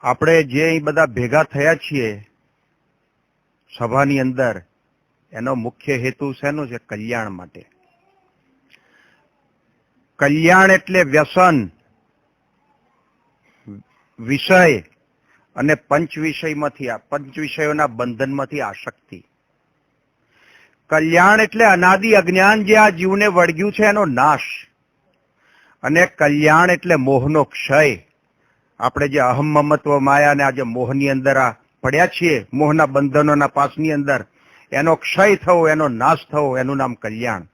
આપણે જે અહીં બધા ભેગા થયા છીએ સભાની અંદર, એનો મુખ્ય હેતુ શેનો છે? કલ્યાણ માટે. કલ્યાણ એટલે વ્યસન, વિષય અને પંચ વિષયોના બંધનમાંથી આસક્તિ. કલ્યાણ એટલે અનાદિ અજ્ઞાન જે આ જીવને વળગ્યું છે એનો નાશ, અને કલ્યાણ એટલે મોહનો ક્ષય. આપણે જે અહમ મમત્વ માયા અને આજે મોહની અંદર આ પડ્યા છીએ, મોહના બંધનોના પાસની અંદર, એનો ક્ષય થવો, એનો નાશ થવો, એનું નામ કલ્યાણ.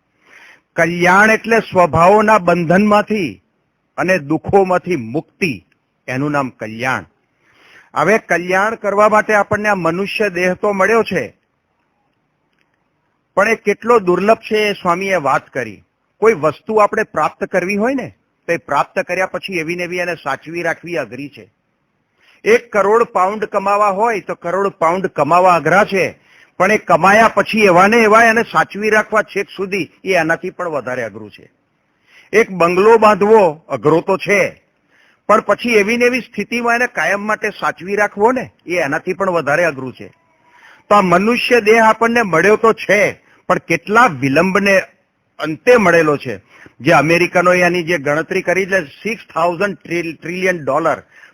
કલ્યાણ એટલે સ્વભાવોના બંધનમાંથી અને દુઃખોમાંથી મુક્તિ, એનું નામ કલ્યાણ. હવે કલ્યાણ કરવા માટે આપણને આ મનુષ્ય દેહ તો મળ્યો છે, પણ એ કેટલો દુર્લભ છે એ સ્વામીએ વાત કરી. કોઈ વસ્તુ આપણે પ્રાપ્ત કરવી હોય ને, તો એ પ્રાપ્ત કર્યા પછી એવી ને એવી એને સાચવી રાખવી અઘરી છે. 1 કરોડ પાઉન્ડ કમાવા હોય તો કરોડ પાઉન્ડ કમાવા અઘરા છે, પણ એ કમાયા પછી એવા ને એવા એને સાચવી રાખવા છેક સુધી એ એનાથી પણ વધારે અઘરું છે. એક બંગલો બાંધવો અઘરો તો છે, પણ પછી એવી ને એવી સ્થિતિમાં એને કાયમ માટે સાચવી રાખવો ને, એ એનાથી પણ વધારે અઘરું છે. તો આ મનુષ્ય દેહ આપણને મળ્યો તો છે, પણ કેટલા વિલંબને અંતે મળેલો છે. જે અમેરિકનોએ એની જે ગણતરી કરી છે $6,000 ટ્રિલિયન,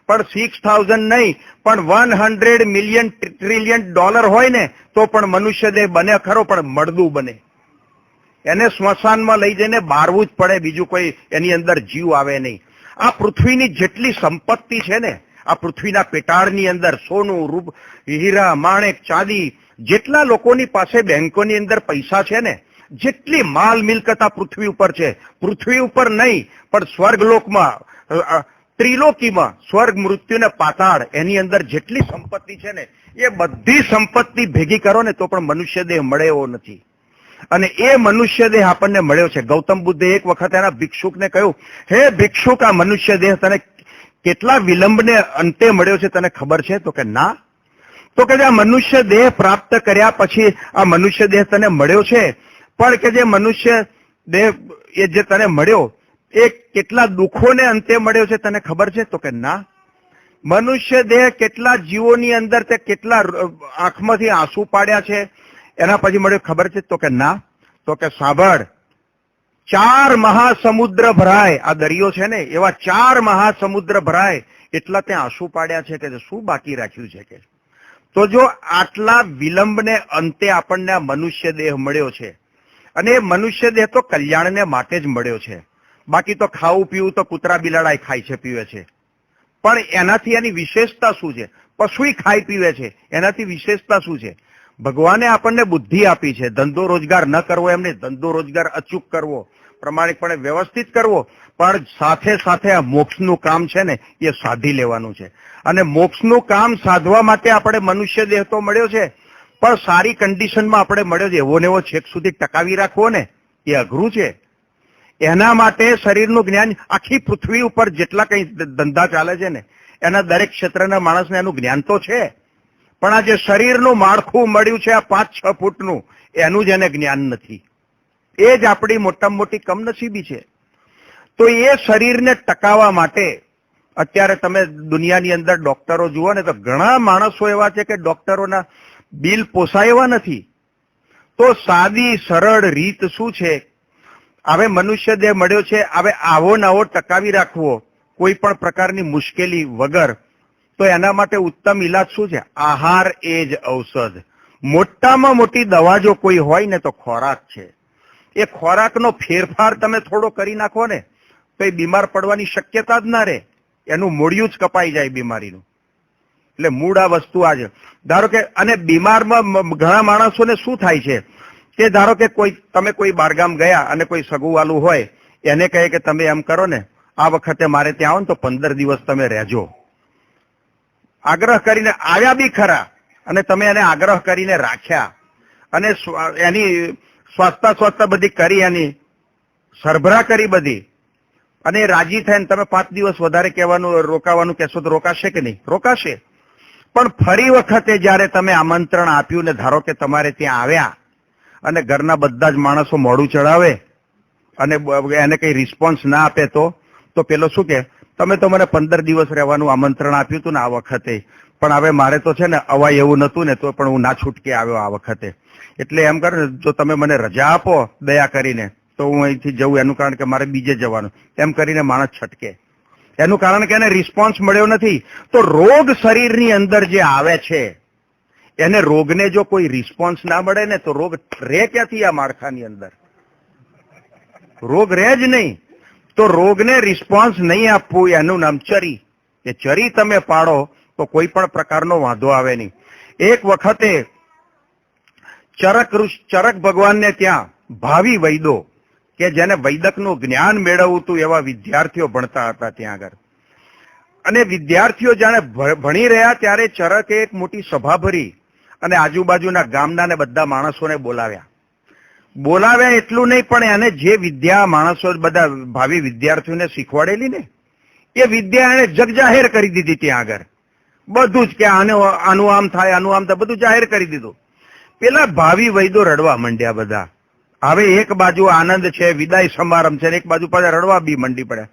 પણ 6,000 નહીં, પણ 100 મિલિયન ટ્રિલિયન હોય ને તો પણ મનુષ્ય દેહ બને ખરો, પણ મળદું બને. એને સ્મશાનમાં લઈ જઈને બારવું જ પડે, બીજું કોઈ એની અંદર જીવ આવે નહીં. આ પૃથ્વીની જેટલી સંપત્તિ છે ને, આ પૃથ્વીના પેટાળની અંદર સોનું, રૂપ, હીરા, માણેક, ચાંદી, જેટલા લોકોની પાસે બેંકોની અંદર પૈસા છે ને, જેટલી માલ મિલકત આ પૃથ્વી ઉપર છે, પૃથ્વી ઉપર નહીં પણ સ્વર્ગલોકમાં, ત્રિલોકીમાં, સ્વર્ગ, મૃત્યુ ને પાતાળ, એની અંદર જેટલી સંપત્તિ છે ને, એ બધી સંપત્તિ ભેગી કરો ને તો પણ મનુષ્ય દેહ મળે એવો નથી. અને એ મનુષ્ય દેહ આપણને મળ્યો છે. ગૌતમ બુદ્ધે એક વખત એના ભિક્ષુકને કહ્યું, હે ભિક્ષુક, આ મનુષ્ય દેહ તને કેટલા વિલંબને અંતે મળ્યો છે તને ખબર છે? તો કે ના. તો કે આ મનુષ્ય દેહ પ્રાપ્ત કર્યા પછી આ મનુષ્ય દેહ તને મળ્યો છે, પણ કે જે મનુષ્ય દેહ એ જે તને મળ્યો એ કેટલા દુઃખોને અંતે મળ્યો છે તને ખબર છે? તો કે ના. મનુષ્ય દેહ કેટલા જીવોની અંદર તે કેટલા આંખમાંથી આંસુ પાડ્યા છે એના પછી મળ્યો, ખબર છે? તો કે ના. તો કે સાંભળ, 4 મહાસમુદ્ર ભરાય, આ દરિયો છે ને, એવા 4 મહાસમુદ્ર ભરાય એટલા ત્યાં આંસુ પાડ્યા છે, કે શું બાકી રાખ્યું છે? કે તો જો આટલા વિલંબને અંતે આપણને આ મનુષ્ય દેહ મળ્યો છે, અને એ મનુષ્ય દેહ તો કલ્યાણને માટે જ મળ્યો છે. બાકી તો ખાવું પીવું તો કૂતરા બિલાડા ખાય છે, પીવે છે, પણ એનાથી એની વિશેષતા શું છે? પશુય ખાઈ પીવે છે, એનાથી વિશેષતા શું છે? ભગવાને આપણને બુદ્ધિ આપી છે. ધંધો રોજગાર ન કરવો એમને, ધંધો રોજગાર અચૂક કરવો, પ્રમાણિકપણે વ્યવસ્થિત કરવો, પણ સાથે સાથે આ મોક્ષનું કામ છે ને એ સાધી લેવાનું છે. અને મોક્ષનું કામ સાધવા માટે આપણે મનુષ્ય દેહ તો મળ્યો છે, પણ સારી કન્ડિશનમાં આપણે મળ્યો છે. એવો ને એવો છેક સુધી ટકાવી રાખવો ને એ અઘરું છે. એના માટે શરીરનું જ્ઞાન, આખી પૃથ્વી ઉપર જેટલા કંઈ ધંધા ચાલે છે ને, એના દરેક ક્ષેત્રના માણસને એનું જ્ઞાન તો છે, પણ આ જે શરીરનું માળખું મળ્યું છે આ 5-6 ફૂટનું, એનું જ એને જ્ઞાન નથી. એ જ આપણી મોટામાં મોટી કમનસીબી છે. તો એ શરીરને ટકાવવા માટે અત્યારે તમે દુનિયાની અંદર ડોક્ટરો જુઓ ને તો ઘણા માણસો એવા છે કે ડોક્ટરોના બિલ પોસાય એવા નથી. તો સાદી સરળ રીત શું છે? હવે મનુષ્ય દેહ મળ્યો છે, હવે આવો નવો ટકાવી રાખવો કોઈ પણ પ્રકારની મુશ્કેલી વગર, તો એના માટે ઉત્તમ ઈલાજ શું છે? આહાર એ જ ઔષધ. મોટામાં મોટી દવા જો કોઈ હોય ને તો ખોરાક છે. એ ખોરાકનો ફેરફાર તમે થોડો કરી નાખો ને તો એ બીમાર પડવાની શક્યતા જ ના રહે. એનું મૂળિયું જ કપાઈ જાય બીમારીનું. એટલે મૂળ આ વસ્તુ આ છે. ધારો કે, અને બીમારમાં ઘણા માણસોને શું થાય છે કે ધારો કે તમે કોઈ બારગામ ગયા અને કોઈ સગુવાલું હોય, એને કહે કે તમે એમ કરો ને, આ વખતે મારે ત્યાં આવો ને તો 15 દિવસ તમે રહેજો. આગ્રહ કરીને આવ્યા બી ખરા, અને તમે એને આગ્રહ કરીને રાખ્યા, અને એની સ્વાસ્થ્ય બધી કરી, એની સરભરા કરી બધી, અને રાજી થઈને તમે 5 દિવસ વધારે કહેવાનું, રોકાવાનું કહેશો તો રોકાશે કે નહીં? રોકાશે. પણ ફરી વખતે જયારે તમે આમંત્રણ આપ્યું ને ધારો કે તમારે ત્યાં આવ્યા અને ઘરના બધા જ માણસો મોડું ચડાવે અને એને કઈ રિસ્પોન્સ ના આપે તો પેલો શું કે, તમે તો મને 15 દિવસ રહેવાનું આમંત્રણ આપ્યું હતું ને આ વખતે, પણ હવે મારે તો છે ને અવાય એવું નતું ને તો પણ હું ના છૂટકે આવ્યો આ વખતે. એટલે એમ કરો ને, જો તમે મને રજા આપો દયા કરીને તો હું અહીંથી જઉં, એનું કારણ કે મારે બીજે જવાનું. એમ કરીને માણસ છટકે. એનું કારણ કે એને રિસ્પોન્સ મળ્યો નથી. તો રોગ શરીરની અંદર જે આવે છે એને રોગને જો કોઈ રિસ્પોન્સ ના મળે ને તો રોગ રહે ક્યાંથી આ માળખાની અંદર? રોગ રહે જ નહીં. તો રોગને રિસ્પોન્સ નહીં આપવું એનું નામ ચરી. કે ચરી તમે પાડો તો કોઈ પણ પ્રકારનો વાંધો આવે નહીં. એક વખતે ચરક ભગવાનને ત્યાં ભાવિ વૈદો કે જેને વૈદકનું જ્ઞાન મેળવવું હતું એવા વિદ્યાર્થીઓ ભણતા હતા ત્યાં આગળ. અને વિદ્યાર્થીઓ જાણે ભણી રહ્યા ત્યારે ચરકે એક મોટી સભા ભરી અને આજુબાજુના ગામના ને બધા માણસોને બોલાવ્યા એટલું નહીં, પણ એને જે વિદ્યા માણસો બધા ભાવિ વિદ્યાર્થીઓને શીખવાડેલી ને એ વિદ્યા એને જગજાહેર કરી દીધી ત્યાં આગળ. બધું જ કે આનું આમ થાય, આનું આમ થાય, બધું જાહેર કરી દીધું. પેલા ભાવિ વૈદો રડવા માંડ્યા બધા. હવે એક બાજુ આનંદ છે, વિદાય સમારંભ છે, એક બાજુ પાછા રડવા બી મંડી પડ્યા.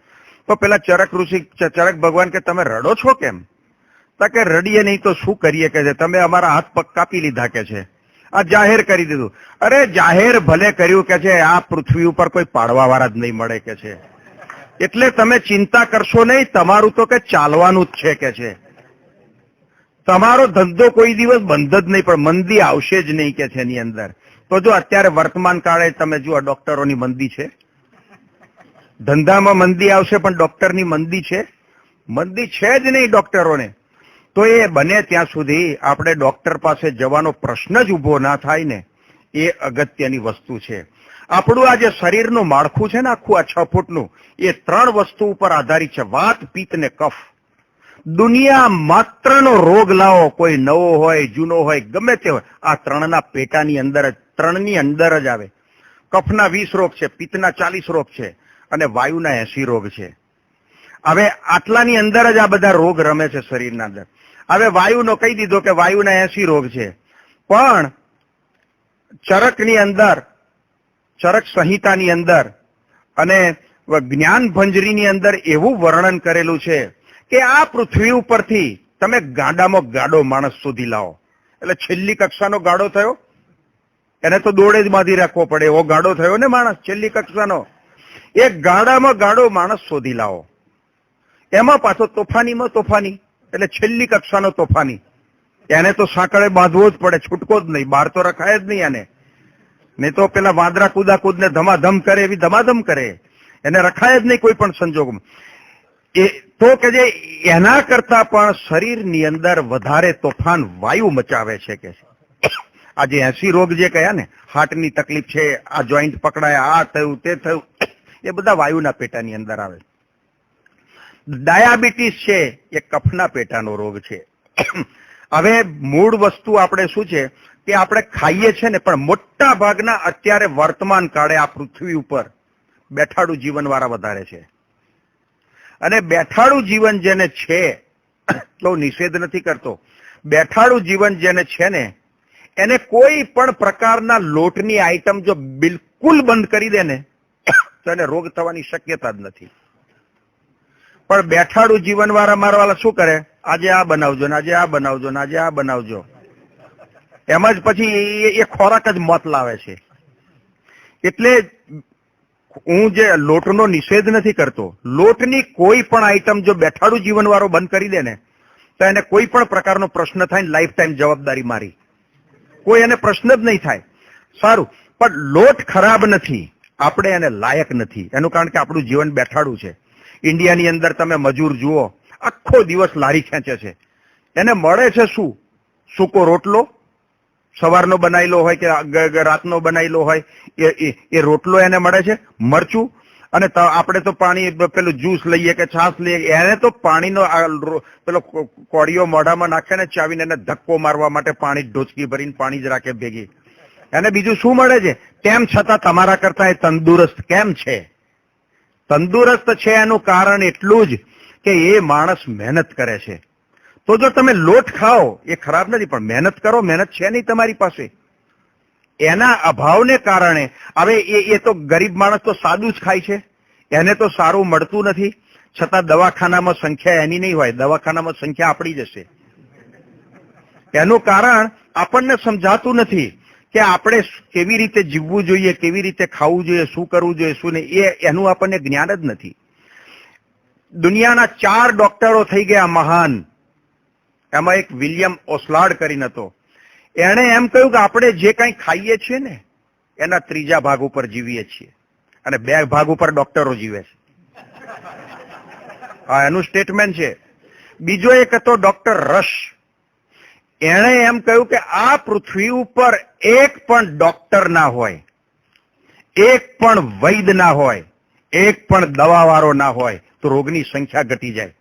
તો પેલા ચરક ઋષિ, ચરક ભગવાન કે તમે રડો છો કેમ? તો કે રડીએ નહીં તો શું કરીએ કે છે, તમે અમારા હાથ પગ કાપી લીધા કે છે, આ જાહેર કરી દીધું. અરે જાહેર ભલે કર્યું કે છે, આ પૃથ્વી ઉપર કોઈ પાડવા વાળા જ નહીં મળે કે છે, એટલે તમે ચિંતા કરશો નહીં, તમારું તો કે ચાલવાનું જ છે કે છે, તમારો ધંધો કોઈ દિવસ બંધ જ નહીં, પણ મંદી આવશે જ નહીં કે છે એની અંદર. તો જો અત્યારે વર્તમાન કાળે તમે જુઓ, ડોક્ટરોની મંદી છે, ધંધામાં મંદી આવશે પણ ડોક્ટરની મંદી છે? મંદી છે જ નહીં ડોક્ટરોને. તો એ બને ત્યાં સુધી આપણે ડોક્ટર પાસે જવાનો પ્રશ્ન જ ઉભો ના થાય ને, એ અગત્યની વસ્તુ છે. આપણું આ જે શરીરનું માળખું છે ને આખું આ 6 ફૂટનું, એ 3 વસ્તુ ઉપર આધારિત છે: વાત, પિત્ત ને કફ. દુનિયા માત્રનો રોગ લાવો, કોઈ નવો હોય જૂનો હોય ગમે તે હોય, આ 3ના પેટાની અંદર જ, 3ની અંદર જ આવે. કફના 20 રોગ છે, પિત્તના 40 રોગ છે અને વાયુના 80 રોગ છે. હવે આટલાની અંદર જ આ બધા રોગ રમે છે શરીરના અંદર. હવે વાયુનો કહી દીધો કે વાયુના 80 રોગ છે, પણ ચરકની અંદર, ચરક સંહિતાની અંદર અને જ્ઞાન ભંજરીની અંદર એવું વર્ણન કરેલું છે કે આ પૃથ્વી ઉપરથી તમે ગાડામાં ગાડો માણસ શોધી લાવો. એટલે છેલ્લી કક્ષાનો ગાડો થયો, એને તો દોડે જ બાંધી રાખવો પડે, એવો ગાડો થયો ને માણસ છેલ્લી કક્ષાનો. એ ગાડામાં ગાડો માણસ શોધી લાવો, એમાં પાછો તોફાનીમાં તોફાની, એટલે છેલ્લી કક્ષાનો તોફાની. એને તો સાંકળે બાંધવો જ પડે, છૂટકો જ નહીં, બહાર તો રખાય જ નહીં એને. નહીં તો પેલા વાંદરા કુદાકુદ ને ધમાધમ કરે એવી ધમાધમ કરે, એને રખાય જ નહીં કોઈ પણ સંજોગમાં. એ તો કે જે એના કરતા પણ શરીરની અંદર વધારે તોફાન વાયુ મચાવે છે કે આ જે 80 રોગ જે કયા ને, હાર્ટની તકલીફ છે, આ જોઈન્ટ પકડાય, આ થયું તે થયું, એ બધા વાયુના પેટાની અંદર આવે. ડાયાબિટીસ છે એ કફના પેટાનો રોગ છે. હવે મૂળ વસ્તુ આપણે શું છે કે આપણે ખાઈએ છે ને, પણ મોટા ભાગના અત્યારે વર્તમાન કાળે આ પૃથ્વી ઉપર બેઠાડું જીવન વાળા વધારે છે. અને બેઠાડું જીવન જેને છે, તો નિષેધ નથી કરતો, બેઠાડું જીવન જેને છે ને એને કોઈ પણ પ્રકારના લોટની આઈટમ જો બિલકુલ બંધ કરી દે ને તો એને રોગ થવાની શક્યતા જ નથી. પણ બેઠાડું જીવન વાળા મારવાળા શું કરે? આજે આ બનાવજો ને, આજે આ બનાવજો ને, આજે આ બનાવજો, એમ જ પછી એ ખોરાક જ મોત લાવે છે. એટલે હું જે લોટનો નિષેધ નથી કરતો, લોટની કોઈ પણ આઈટમ જો બેઠાડું જીવન વાળો બંધ કરી દે ને તો એને કોઈ પણ પ્રકારનો પ્રશ્ન થાય ને લાઈફ ટાઈમ જવાબદારી મારી, કોઈ એને પ્રશ્ન જ નહીં થાય. સારું, પણ લોટ ખરાબ નથી, આપણે એને લાયક નથી. એનું કારણ કે આપણું જીવન બેઠાડું છે. ઇન્ડિયાની અંદર તમે મજૂર જુઓ, આખો દિવસ લારી ખેંચે છે, એને મળે છે શું? સૂકો રોટલો, સવારનો બનાવેલો હોય કે રાતનો બનાવેલો હોય એ રોટલો એને મળે છે, મરચું, અને આપણે તો પાણી પેલું જ્યુસ લઈએ કે છાશ લઈએ, એને તો પાણીનો પેલો કોળીઓ મોઢામાં નાખે ને ચાવીને એને ધક્કો મારવા માટે પાણી ઢોચકી ભરીને પાણી જ રાખે ભેગી. એને બીજું શું મળે છે? તેમ છતાં તમારા કરતા એ તંદુરસ્ત કેમ છે? તંદુરસ્ત છે એનું કારણ એટલું જ કે એ માણસ મહેનત કરે છે. તો જો તમે લોટ ખાઓ એ ખરાબ નથી, પણ મહેનત કરો, મહેનત છે નહીં તમારી પાસે. એના અભાવને કારણે હવે એ તો ગરીબ માણસ તો સાદું જ ખાય છે, એને તો સારું મળતું નથી. છતાં દવાખાનામાં સંખ્યા એની નહીં હોય, દવાખાનામાં સંખ્યા આપણી જ હશે. એનું કારણ આપણને સમજાતું નથી કે આપણે કેવી રીતે જીવવું જોઈએ, કેવી રીતે ખાવું જોઈએ, શું કરવું જોઈએ, શું નહીં, એનું આપણને જ્ઞાન જ નથી. દુનિયાના 4 ડોક્ટરો થઈ ગયા મહાન. એમાં એક વિલિયમ ઓસ્લાર્ડ કરીને હતો. એણે એમ કહ્યું કે આપણે જે કંઈ ખાઈએ છીએ ને એના 3જા ભાગ ઉપર જીવીએ છીએ અને 2 ભાગ ઉપર ડોક્ટરો જીવે છે. હા, એનું સ્ટેટમેન્ટ છે. બીજો એક હતો ડોક્ટર રશ. એણે એમ કહ્યું કે આ પૃથ્વી ઉપર એક પણ ડોક્ટર ના હોય, એક પણ વૈદ ના હોય, એક પણ દવાવાળો ના હોય તો રોગની સંખ્યા ઘટી જાય.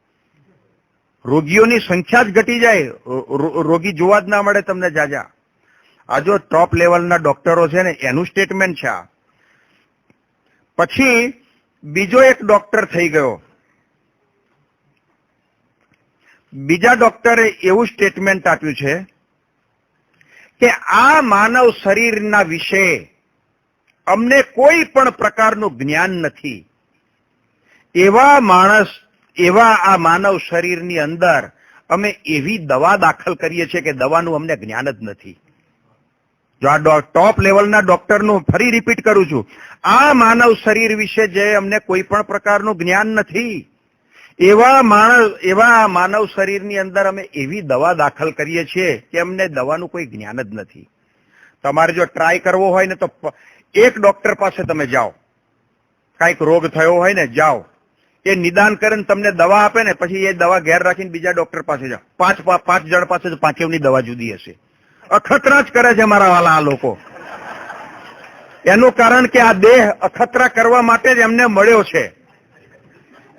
રોગીઓની સંખ્યા જ ઘટી જાય, રોગી જોવા જ ના મળે તમને જાજા. આ જો ટોપ લેવલના ડોક્ટરો છે ને એનું સ્ટેટમેન્ટ છે. પછી બીજો એક ડોક્ટર થઈ ગયો. બીજા ડોક્ટરે એવું સ્ટેટમેન્ટ આપ્યું છે કે આ માનવ શરીરના વિશે અમને કોઈ પણ પ્રકારનું જ્ઞાન નથી. એવા આ માનવ શરીરની અંદર અમે એવી દવા દાખલ કરીએ છીએ કે દવાનું અમને જ્ઞાન જ નથી. જો આ ટોપ લેવલના ડોક્ટરનું ફરી રિપીટ કરું છું, આ માનવ શરીર વિશે જે અમને કોઈ પણ પ્રકારનું જ્ઞાન નથી, એવા માનવ શરીરની અંદર અમે એવી દવા દાખલ કરીએ છીએ કે અમને દવાનું કોઈ જ્ઞાન જ નથી. તમારે જો ટ્રાય કરવો હોય ને તો એક ડોક્ટર પાસે તમે જાઓ, કાંઈક રોગ થયો હોય ને જાઓ, એ નિદાન કરીને તમને દવા આપે ને પછી એ દવા ઘેર રાખીને બીજા ડોક્ટર પાસે જાઓ. 5 જણ પાસે તો 5ની દવા જુદી હશે. અખતરા જ કરે છે મારા વાલા આ લોકો. એનું કારણ કે આ દેહ અખતરા કરવા માટે જ એમને મળ્યો છે.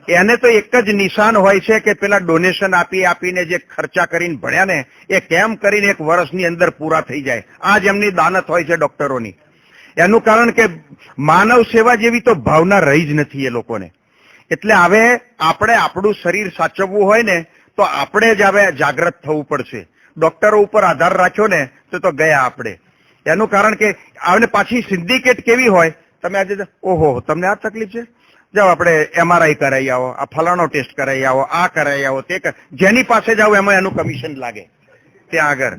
એને તો એક જ નિશાન હોય છે કે પેલા ડોનેશન આપીને જે ખર્ચા કરીને ભણ્યા ને એ કેમ કરીને 1 વર્ષની અંદર પૂરા થઈ જાય. આ જ એમની દાનત હોય છે ડોક્ટરોની. એનું કારણ કે માનવ સેવા જેવી તો ભાવના રહી જ નથી એ લોકોને. એટલે હવે આપણે આપણું શરીર સાચવવું હોય ને તો આપણે જ હવે જાગૃત થવું પડશે. ડોક્ટરો ઉપર આધાર રાખ્યો ને તો ગયા આપણે. એનું કારણ કે આને પાછી સિન્ડિકેટ કેવી હોય, તમે આજે ઓહો તમને આ તકલીફ છે, જાઓ આપણે MRI કરાવી આવો, આ ફલાણો ટેસ્ટ કરાવી આવો, આ કરાવી આવો, તે જેની પાસે જાઓ એમાં એનું કમિશન લાગે ત્યાં આગળ.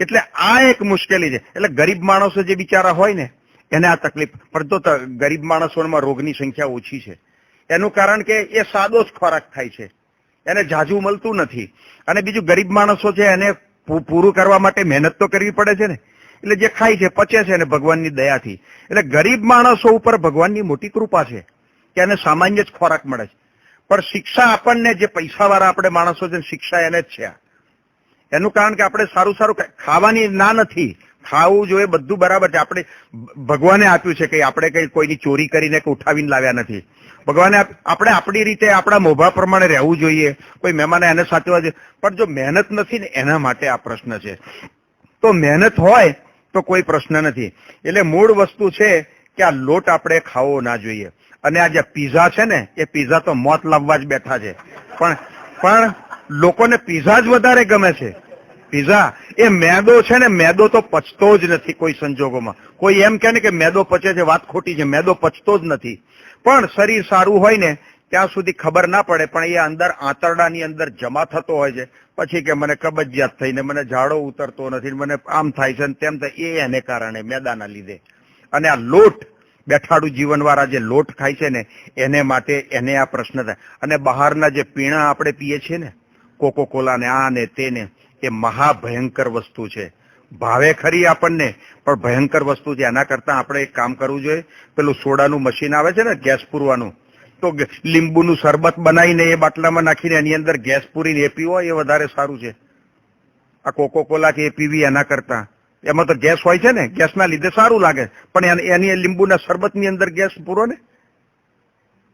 એટલે આ એક મુશ્કેલી છે. એટલે ગરીબ માણસો જે બિચારા હોય ને એને આ તકલીફ. પણ તો ગરીબ માણસોમાં રોગની સંખ્યા ઓછી છે. એનું કારણ કે એ સાદો જ ખોરાક ખાય છે, એને ઝાઝું મળતું નથી. અને બીજું ગરીબ માણસો છે એને પૂરું કરવા માટે મહેનત તો કરવી પડે છે ને. એટલે જે ખાય છે પચે છે ને ભગવાનની દયાથી. એટલે ગરીબ માણસો ઉપર ભગવાનની મોટી કૃપા છે કે એને સામાન્ય જ ખોરાક મળે છે. પણ શિક્ષા આપણને જે પૈસાવાળા આપણે માણસો છે શિક્ષા એને જ છે. એનું કારણ કે આપણે સારું ખાવાની ના નથી, ખાવું જોઈએ, બધું બરાબર છે. આપણે ભગવાને આપ્યું છે કે આપણે કઈ કોઈની ચોરી કરીને કે ઉઠાવીને લાવ્યા નથી. ભગવાને આપણે આપણી રીતે આપણા મોભા પ્રમાણે રહેવું જોઈએ. કોઈ મહેમાને એને સાચવવા જોઈએ. પણ જો મહેનત નથી ને એના માટે આ પ્રશ્ન છે. તો મહેનત હોય તો કોઈ પ્રશ્ન નથી. એટલે મૂળ વસ્તુ છે કે આ લોટ આપણે ખાવો ના જોઈએ. અને આ જે પીઝા છે ને એ પીઝા તો મોત લાવવા જ બેઠા છે. પણ લોકોને પીઝા જ વધારે ગમે છે. પીઝા એ મેદો છે ને, મેદો તો પચતો જ નથી કોઈ સંજોગોમાં. કોઈ એમ કહે ને કે મેદો પચે છે, વાત ખોટી છે. મેદો પચતો જ નથી. પણ શરીર સારું હોય ને ત્યાં સુધી ખબર ના પડે, પણ એ અંદર આંતરડાની અંદર જમા થતો હોય છે. પછી કે મને કબજિયાત થઈને મને ઝાડો ઉતરતો નથી, મને આમ થાય છે તેમ થાય, એ એને કારણે મેદાના લીધે. અને આ લોટ બેઠાડું જીવનવાળા જે લોટ ખાય છે ને એને માટે એને આ પ્રશ્ન થાય. અને બહારના જે પીણા આપણે પીએ છીએ ને, કોકો કોલા ને આ ને તેને, એ મહાભયંકર વસ્તુ છે. ભાવે ખરી આપણને પણ ભયંકર વસ્તુ છે. એના કરતા આપણે એક કામ કરવું જોઈએ, પેલું સોડાનું મશીન આવે છે ને ગેસ પૂરવાનું, તો લીંબુનું શરબત બનાવીને એ બાટલામાં નાખીને એની અંદર ગેસ પૂરીને એ પીવો, એ વધારે સારું છે. આ કોકો કોલા કે એ પીવી એના કરતા. એમાં તો ગેસ હોય છે ને, ગેસના લીધે સારું લાગે, પણ એની લીંબુના શરબતની અંદર ગેસ પૂરો ને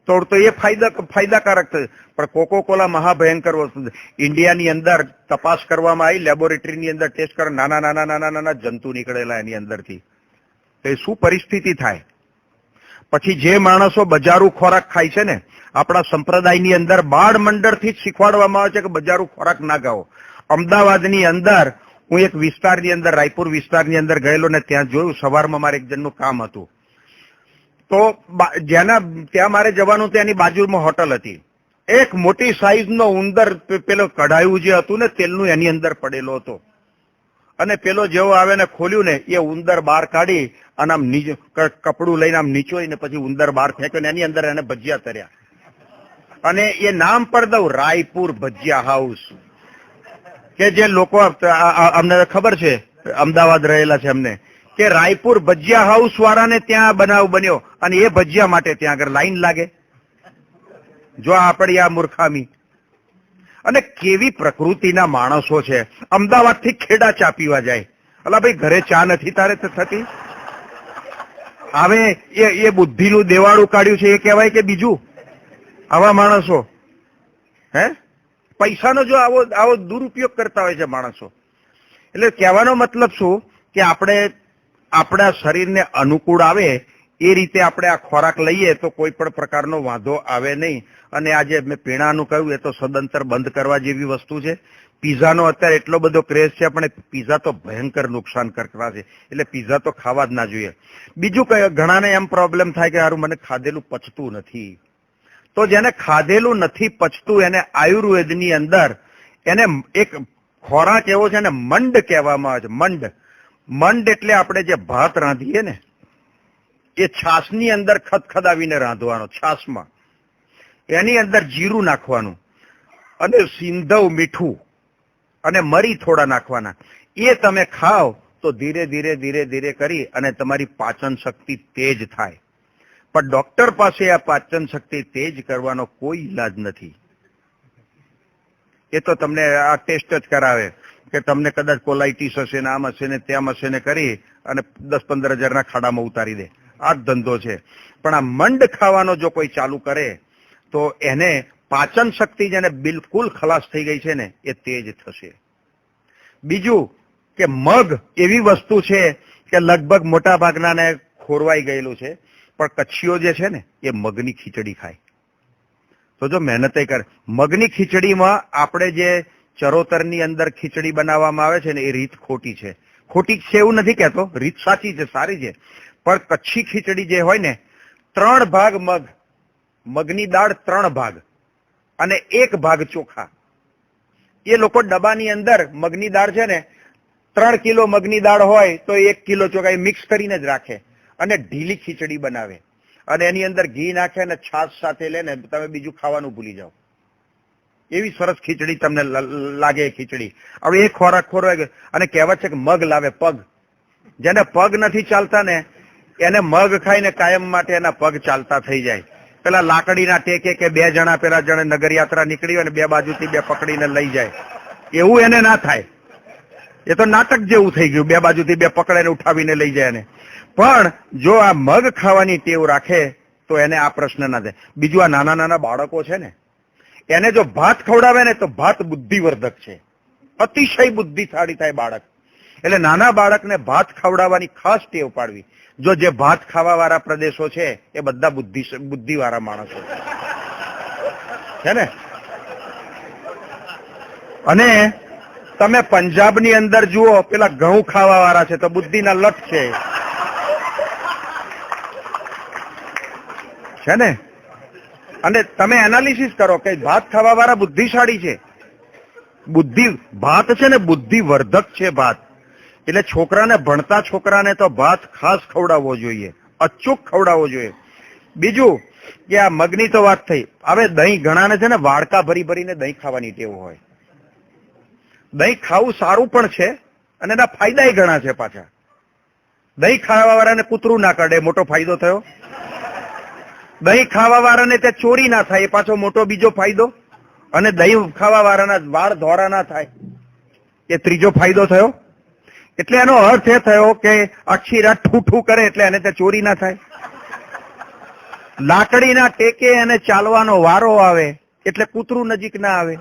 તો એ ફાયદાકારક થશે. પણ કોકો કોલા મહાભયંકર વસ્તુ છે. ઇન્ડિયાની અંદર તપાસ કરવામાં આવી, લેબોરેટરીની અંદર ટેસ્ટ કરવા, નાના જંતુ નીકળેલા એની અંદરથી. તો એ શું પરિસ્થિતિ થાય? પછી જે માણસો બજારું ખોરાક ખાય છે ને, આપણા સંપ્રદાયની અંદર બાળ મંડળથી જ શીખવાડવામાં આવે છે કે બજારું ખોરાક ના ખાઓ. અમદાવાદની અંદર હું એક વિસ્તારની અંદર, રાયપુર વિસ્તારની અંદર ગયેલો ને ત્યાં જોયું. સવારમાં મારે એક જણનું કામ હતું, તો ત્યાં મારે જવાનું, ત્યાંની બાજુમાં હોટલ હતી. એક મોટી સાઈઝનો ઉંદર પેલો કઢાયું જે હતું ને તેલનું એની અંદર પડેલો હતો અને પેલો જેવો આવે ને ખોલ્યું ને એ ઉંદર બહાર કાઢી અને આમ કપડું લઈને આમ નીચોઈને પછી ઉંદર બહાર ફેંક્યો ને એની અંદર એને ભજીયા તર્યા અને એ નામ પર દઉં રાયપુર ભજીયા હાઉસ કે જે લોકો અમને ખબર છે અમદાવાદ રહેલા છે અમને કે રાયપુર ભજીયા હાઉસ વાળાને ત્યાં બનાવ બન્યો અને એ ભજીયા માટે ત્યાં આગળ લાઈન લાગે. જો આપણી આ મૂર્ખામી અને કેવી પ્રકૃતિના માણસો છે. અમદાવાદ થી ખેડા ચા પીવા જાય. અલા ભાઈ ઘરે ચા નથી તારે થતી? હવે એ બુદ્ધિનું દેવાળું કાઢ્યું છે એ કહેવાય કે બીજું? આવા માણસો હે પૈસાનો જો આવો દુરુપયોગ કરતા હોય છે માણસો. એટલે કહેવાનો મતલબ શું કે આપણે આપણા શરીરને અનુકૂળ આવે એ રીતે આપણે આ ખોરાક લઈએ તો કોઈ પણ પ્રકારનો વાંધો આવે નહીં. અને આજે મેં પીણાનું કહ્યું એ તો સદંતર બંધ કરવા જેવી વસ્તુ છે. પીઝાનો અત્યારે એટલો બધો ક્રેઝ છે પણ પીઝા તો ભયંકર નુકસાન કરતા છે એટલે પીઝા તો ખાવા જ ના જોઈએ. બીજું ઘણાને એમ પ્રોબ્લેમ થાય કે સારું મને ખાધેલું પચતું નથી. તો જેને ખાધેલું નથી પચતું એને આયુર્વેદની અંદર એને એક ખોરાક એવો છે ને મંડ કહેવામાં આવે છે. મંડ એટલે આપણે જે ભાત રાંધીએ ને એ છાસની અંદર ખદખદાવીને રાંધવાનો. છાસમાં એની અંદર જીરું નાખવાનું અને સિંધવ મીઠું અને મરી થોડા નાખવાના. એ તમે ખાઓ તો ધીરે ધીરે ધીરે ધીરે કરી અને તમારી પાચન શક્તિ તેજ થાય. પણ ડોક્ટર પાસે આ પાચન શક્તિ તેજ કરવાનો કોઈ ઈલાજ નથી. એ તો તમને આ ટેસ્ટ જ કરાવે કે તમને કદાચ કોલાઇટિસ હશે ને આમ હશે ને તેમ હશે ને કરી અને 10-15 હજારના ખાડામાં ઉતારી દે. આ જ ધંધો છે. પણ આ મંડ ખાવાનો જો કોઈ ચાલુ કરે તો એને પાચન શક્તિ જેને બિલકુલ ખલાસ થઈ ગઈ છે ને એ તેજ થશે. બીજું કે મગ એવી વસ્તુ છે કે લગભગ મોટા ભાગનાને ખોરવાઈ ગયેલું છે પણ કચ્છીઓ જે છે ને એ મગની ખીચડી ખાય. તો જો મહેનત કરે મગની ખીચડીમાં આપણે જે ચરોતરની અંદર ખીચડી બનાવવામાં આવે છે ને એ રીત ખોટી છે. ખોટી છે એવું નથી કહેતો, રીત સાચી છે, સારી છે. પણ કચ્છી ખીચડી જે હોય ને 3 ભાગ મગની દાળ 3 ભાગ અને 1 ભાગ ચોખા. એ લોકો ડબ્બાની અંદર મગની દાળ છે ને 3 કિલો મગની દાળ હોય તો 1 કિલો ચોખા મિક્સ કરીને જ રાખે અને ઢીલી ખીચડી બનાવે અને એની અંદર ઘી નાખે અને છાશ સાથે લઈને તમે બીજું ખાવાનું ભૂલી જાઓ. એવી સરસ ખીચડી તમને લાગે એ ખીચડી. હવે એ ખોરાક ખોરવાય અને કહેવત છે કે મગ લાવે પગ. જેને પગ નથી ચાલતા ને એને મગ ખાઈને કાયમ માટે એના પગ ચાલતા થઈ જાય. પેલા લાકડીના ટેકે કે 2 જણા પેલા જણે નગર યાત્રા નીકળી હોય ને 2 બાજુથી 2 પકડીને લઈ જાય એવું એને ના થાય. એ તો નાટક જેવું થઈ ગયું. 2 બાજુથી 2 પકડીને ઉઠાવીને લઈ જાય એને. પણ જો આ મગ ખાવાની ટેવ રાખે તો એને આ પ્રશ્ન ના થાય. બીજું આ નાના નાના બાળકો છે ને એને જો ભાત ખવડાવે ને તો ભાત બુદ્ધિવર્ધક છે. અતિશય બુદ્ધિશાળી થાય બાળક. એટલે નાના બાળકને ભાત ખવડાવવાની ખાસ ટેવ પાડવી. જો જે ભાત ખાવા વાળા પ્રદેશો છે એ બધા બુદ્ધિ વાળા માણસો છે ને. અને તમે પંજાબની અંદર જુઓ પેલા ઘઉં ખાવા વાળા છે તો બુદ્ધિના લટ છે ને. અને તમે એનાલિસિસ કરો કે ભાત ખાવા વાળા બુદ્ધિશાળી છે. ભાત છે ને બુદ્ધિવર્ધક છે ભાત. એટલે છોકરાને ભણતા છોકરાને તો ભાત ખાસ ખવડાવવો જોઈએ, અચૂક ખવડાવવો જોઈએ. બીજું કે આ મગની તો વાત થઈ. હવે દહીં ઘણાને છે ને વાડકા ભરીને દહીં ખાવાની ટેવ હોય. દહીં ખાવું સારું પણ છે અને એના ફાયદા ઘણા છે પાછા. દહીં ખાવા વાળાને કૂતરું ના કાઢે, મોટો ફાયદો થયો. દહીં ખાવા વાળાને તે ચોરી ના થાય, એ પાછો મોટો બીજો ફાયદો. અને દહીં ખાવા વાળાના વાળ ધોળા ના થાય, એ ત્રીજો ફાયદો થયો. એટલે એનો અર્થ એ થયો કે આખી રાત ઠૂઠું કરે એટલે એને તે ચોરી ના થાય. લાકડીના ટેકે એને ચાલવાનો વારો આવે એટલે કૂતરું નજીક ના આવે.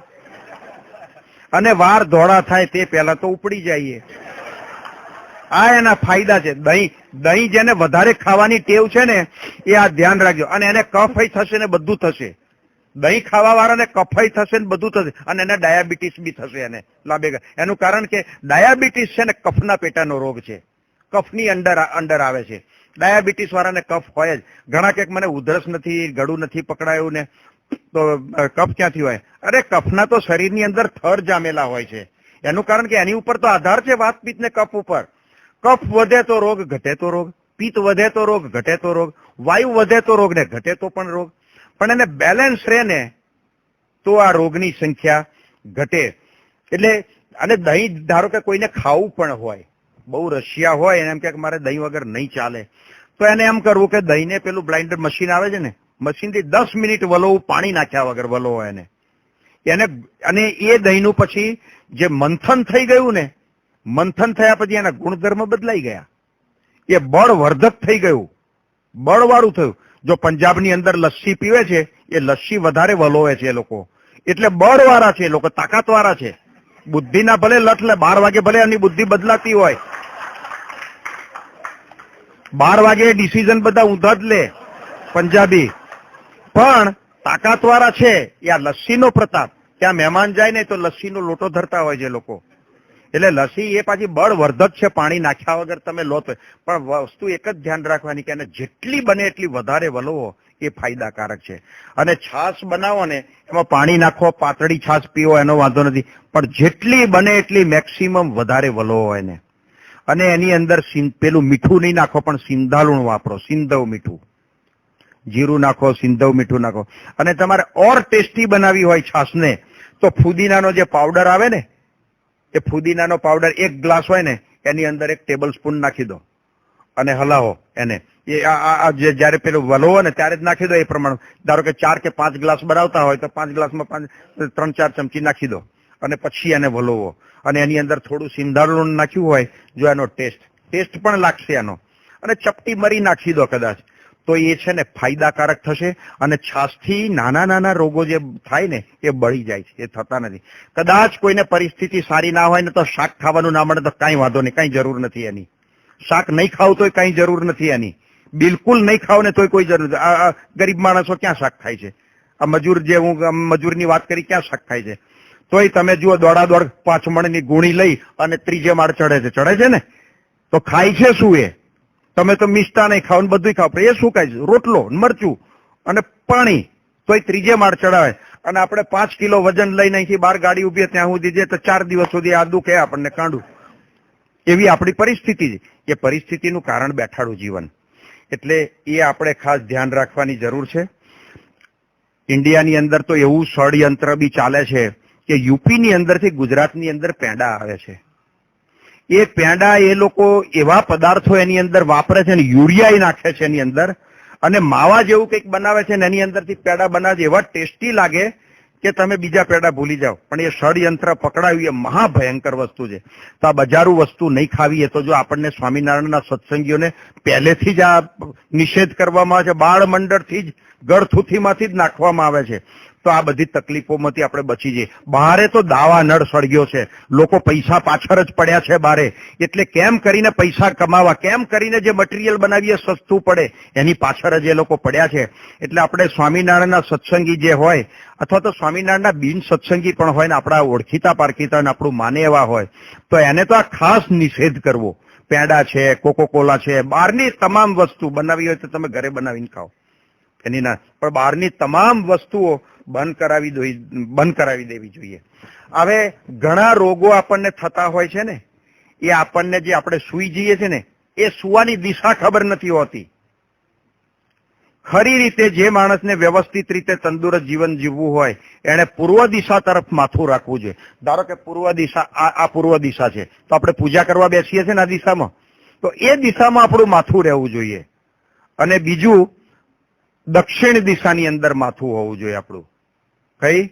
અને વાર ધોળા થાય તે પહેલા તો ઉપડી જઈએ. આ એના ફાયદા છે. દહીં જેને વધારે ખાવાની ટેવ છે ને એ આ ધ્યાન રાખજો. અને એને કફય થશે ને બધું થશે. દહીં ખાવા વાળાને કફય થશે ને બધું થશે અને એને ડાયાબિટીસ બી થશે. એને લાંબે એનું કારણ કે ડાયાબિટીસ છે ને કફના પેટાનો રોગ છે. કફની અંદર આવે છે. ડાયાબિટીસ વાળાને કફ હોય જ. ઘણા કે મને ઉધરસ નથી, ગળું નથી પકડાયું ને તો કફ ક્યાંથી હોય? અરે કફના તો શરીરની અંદર થર જામેલા હોય છે. એનું કારણ કે એની ઉપર તો આધાર છે વાત પિત્ત ને કફ ઉપર. કફ વધે તો રોગ, ઘટે તો રોગ. પિત્ત વધે તો રોગ, ઘટે તો રોગ. વાયુ વધે તો રોગ ને ઘટે તો પણ રોગ. પણ એને બેલેન્સ રહે ને તો આ રોગની સંખ્યા ઘટે. એટલે અને દહીં ધારો કે કોઈને ખાવું પણ હોય, બહુ રશિયા હોય એને એમ કે મારે દહીં વગર નહીં ચાલે, તો એને એમ કરવું કે દહીંને પેલું બ્લાઇન્ડર મશીન આવે છે ને, મશીનથી 10 મિનિટ વલોવું, પાણી નાખ્યા વગર વલોવો એને. અને એ દહીંનું પછી જે મંથન થઈ ગયું ને, મંથન થયા પછી એના ગુણધર્મ બદલાઈ ગયા. એ બળવર્ધક થઈ ગયું, બળવાળું થયું. જો પંજાબની અંદર લસ્સી પીવે છે એ લસ્સી વધારે વલોવે છે એ લોકો, એટલે બળવાળા છે એ લોકો, તાકાતવાળા છે. બુદ્ધિના ભલે લટ લે, 12 વાગે ભલે એની બુદ્ધિ બદલાતી હોય, 12 વાગે ડિસિઝન બધા ઊંધા જ લે પંજાબી, પણ તાકાતવાળા છે. એ આ લસ્સીનો પ્રતાપ, ત્યાં મહેમાન જાય ને તો લસ્સીનો લોટો ધરતા હોય છે લોકો. એટલે લસ્સી એ પાછી બળવર્ધક છે, પાણી નાખ્યા વગર તમે લો તો. પણ વસ્તુ એક જ ધ્યાન રાખવાની કે એને જેટલી બને એટલી વધારે વલોવો એ ફાયદાકારક છે. અને છાશ બનાવો ને એમાં પાણી નાખો, પાતળી છાશ પીવો એનો વાંધો નથી, પણ જેટલી બને એટલી મેક્સિમમ વધારે વલોવો એને. અને એની અંદર પેલું મીઠું નહીં નાખો, પણ સિંધાલુણ વાપરો, સિંધવ મીઠું. જીરું નાખો, સિંધવ મીઠું નાખો. અને તમારે ઓર ટેસ્ટી બનાવી હોય છાશને તો ફુદીનાનો જે પાવડર આવે ને, એ ફુદીનાનો પાવડર 1 ગ્લાસ હોય ને એની અંદર 1 ટેબલ સ્પૂન નાખી દો અને હલાવો એને. એ જયારે પેલું વલોવો ને ત્યારે જ નાખી દો એ પ્રમાણે. ધારો કે 4 કે 5 ગ્લાસ બનાવતા હોય તો 5 ગ્લાસમાં 3-4 ચમચી નાખી દો અને પછી એને વલોવો. અને એની અંદર થોડું સિંધાલુણ નાખ્યું હોય જો એનો ટેસ્ટ પણ લાગશે એનો. અને ચપટી મરી નાખી દો કદાચ, તો એ છે ને ફાયદાકારક થશે. અને છાશથી નાના રોગો જે થાય ને એ બળી જાય છે, એ થતા નથી. કદાચ કોઈને પરિસ્થિતિ સારી ના હોય ને તો શાક ખાવાનું ના મળે તો કાંઈ વાંધો નહીં, કાંઈ જરૂર નથી એની. શાક નહીં ખાવ તોય કાંઈ જરૂર નથી એની, બિલકુલ નહીં ખાવ ને તોય કોઈ જરૂર નથી. આ ગરીબ માણસો ક્યાં શાક ખાય છે? આ મજૂર, જે હું મજૂરની વાત કરી, ક્યાં શાક ખાય છે? તોય તમે જુઓ દોડાદોડ 5 મણની ગુણી લઈ અને 3જે માળ ચડે છે ને, તો ખાય છે શું એ? તમે તો મિષ્ટા નહીં ખાવ ને બધું ખાવ, પણ એ શું ખાય છે? રોટલો, મરચું અને પાણી, તોય 3જે માળ ચડાવે. અને આપણે 5 કિલો વજન લઈને અહીંથી બહાર ગાડી ઉભી ત્યાં સુધી જઈએ તો 4 દિવસ સુધી આ દુખે આપણને કાંડું. એવી આપણી પરિસ્થિતિ છે. એ પરિસ્થિતિનું કારણ બેઠાડું જીવન. એટલે એ આપણે ખાસ ધ્યાન રાખવાની જરૂર છે. ઇન્ડિયાની અંદર તો એવું ષડયંત્ર બી ચાલે છે કે યુપીની અંદરથી ગુજરાતની અંદર પેંડા આવે છે. એ પેંડા એ લોકો એવા પદાર્થો એની અંદર વાપરે છે ને, યુરિયા નાખે છે એની અંદર, અને માવા જેવું કંઈક બનાવે છે ને એની અંદરથી પેંડા બનાવે છે. એવા ટેસ્ટી લાગે કે તમે બીજા પેંડા ભૂલી જાઓ. પણ એ ષડયંત્ર પકડાયું એ મહાભયંકર વસ્તુ છે. તો આ બજારું વસ્તુ નહીં ખાવી. એ તો જો આપણને સ્વામિનારાયણના સત્સંગીઓને પહેલેથી જ આ નિષેધ કરવામાં આવે છે, બાળ મંડળથી જ, ગળથુથીમાંથી જ નાખવામાં આવે છે. તો આ બધી તકલીફોમાંથી આપણે બચી જઈએ. બહારે તો દાવા નળ સળગ્યો છે, લોકો પૈસા પાછળ જ પડ્યા છે બારે. એટલે કેમ કરીને પૈસા કમાવા, કેમ કરીને જે મટીરિયલ બનાવીએ સસ્તું પડે, એની પાછળ જ એ લોકો પડ્યા છે. એટલે આપણે સ્વામિનારાયણના સત્સંગી જે હોય, અથવા તો સ્વામિનારાયણના બિન સત્સંગી પણ હોય ને આપણા ઓળખીતા પારખીતા ને આપણું માને એવા હોય, તો એને તો આ ખાસ નિષેધ કરવો. પેંડા છે, કોકોકોલા છે, બહારની તમામ વસ્તુ બનાવી હોય તો તમે ઘરે બનાવીને ખાઓ એની ના, પણ બહારની તમામ વસ્તુઓ બંધ કરાવી દેવી જોઈએ. હવે ઘણા રોગો આપણને થતા હોય છે ને, એ આપણને જે આપણે સૂઈ જઈએ છે ને, એ સુવાની દિશા ખબર નથી હોતી. ખરી રીતે જે માણસને વ્યવસ્થિત રીતે તંદુરસ્ત જીવન જીવવું હોય એને પૂર્વ દિશા તરફ માથું રાખવું જોઈએ. ધારો કે પૂર્વ દિશા, આ પૂર્વ દિશા છે તો આપણે પૂજા કરવા બેસીએ છીએ ને આ દિશામાં, તો એ દિશામાં આપણું માથું રહેવું જોઈએ. અને બીજું, દક્ષિણ દિશાની અંદર માથું હોવું જોઈએ આપણું. કઈ?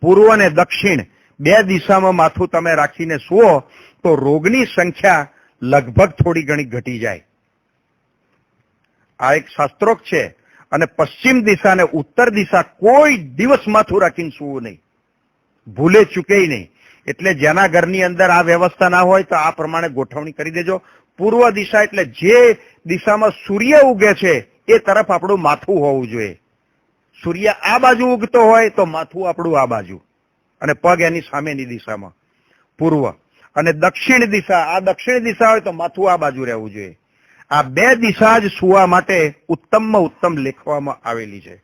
પૂર્વ અને દક્ષિણ 2 દિશામાં માથું તમે રાખીને સુવો તો રોગની સંખ્યા લગભગ થોડી ઘણી ઘટી જાય. આ એક શાસ્ત્રોક્ત છે. અને પશ્ચિમ દિશા અને ઉત્તર દિશા કોઈ દિવસ માથું રાખીને સુવું નહીં, ભૂલે ચૂકે નહીં. એટલે જેના ઘરની અંદર આ વ્યવસ્થા ના હોય તો આ પ્રમાણે ગોઠવણી કરી દેજો. પૂર્વ દિશા એટલે જે દિશામાં સૂર્ય ઉગે છે એ તરફ આપણું માથું હોવું જોઈએ. સૂર્ય આ બાજુ ઉગતો હોય તો માથું આપણું આ બાજુ, અને પગ એની સામેની દિશામાં, પૂર્વ. અને દક્ષિણ દિશા, આ દક્ષિણ દિશા હોય તો માથું આ બાજુ રહેવું જોઈએ. આ 2 દિશા જ સુવા માટે ઉત્તમમાં ઉત્તમ લેખવામાં આવેલી છે.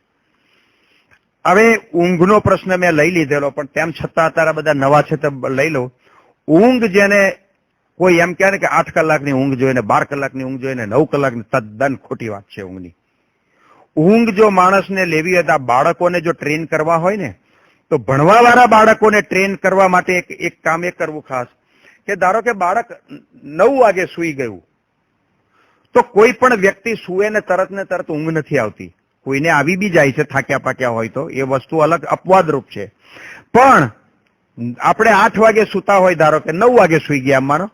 હવે ઊંઘનો પ્રશ્ન મેં લઈ લીધેલો, પણ તેમ છતાં અત્યારે બધા નવા છે તો લઈ લો. ઊંઘ જેને કોઈ એમ કહે ને કે 8 કલાકની ઊંઘ જોઈએ ને 12 કલાકની ઊંઘ જોઈએ ને 9 કલાકની, તદ્દન ખોટી વાત છે ઊંઘની. ઊંઘ જો માણસને લેવી હોય તો આ બાળકોને જો ટ્રેન કરવા હોય ને, તો ભણવાવાળા બાળકોને ટ્રેન કરવા માટે એક કામ એ કરવું ખાસ, કે ધારો કે બાળક 9 વાગે સૂઈ ગયું, તો કોઈ પણ વ્યક્તિ સૂએ ને તરત ઊંઘ નથી આવતી. કોઈને આવી બી જાય છે થાક્યા પાક્યા હોય તો, એ વસ્તુ અલગ અપવાદરૂપ છે. પણ આપણે 8 વાગે સૂતા હોય, ધારો કે 9 વાગે સૂઈ ગયા માનો,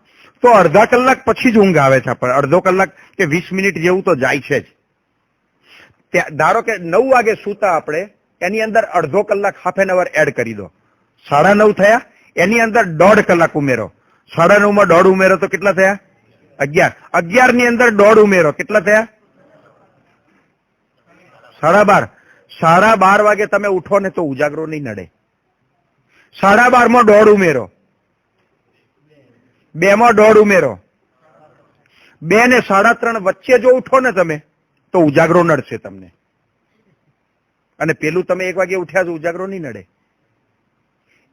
તો અડધા કલાક પછી જ ઊંઘ આવે છે. પણ અડધો કલાક કે 20 મિનિટ જેવું તો જાય છે જ. ધારો કે 9 વાગે સૂતા આપણે, એની અંદર અડધો કલાક હાફ એન અવર એડ કરી દો, 9:30 થયા, એની અંદર 1.5 કલાક ઉમેરો, 9:30 માં 1.5 ઉમેરો તો કેટલા થયા? 11. 11 ની અંદર 1.5 ઉમેરો, કેટલા થયા? 12:30. 12:30 વાગે તમે ઉઠો ને તો ઉજાગરો નહીં નડે. 12:30 માં 1.5 ઉમેરો, 2 માં 1.5 ઉમેરો, 2 ને 3:30 વચ્ચે જો ઉઠો ને તમે તો ઉજાગરો નડશે તમને. અને પેલું તમે 1 વાગે ઉઠ્યા તો ઉજાગરો નહીં નડે.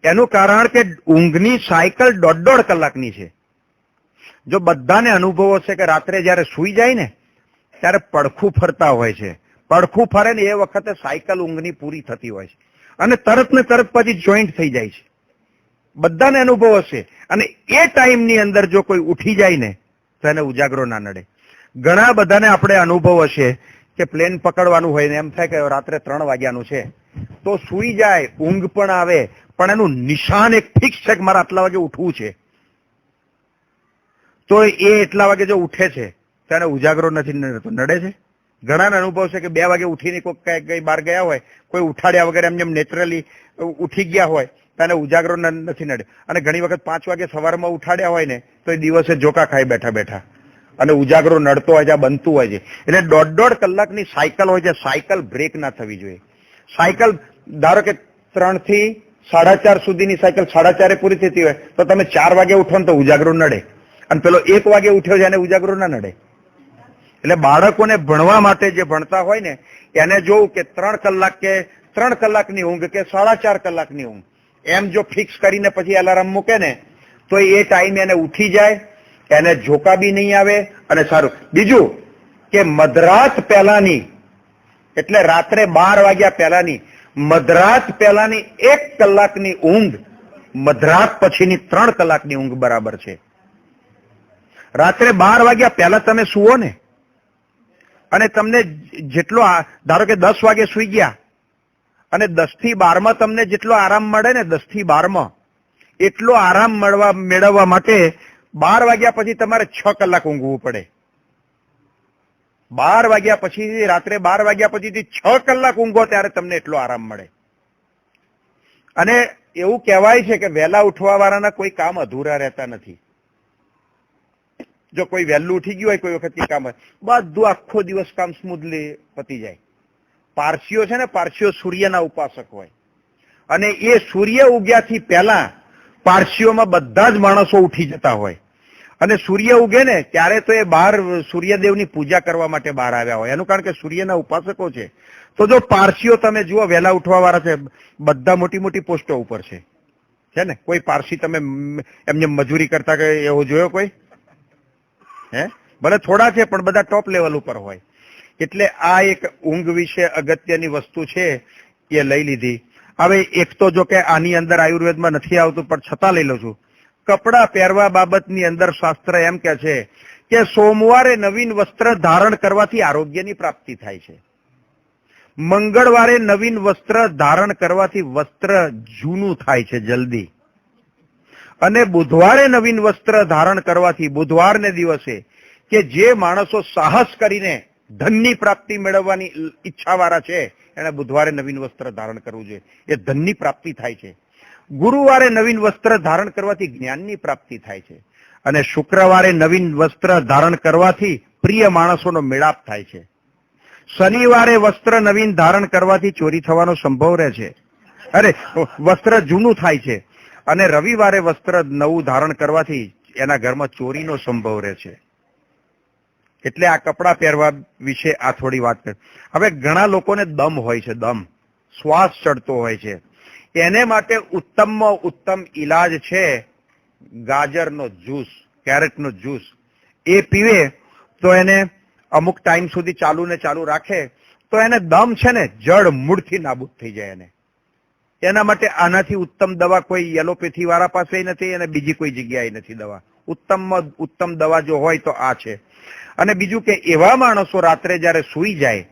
એનું કારણ કે ઊંઘની સાયકલ 1.5 કલાકની છે. જો બધાને અનુભવો છે કે રાત્રે જયારે સૂઈ જાય ને ત્યારે પડખું ફરતા હોય છે, પડખું ફરે ને એ વખતે સાયકલ ઊંઘની પૂરી થતી હોય છે, અને તરત ને તરત પછી જોઈન્ટ થઈ જાય છે. બધાને અનુભવ હશે. અને એ ટાઈમની અંદર જો કોઈ ઉઠી જાય ને તો એને ઉજાગરો ના નડે. ઘણા બધાને આપણે અનુભવ હશે કે પ્લેન પકડવાનું હોય ને એમ થાય કે રાત્રે 3 વાગ્યાનું છે, તો સૂઈ જાય, ઊંઘ પણ આવે, પણ એનું નિશાન એક ફિક્સ છે કે મારે આટલા વાગે ઉઠવું છે, તો એ એટલા વાગે જો ઉઠે છે તો એને ઉજાગરો નથી નડતો. નડે છે. ઘણાને અનુભવ છે કે 2 વાગે ઉઠીને કોઈ કઈ બહાર ગયા હોય, કોઈ ઉઠાડ્યા વગર એમ જેમ નેચરલી ઉઠી ગયા હોય તો એને ઉજાગરો નથી નડે. અને ઘણી વખત 5 વાગે સવારમાં ઉઠાડ્યા હોય ને તો એ દિવસે જોકા ખાઈ બેઠા બેઠા, અને ઉજાગરો નડતો હોય છે, બનતું હોય છે. એટલે 1.5 કલાકની સાયકલ હોય છે. સાયકલ બ્રેક ના થવી જોઈએ. સાયકલ ધારો કે 3 થી 4:30 સુધીની સાયકલ 4:30 પૂરી થતી હોય તો તમે 4 વાગે ઉઠો ને તો ઉજાગરો નડે, અને પેલો 1 વાગે ઉઠ્યો છે એને ઉજાગરો ના નડે. એટલે બાળકોને ભણવા માટે જે ભણતા હોય ને એને જોવું કે 3 કલાક કે 3 કલાકની ઊંઘ કે 4.5 કલાકની ઊંઘ એમ જો ફિક્સ કરીને પછી અલાર્મ મૂકે ને તો એ ટાઈમે એને ઉઠી જાય, એને ઝોકા બી નહીં આવે અને સારું. બીજું કે મધરાત પહેલાની, એટલે રાત્રે 12 વાગ્યા પહેલાની, મધરાત પહેલાની 1 કલાકની ઊંઘ મધરાત પછીની 3 કલાકની ઊંઘ બરાબર છે. રાત્રે 12 વાગ્યા પહેલા તમે સુવો ને, અને તમને જેટલો ધારો કે 10 વાગે સુઈ ગયા અને 10 થી 12 માં તમને જેટલો આરામ મળે ને, 10 થી 12 માં એટલો આરામ મેળવવા માટે 12 વાગ્યા પછી તમારે 6 કલાક ઊંઘવું પડે. 12 વાગ્યા પછી, રાત્રે 12 વાગ્યા પછીથી 6 કલાક ઊંઘો ત્યારે તમને એટલો આરામ મળે. અને એવું કહેવાય છે કે વહેલા ઉઠવા વાળાના કોઈ કામ અધૂરા રહેતા નથી. જો કોઈ વહેલું ઉઠી ગયું હોય કોઈ વખત કામ હોય, બધું આખો દિવસ કામ સ્મૂથલી પતી જાય. પારસીઓ છે ને, પારસીઓ સૂર્યના ઉપાસક હોય, અને એ સૂર્ય ઉગ્યાથી પહેલા પારસીઓમાં બધા જ માણસો ઉઠી જતા હોય, અને સૂર્ય ઉગે ને ત્યારે તો એ બહાર સૂર્યદેવની પૂજા કરવા માટે બહાર આવ્યા હોય. એનું કારણ કે સૂર્યના ઉપાસકો છે. તો જો પારસીઓ તમે જુઓ વહેલા ઉઠવા વાળા છે, બધા મોટી મોટી પોસ્ટો ઉપર છે ને. કોઈ પારસી તમે એમને મજૂરી કરતા કે એવો જોયો કોઈ? ભલે થોડા છે પણ બધા ટોપ લેવલ ઉપર હોય. એટલે આ એક ઊંઘ વિશે અગત્યની વસ્તુ છે, એ લઈ લીધી. હવે એક તો જો કે આની અંદર આયુર્વેદમાં નથી આવતું, પણ છતાં લઈ લઉં છું. કપડા પહેરવા બાબતની અંદર શાસ્ત્ર એમ કે છે કે સોમવારે નવીન વસ્ત્ર ધારણ કરવાથી આરોગ્યની પ્રાપ્તિ થાય છે. મંગળવારે નવીન વસ્ત્ર ધારણ કરવાથી વસ્ત્ર જૂનું થાય છે જલ્દી, અને બુધવારે નવીન વસ્ત્ર ધારણ કરવાથી, બુધવારને દિવસે કે જે માણસો સાહસ કરીને ધનની પ્રાપ્તિ મેળવવાની ઈચ્છાવાળા છે એને બુધવારે નવીન વસ્ત્ર ધારણ કરવું જોઈએ, એ ધનની પ્રાપ્તિ થાય છે. ગુરુવારે નવીન વસ્ત્ર ધારણ કરવાથી જ્ઞાનની પ્રાપ્તિ થાય છે, અને શુક્રવારે નવીન વસ્ત્ર ધારણ કરવાથી પ્રિય માણસોનો મેળાપ થાય છે. શનિવારે વસ્ત્ર નવીન ધારણ કરવાથી ચોરી થવાનો સંભવ રહે છે, અરે વસ્ત્ર જૂનું થાય છે. અને રવિવારે વસ્ત્ર નવું ધારણ કરવાથી એના ઘરમાં ચોરીનો સંભવ રહે છે. એટલે આ કપડા પહેરવા વિશે આ થોડી વાત કરી. હવે ઘણા લોકોને દમ હોય છે, દમ શ્વાસ ચડતો હોય છે. એને માટે ઉત્તમમાં ઉત્તમ ઈલાજ છે ગાજરનો જ્યુસ, કેરેટનો જ્યુસ. એ પીવે તો એને અમુક ટાઈમ સુધી ચાલુ ને ચાલુ રાખે તો એને દમ છે ને જડ મૂળથી નાબૂદ થઈ જાય. એના માટે આનાથી ઉત્તમ દવા કોઈ એલોપેથી વાળા પાસે નથી અને બીજી કોઈ જગ્યાએ નથી દવા. ઉત્તમમાં ઉત્તમ દવા જો હોય તો આ છે. અને બીજું કે એવા માણસો રાત્રે જયારે સૂઈ જાય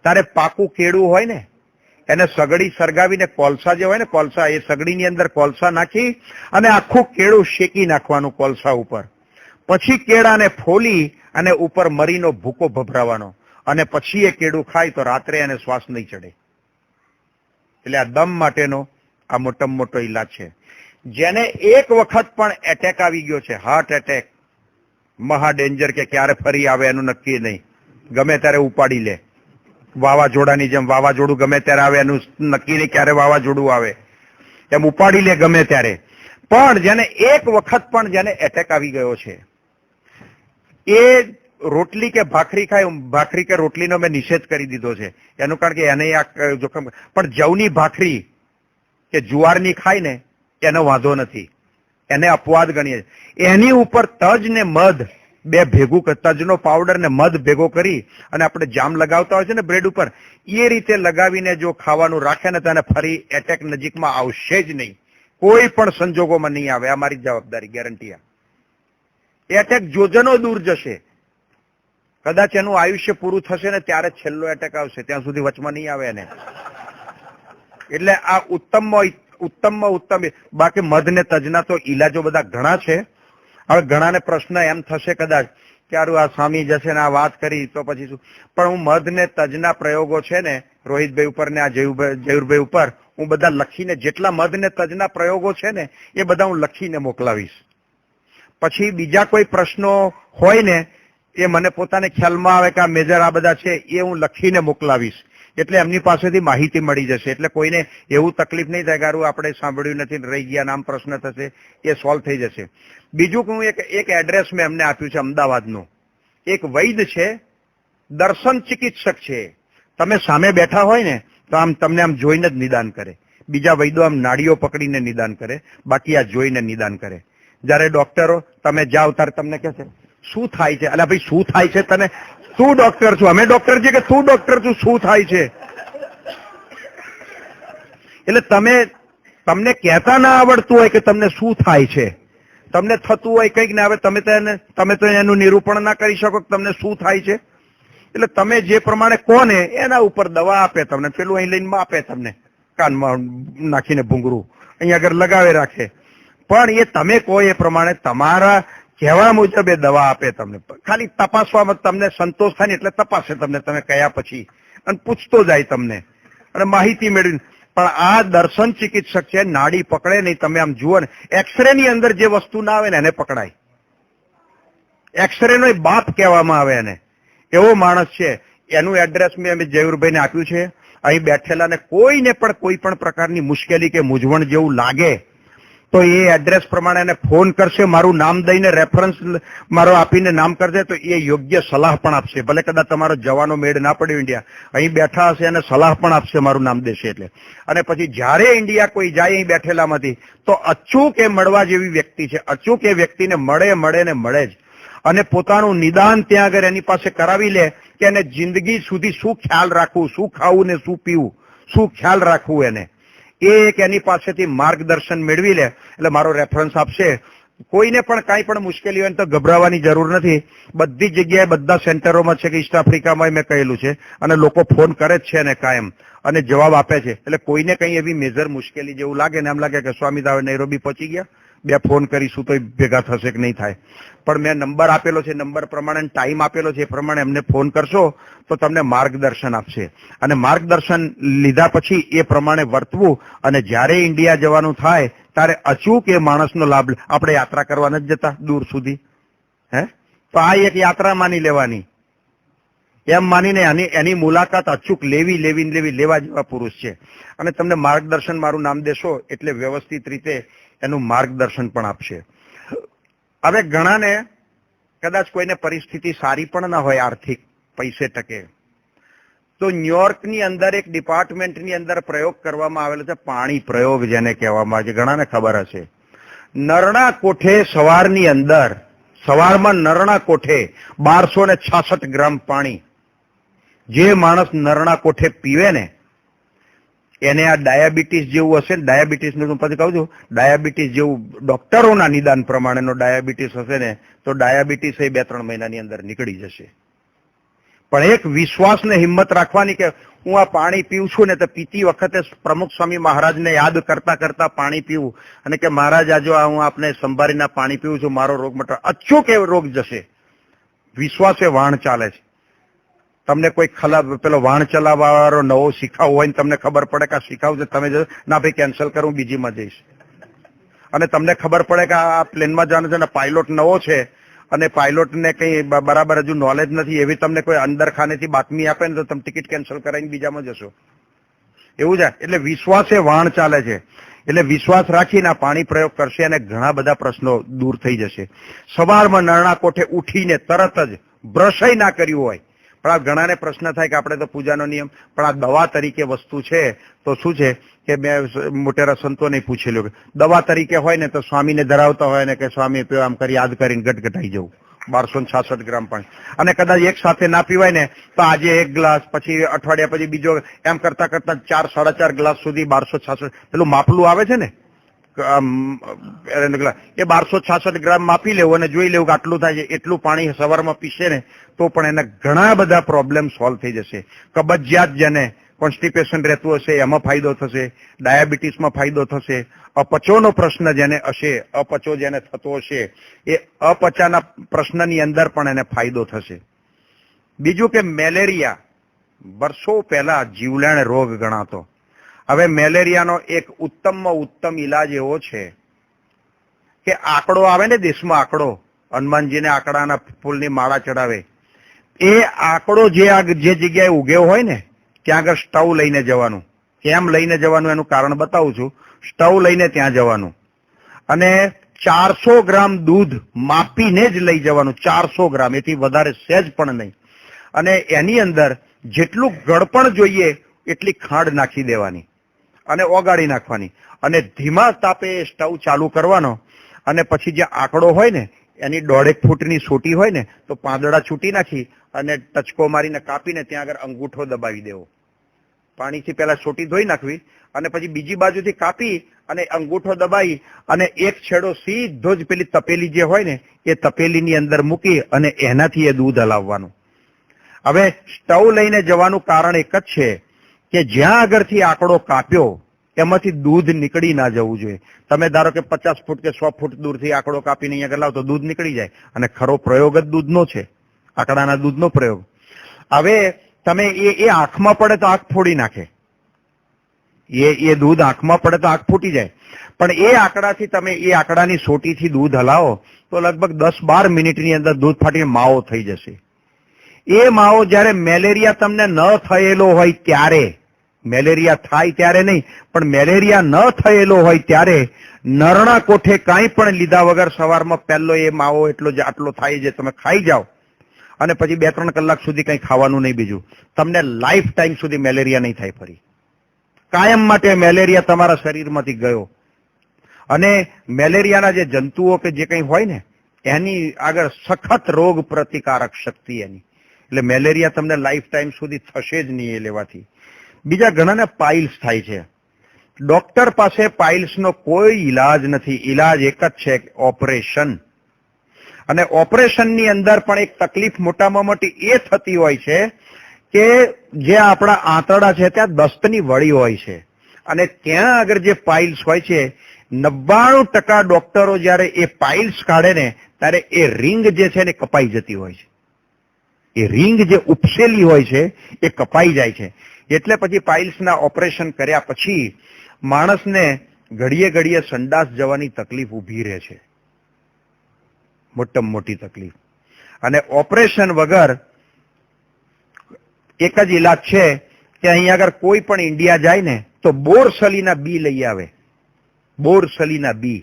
ત્યારે પાકું કેળું હોય ને એને સગડી સળગાવીને કોલસા જે હોય ને કોલસા, એ સગડીની અંદર કોલસા નાખી અને આખું કેળું શેકી નાખવાનું કોલસા ઉપર. પછી કેળાને ફોલી અને ઉપર મરીનો ભૂકો ભભરાવાનો અને પછી એ કેળું ખાય તો રાત્રે એને શ્વાસ નહીં ચડે. એટલે આ દમ માટેનો આ મોટામાં મોટો ઈલાજ છે. જેને એક વખત પણ એટેક આવી ગયો છે, હાર્ટ એટેક, મહા ડેન્જર, કે ક્યારે ફરી આવે એનું નક્કી નહીં, ગમે ત્યારે ઉપાડી લે. વાવાઝોડાની જેમ વાવાઝોડું ગમે ત્યારે આવે એનું નક્કી નહીં ક્યારે વાવાઝોડું આવે, એમ ઉપાડી લે ગમે ત્યારે. પણ જેને એક વખત પણ જેને એટેક આવી ગયો છે એ રોટલી કે ભાખરી ખાય, ભાખરી કે રોટલીનો મેં નિષેધ કરી દીધો છે એનું કારણ કે એને આ જોખમ. પણ જવની ભાખરી કે જુવારની ખાય ને એનો વાંધો નથી, એને અપવાદ ગણીએ. એની ઉપર તજ ને મધ બે ભેગું, તજનો પાવડર ને મધ ભેગો કરી અને આપણે જામ લગાવતા હોય છે ને બ્રેડ ઉપર, એ રીતે લગાવીને જો ખાવાનું રાખે ને તો એને ફરી એટેક નજીકમાં આવશે જ નહીં, કોઈ પણ સંજોગોમાં નહીં આવે. આ મારી જવાબદારી, ગેરંટી. એટેક જોજનો દૂર જશે. કદાચ એનું આયુષ્ય પૂરું થશે ને ત્યારે છેલ્લો એટેક આવશે, ત્યાં સુધી વચમાં નહીં આવે એને. એટલે આ ઉત્તમમાં ઉત્તમ. બાકી મધ ને તજના તો ઈલાજો બધા ઘણા છે. હવે ઘણાને પ્રશ્ન એમ થશે કદાચ કે આ સ્વામી જશે ને આ વાત કરી તો પછી શું, પણ હું મધ ને તજના પ્રયોગો છે ને રોહિતભાઈ ઉપર ને આ જયુરભાઈ ઉપર હું બધા લખીને, જેટલા મધ ને તજના પ્રયોગો છે ને એ બધા હું લખીને મોકલાવીશ. પછી બીજા કોઈ પ્રશ્નો હોય ને એ મને પોતાને ખ્યાલમાં આવે કે આ મેજર આ બધા છે એ હું લખીને મોકલાવીશ, એટલે એમની પાસેથી માહિતી મળી જશે. એટલે કોઈને એવું તકલીફ નહીં થાય કે આપણે સાંભળ્યું નથી રહી ગયા, નામ પ્રશ્ન થશે, એ સોલ્વ થઈ જશે. બીજું કે હું એક એડ્રેસ મેં એમને આપ્યું છે અમદાવાદનું. એક વૈદ છે, દર્શન ચિકિત્સક છે. તમે સામે બેઠા હોય ને તો આમ તમને આમ જોઈને જ નિદાન કરે. બીજા વૈદો આમ નાડીઓ પકડીને નિદાન કરે, બાકી આ જોઈને નિદાન કરે. જયારે ડોક્ટરો તમે જાઓ ત્યારે તમને કહે છે શું થાય છે, અલા ભાઈ શું થાય છે તને, તું ડોક્ટર છું, અમે ડોક્ટર છીએ કે તું ડોક્ટર છું, શું થાય છે? એટલે તમને કહેતા ના આવડતું હોય કે તમને શું થાય છે, તમને થતું હોય કંઈક ને, હવે તમે તો એનું નિરૂપણ ના કરી શકો કે તમને શું થાય છે. એટલે તમે જે પ્રમાણે કોને એના ઉપર દવા આપે તમને. પેલું અહીં લઈને આપે તમને કાનમાં નાખીને ભૂંગરું અહીંયા આગળ લગાવે રાખે, પણ એ તમે કહો એ પ્રમાણે તમારા કહેવા મુજબ એ દવા આપે તમને. ખાલી તપાસવામાં તમને સંતોષ થાય ને એટલે તપાસે તમને, તમે કયા પછી, અને પૂછતો જાય તમને અને માહિતી મેળવી. પણ આ દર્શન ચિકિત્સક છે, નાડી પકડે નહીં. તમે આમ જુઓ ને, એક્સરે ની અંદર જે વસ્તુ ના આવે ને એને પકડાય. એક્સરે નો બાપ કહેવામાં આવે એને, એવો માણસ છે. એનું એડ્રેસ મેં જયુરભાઈને આપ્યું છે. અહીં બેઠેલા ને કોઈને પણ કોઈ પણ પ્રકારની મુશ્કેલી કે મૂંઝવણ જેવું લાગે તો એ એડ્રેસ પ્રમાણે એને ફોન કરશે, મારું નામ દઈને રેફરન્સ મારો આપીને નામ કરશે તો એ યોગ્ય સલાહ પણ આપશે. ભલે કદાચ તમારો જવાનો મેળ ના પડ્યો ઇન્ડિયા, અહીં બેઠા હશે અને સલાહ પણ આપશે, મારું નામ દેશે એટલે. અને પછી જયારે ઇન્ડિયા કોઈ જાય અહીં બેઠેલામાંથી તો અચૂક એ મળવા જેવી વ્યક્તિ છે. અચૂક એ વ્યક્તિને મળે ને મળે જ. અને પોતાનું નિદાન ત્યાં આગળ એની પાસે કરાવી લે કે એને જિંદગી સુધી શું ખ્યાલ રાખવું, શું ખાવું ને શું પીવું, શું ખ્યાલ રાખવું એને, એ એક એની પાસેથી માર્ગદર્શન મેળવી લે એટલે મારો રેફરન્સ આપશે. કોઈને પણ કાંઈ પણ મુશ્કેલી હોય તો ગભરાવાની જરૂર નથી. બધી જગ્યાએ બધા સેન્ટરોમાં છે કે ઈસ્ટ આફ્રિકામાં મેં કહેલું છે અને લોકો ફોન કરે જ છે ને કાયમ અને જવાબ આપે છે. એટલે કોઈને કંઈ એવી મેજર મુશ્કેલી જેવું લાગે ને એમ લાગે કે સ્વામી હવે નૈરોબી પહોંચી ગયા, બે ફોન કરીશું તો ભેગા થશે કે નહીં થાય. પણ મેં નંબર આપેલો છે, નંબર પ્રમાણે ટાઈમ આપેલો છે, એ પ્રમાણે એમને ફોન કરશો તો તમને માર્ગદર્શન આપશે. અને માર્ગદર્શન લીધા પછી એ પ્રમાણે વર્તવું. અને જ્યારે ઇન્ડિયા જવાનું થાય ત્યારે અચૂક એ માણસનો લાભ. આપણે યાત્રા કરવા નથી જતા દૂર સુધી, તો આ એક યાત્રા માની લેવાની, એમ માનીને એની મુલાકાત અચૂક લેવા જેવા પુરુષ છે. અને તમને માર્ગદર્શન, મારું નામ દેશો એટલે વ્યવસ્થિત રીતે એનું માર્ગદર્શન પણ આપશે. હવે ઘણાને કદાચ કોઈને પરિસ્થિતિ સારી પણ ના હોય, આર્થિક પૈસે ટકે, તો ન્યુયોર્કની અંદર એક ડિપાર્ટમેન્ટની અંદર પ્રયોગ કરવામાં આવેલો છે, પાણી પ્રયોગ જેને કહેવામાં આવે છે, ઘણાને ખબર હશે. નરણા કોઠે સવારમાં નરણા કોઠે 1266 ગ્રામ પાણી જે માણસ નરણા કોઠે પીવે ને એને આ ડાયાબિટીસ જેવું હશે ને, ડાયાબિટીસનું હું પછી કહું છું, ડાયાબિટીસ જેવું ડોક્ટરોના નિદાન પ્રમાણેનો ડાયાબિટીસ હશે ને તો ડાયાબિટીસ એ 2-3 મહિનાની અંદર નીકળી જશે. પણ એક વિશ્વાસને હિંમત રાખવાની કે હું આ પાણી પીઉં છું ને તો પીતી વખતે પ્રમુખ સ્વામી મહારાજને યાદ કરતા કરતા પાણી પીવું અને કે મહારાજ આજો હું આપને સંભાળીને પાણી પીવું છું, મારો રોગ મટે, અચૂક એ રોગ જશે. વિશ્વાસે વાહન ચાલે છે. તમને કોઈ પેલો વાહન ચલાવવા વાળો નવો શીખાવ હોય ને તમને ખબર પડે કે આ શીખાવ છે, તમે ના ભાઈ કેન્સલ કરું, બીજીમાં જઈશ. અને તમને ખબર પડે કે આ પ્લેનમાં જવાનું છે ને પાયલોટ નવો છે અને પાયલોટને કઈ બરાબર હજુ નોલેજ નથી, એવી તમને કોઈ અંદર ખાનેથી બાતમી આપે ને તો તમે ટિકિટ કેન્સલ કરાવીને બીજામાં જશો. એવું છે. એટલે વિશ્વાસે વાહન ચાલે છે. એટલે વિશ્વાસ રાખીને આ પાણી પ્રયોગ કરશે અને ઘણા બધા પ્રશ્નો દૂર થઈ જશે. સવારમાં નરણા કોઠે ઉઠીને તરત જ બ્રશય ના કર્યું હોય. પણ આ ઘણાને પ્રશ્ન થાય કે આપણે તો પૂજાનો નિયમ, પણ આ દવા તરીકે વસ્તુ છે તો શું છે કે મેં મોટેરા સંતોને પૂછેલું કે દવા તરીકે હોય ને તો સ્વામીને ધરાવતા હોય ને કે સ્વામી પીવા આમ કરી યાદ કરીને ગટગટાઈ જવું 1266 ગ્રામ પાણી, અને કદાચ એક સાથે ના પીવાય ને તો આજે 1 ગ્લાસ, પછી અઠવાડિયા પછી બીજો, એમ કરતા કરતા 4-4.5 ગ્લાસ સુધી 1266 પેલું માપલું આવે છે ને એ 1266 ગ્રામ માપી લેવું અને જોઈ લેવું કે આટલું થાય છે. એટલું પાણી સવારમાં પીશે ને તો પણ એના ઘણા બધા પ્રોબ્લેમ સોલ્વ થઈ જશે. કબજિયાત જેને કોન્સ્ટિપેશન રહેતું હશે એમાં ફાયદો થશે, ડાયાબિટીસમાં ફાયદો થશે, અપચોનો પ્રશ્ન જેને હશે, અપચો જેને થતો હશે એ અપચાના પ્રશ્નની અંદર પણ એને ફાયદો થશે. બીજું કે મેલેરિયા વર્ષો પહેલા જીવલેણ રોગ ગણાતો. હવે મેલેરિયાનો એક ઉત્તમમાં ઉત્તમ ઈલાજ એવો છે કે આંકડો આવે ને દેશમાં, આંકડો હનુમાનજીને આંકડાના ફૂલની માળા ચડાવે, એ આંકડો જે જગ્યાએ ઉગ્યો હોય ને ત્યાં આગળ સ્ટવ લઈને જવાનું. કેમ લઈને જવાનું એનું કારણ બતાવું છું. સ્ટવ લઈને ત્યાં જવાનું અને 400 ગ્રામ દૂધ માપીને જ લઈ જવાનું, 400 ગ્રામ, એથી વધારે સહેજ પણ નહીં. અને એની અંદર જેટલું ગળપણ જોઈએ એટલી ખાંડ નાખી દેવાની અને ઓગાળી નાખવાની અને ધીમા તાપે સ્ટવ ચાલુ કરવાનો. અને પછી જે આંકડો હોય ને એની 1.5 ફૂટની સોટી હોય ને તો પાંદડા છૂટી નાખી અને ટચકો મારીને કાપીને ત્યાં આગળ અંગૂઠો દબાવી દેવો. પાણીથી પહેલા સોટી ધોઈ નાખવી અને પછી બીજી બાજુથી કાપી અને અંગૂઠો દબાવી અને એક છેડો સીધો જ પેલી તપેલી જે હોય ને એ તપેલીની અંદર મૂકી અને એનાથી એ દૂધ હલાવવાનું. હવે સ્ટવ લઈને જવાનું કારણ એક જ છે કે જ્યાં આગળથી આંકડો કાપ્યો એમાંથી દૂધ નીકળી ના જવું જોઈએ. તમે ધારો કે 50 ફૂટ કે 100 ફૂટ દૂરથી આંકડો કાપીને અહીંયા આગળ લાવો તો દૂધ નીકળી જાય, અને ખરો પ્રયોગ જ દૂધનો છે, આંકડાના દૂધનો પ્રયોગ. હવે તમે એ આંખમાં પડે તો આંખ ફોડી નાખે, એ દૂધ આંખમાં પડે તો આંખ ફૂટી જાય. પણ એ આંકડાથી તમે એ આંકડાની સોટીથી દૂધ હલાવો તો લગભગ 10-12 મિનિટની અંદર દૂધ ફાટીને માવો થઈ જશે. એ માવો જયારે મેલેરિયા તમને ન થયેલો હોય ત્યારે, મેલેરિયા થાય ત્યારે નહીં પણ મેલેરિયા ન થયેલો હોય ત્યારે નરણા કોઠે કાંઈ પણ લીધા વગર સવારમાં પહેલો એ માવો આટલો થાય છે તમે ખાઈ જાઓ અને પછી 2-3 કલાક સુધી કંઈ ખાવાનું નહીં બીજું, તમને લાઈફ ટાઈમ સુધી મેલેરિયા નહીં થાય. ફરી કાયમ માટે મેલેરિયા તમારા શરીરમાંથી ગયો. અને મેલેરિયાના જે જંતુઓ કે જે કંઈ હોય ને એની આગળ સખત રોગ પ્રતિકારક શક્તિ એની, એટલે મેલેરિયા તમને લાઈફ ટાઈમ સુધી થશે જ નહીં એ લેવાથી. બીજા ઘણાને પાઇલ્સ થાય છે. ડોક્ટર પાસે પાઇલ્સનો કોઈ ઈલાજ નથી, ઈલાજ એક જ છે, ઓપરેશન. અને ઓપરેશનની અંદર પણ એક તકલીફ મોટામાં મોટી એ થતી હોય છે કે જે આપણા આંતરડા છે ત્યાં દસ્તની વળી હોય છે અને ત્યાં આગળ જે પાઇલ્સ હોય છે 99% ડોક્ટરો જયારે એ પાઇલ્સ કાઢે ને ત્યારે એ રિંગ જે છે ને કપાઈ જતી હોય છે. એ રિંગ જે ઉપસેલી હોય છે એ કપાઈ જાય છે. એટલે પછી પાઇલ્સના ઓપરેશન કર્યા પછી માણસને ઘડીએ ઘડીએ સંડાસ જવાની તકલીફ ઊભી રહે છે, મોટામાં મોટી તકલીફ. અને ઓપરેશન વગર એક જ ઈલાજ છે કે અહીંયા આગળ કોઈ પણ ઇન્ડિયા જાય ને તો બોરસલીના બી લઈ આવે. બોરસલીના બી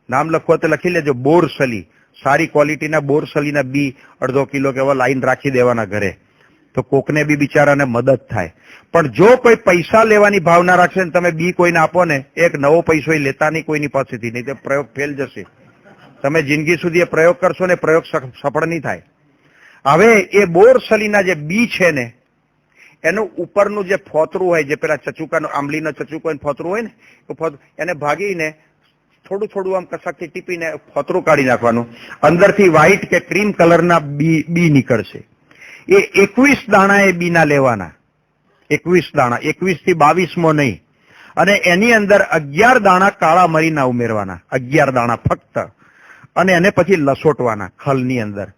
નામ લખવો તો લખી લેજો, બોરસલી. સારી ક્વોલિટીના બોરસલીના બી 1/2 કિલો કે એવા લાઈન રાખી દેવાના ઘરે. તો કોકને બી બિચારાને મદદ થાય. પણ જો કોઈ પૈસા લેવાની ભાવના રાખશે ને તમે બી કોઈને આપો ને, એક નવો પૈસો લેતા નહીં કોઈની પાસેથી, નહીં તો પ્રયોગ ફેલ જશે. તમે જિંદગી સુધી એ પ્રયોગ કરશો ને પ્રયોગ સફળ નહીં થાય. હવે એ બોરસલીના જે બી છે ને એનું ઉપરનું જે ફોતરું હોય, જે પેલા ચચુકાનું આંબલીનો ચચુકો ફોતરું હોય ને, એને ભાગીને થોડું થોડું આમ કસાકથી ટીપીને ફોતરું કાઢી નાખવાનું. અંદરથી વ્હાઈટ કે ક્રીમ કલરના બી નીકળશે. એ 21 દાણા એ બીના લેવાના. 21 દાણા, 21 થી 22મો નહીં. અને એની અંદર 11 દાણા કાળા મરીના ઉમેરવાના, 11 દાણા ફક્ત. અને એને પછી લસોટવાના ખલની અંદર.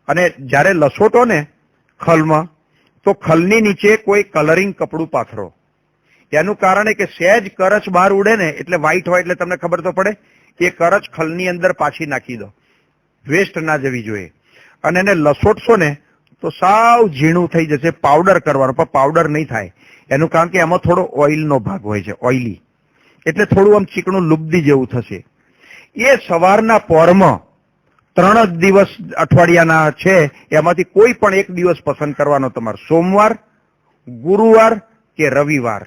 અને જ્યારે લસોટો ને ખલમાં, તો ખલની નીચે કોઈ કલરિંગ કપડું પાથરો. એનું કારણ કે સહેજ કરચ બહાર ઉડે ને એટલે વ્હાઈટ હોય એટલે તમને ખબર તો પડે. એ કરચ ખલની અંદર પાછી નાખી દો, વેસ્ટ ના જવી જોઈએ. અને એને લસોટશો ને તો સાવ ઝીણું થઈ જશે. પાવડર કરવાનો, પણ પાવડર નહીં થાય. એનું કારણ કે એમાં થોડો ઓઇલનો ભાગ હોય છે, ઓઇલી, એટલે થોડું આમ ચીકણું લુબ્ધી જેવું થશે. એ સવારના પોરમાં 3 જ દિવસ અઠવાડિયાના છે, એમાંથી કોઈ પણ એક દિવસ પસંદ કરવાનો તમારે, સોમવાર, ગુરુવાર કે રવિવાર.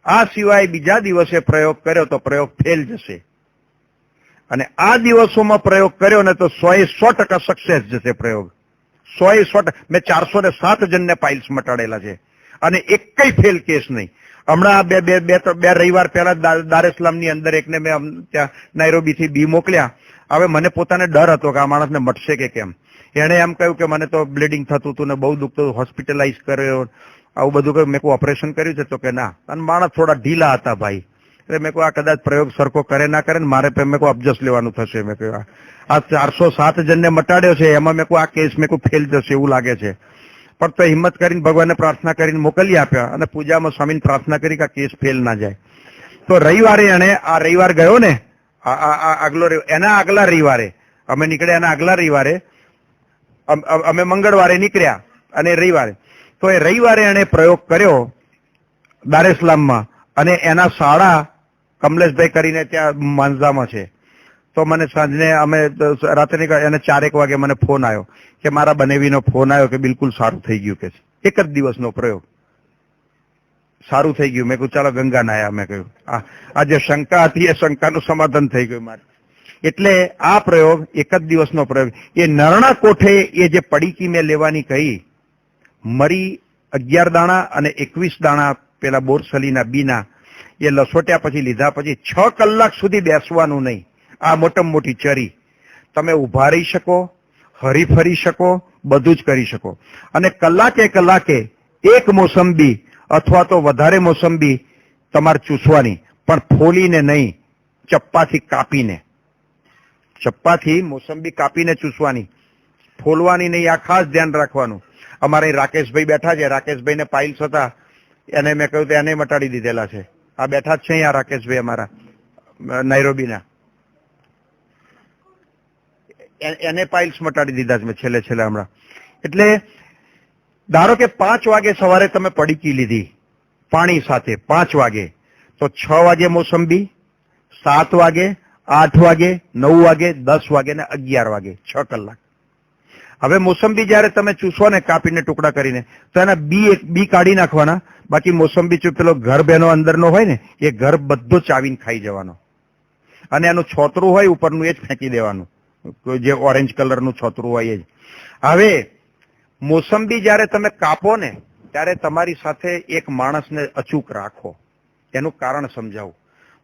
આ સિવાય બીજા દિવસે પ્રયોગ કર્યો તો પ્રયોગ ફેલ જશે. અને આ દિવસોમાં પ્રયોગ કર્યો ને તો 100% સક્સેસ જશે પ્રયોગ. 100%. મેં 407 જણને પાઇલ્સ મટાડેલા છે અને એકય ફેલ કેસ નહીં. હમણાં બે રવિવાર પહેલા દારેસલામની અંદર એકને મેં ત્યાં નાઇરોબીથી બી મોકલ્યા. હવે મને પોતાને ડર હતો કે આ માણસને મટશે કે કેમ. એણે એમ કહ્યું કે મને તો બ્લીડિંગ થતું હતું ને બહુ દુખતું, હોસ્પિટલાઇઝ કર્યો, આવું બધું કહ્યું. મેં કોઈ ઓપરેશન કર્યું છે તો કે ના. અને માણસ થોડા ઢીલા હતા ભાઈ. એટલે મેં કહ્યું આ કદાચ પ્રયોગ સરખો કરે ના કરે ને મારે મેં કહું અબજસ લેવાનું થશે. મેં કહ્યું આ 407 જણને મટાડ્યો છે, એમાં મેં કહું આ કેસ મેં કહું ફેલ જશે એવું લાગે છે. પણ તો હિંમત કરીને ભગવાનને પ્રાર્થના કરીને મોકલી આપ્યા અને પૂજામાં સ્વામીને પ્રાર્થના કરી કે આ કેસ ફેલ ના જાય. તો રવિવારે એને આ રવિવાર ગયો ને, એના આગલા રવિવારે અમે નીકળ્યા. એના આગલા રવિવારે અમે મંગળવારે નીકળ્યા અને રવિવારે, તો એ રવિવારે એને પ્રયોગ કર્યો દારેસલામમાં. અને એના શાળા કમલેશભાઈ કરીને ત્યાં માંઝામાં છે. તો મને સાંજને અમે રાત્રે એને 4 વાગે મને ફોન આવ્યો કે મારા બનેવીનો ફોન આવ્યો કે બિલકુલ સારું થઈ ગયું કે એક જ દિવસનો પ્રયોગ સારું થઈ ગયું. મેં કહ્યું ચાલો ગંગા નાયા. મેં કહ્યું આ જે શંકા હતી એ શંકાનું સમાધાન થઈ ગયું મારે. એટલે આ પ્રયોગ એક જ દિવસનો પ્રયોગ. એ નરણા કોઠે એ જે પડીકી મેં લેવાની કહી, મરી 11 દાણા અને 21 દાણા પેલા બોરસલીના બીના, એ લસોટ્યા પછી લીધા પછી 6 કલાક સુધી બેસવાનું નહીં. આ મોટામાં મોટી ચરી. તમે ઉભા રહી શકો, હરીફરી શકો, બધું જ કરી શકો. અને કલાકે કલાકે એક મોસંબી અથવા તો વધારે મોસંબી તમારે ચૂસવાની, પણ ફોલીને નહીં, ચપ્પાથી કાપીને. ચપ્પાથી મોસંબી કાપીને ચૂસવાની, ફોલવાની નહીં. આ ખાસ ધ્યાન રાખવાનું. અમારે રાકેશભાઈ બેઠા છે, રાકેશભાઈને પાઇલ્સ હતા, એને મેં કહ્યું એને મટાડી દીધેલા છે. આ બેઠા જ છે અહીંયા રાકેશભાઈ અમારા નાઇરોબીના, એને પાઇલ્સ મટાડી દીધા છે મેં છેલ્લે હમણાં. એટલે ધારો કે 5 વાગે સવારે તમે પડીકી લીધી પાણી સાથે 5 વાગે, તો 6 વાગે મોસંબી, 7 વાગે, 8 વાગે, 9 વાગે, 10 વાગે ને 11 વાગે, 6 કલાક. હવે મોસંબી જયારે તમે ચૂસો ને કાપીને ટુકડા કરીને, તો એના બી કાઢી નાખવાના. બાકી મોસંબી પેલો ગર્ભ એનો અંદરનો હોય ને, એ ગર્ભ બધો ચાવીને ખાઈ જવાનો. અને એનું છોતરું હોય ઉપરનું એ જ ફેંકી દેવાનું, જે ઓરેન્જ કલરનું છોતરું હોય એ જ. હવે મોસંબી જયારે તમે કાપો ને ત્યારે તમારી સાથે એક માણસને અચૂક રાખો. એનું કારણ સમજાવું.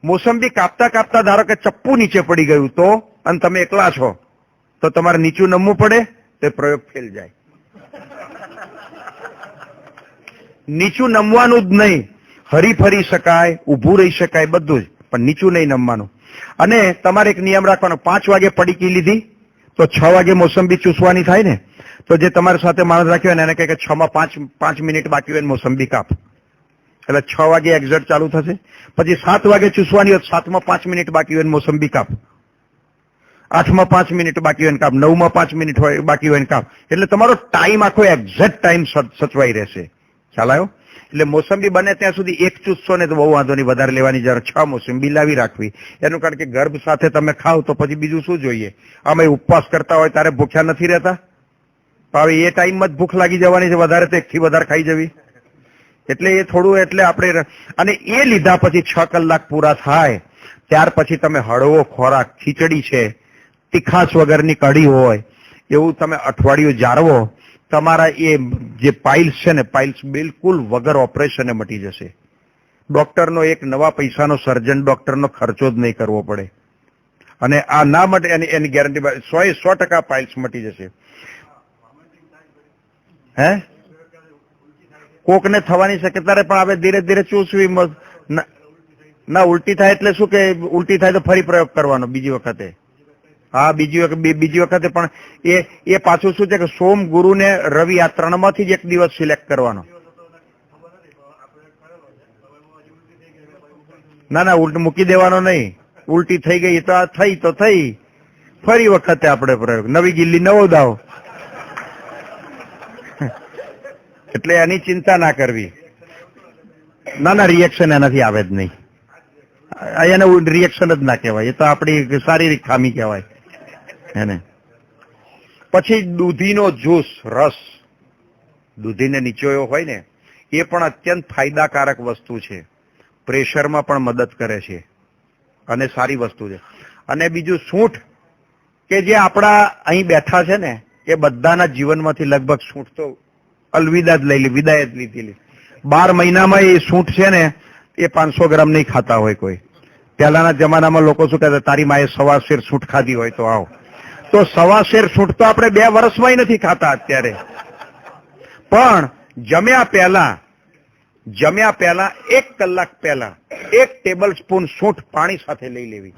મોસંબી કાપતા કાપતા ધારો કે ચપ્પુ નીચે પડી ગયું તો, અને તમે એકલા છો, તો તમારે નીચું નમવું પડે, તે પ્રયોગ ફેલ જાય. નીચું નમવાનું જ નહીં. હરીફરી શકાય, ઊભું રહી શકાય, બધું જ, પણ નીચું નહીં નમવાનું. અને તમારે એક નિયમ રાખવાનો, 5 વાગે પડીકી લીધી તો 6 વાગે મોસંબી ચૂસવાની થાય ને, તો જે તમારી સાથે માણસ રાખ્યો ને એને કહે કે 6 માં 5 મિનિટ બાકી હોય મોસંબી કાપ. એટલે 6 વાગે એક્ઝેટ ચાલુ થશે. પછી 7 વાગે ચૂસવાની હોય, 7 માં 5 મિનિટ બાકી હોય મોસંબી કાપ. 8 માં 5 મિનિટ બાકી હોય કાપ. 9 માં 5 મિનિટ હોય બાકી હોય કાપ. એટલે તમારો ટાઈમ આખો એક્ઝેક્ટ ટાઈમ સચવાઈ રહેશે. ખ્યાલ આવ્યો? એટલે મોસંબી બને ત્યાં સુધી એક ચૂસશો ને તો બહુ વાંધો નહીં, વધારે લેવાની જરૂર. 6 મોસંબી લાવી રાખવી. એનું કારણ કે ગર્ભ સાથે તમે ખાવ તો પછી બીજું શું જોઈએ? આમાં ઉપવાસ કરતા હોય ત્યારે ભૂખ્યા નથી રહેતા, હવે એ ટાઈમમાં જ ભૂખ લાગી જવાની છે, વધારે તો એકથી વધારે ખાઈ જવી. એટલે એ થોડું એટલે આપણે અને એ લીધા પછી 6 કલાક પૂરા થાય ત્યાર પછી તમે હળવો ખોરાક, ખીચડી છે, તીખાશ વગરની કઢી હોય એવું તમે અઠવાડિયું જાળવો, તમારા એ જે પાઇલ્સ છે ને પાઇલ્સ બિલકુલ વગર ઓપરેશને મટી જશે. ડોક્ટરનો એક નવા પૈસાનો સર્જન ડોક્ટરનો ખર્ચો જ નહીં કરવો પડે. અને આ ના માટે એની ગેરંટી 100% પાઇલ્સ મટી જશે. હે કોકને થવાની શક્યતા રહે, પણ આપણે ધીરે ધીરે ચૂસવી. ના ઉલટી થાય એટલે શું કે ઉલટી થાય તો ફરી પ્રયોગ કરવાનો બીજી વખતે. હા બીજી વખતે પણ એ પાછું શું છે કે સોમ, ગુરુ ને રવિ આ 3માંથી જ એક દિવસ સિલેક્ટ કરવાનો. ના ઉલટી મૂકી દેવાનો નહીં. ઉલટી થઈ ગઈ તો આ થઈ તો થઈ, ફરી વખતે આપણે પ્રયોગ, નવી ગિલ્લી નવો દાવ. એટલે એની ચિંતા ના કરવી. ના રિએક્શન એનાથી આવે જ નહીં. એને રિએક્શન જ ના કહેવાય, એ તો આપણી શારીરિક ખામી કહેવાય એને. પછી દૂધીનો જ્યુસ, રસ, દૂધીને નીચોયો હોય ને એ પણ અત્યંત ફાયદાકારક વસ્તુ છે. પ્રેશરમાં પણ મદદ કરે છે અને સારી વસ્તુ છે. અને બીજું સૂંઠ, કે જે આપણા અહીં બેઠા છે ને એ બધાના જીવનમાંથી લગભગ સૂંઠ તો અલવિદા જ વિદાય જ લીધેલી. 12 મહિનામાં એ સૂંઠ છે ને એ 500 ગ્રામ નહીં ખાતા હોય કોઈ. પહેલાના જમાનામાં લોકો શું કહેતા, તારી માએ 1.25 શેર સૂંઠ ખાધી હોય તો આવો. તો 1.25 શેર સૂંઠ તો આપણે 2 વર્ષમાં નથી ખાતા અત્યારે. પણ જમ્યા પહેલા 1 કલાક પહેલા 1 ટેબલ સ્પૂન સૂંઠ પાણી સાથે લઈ લેવી.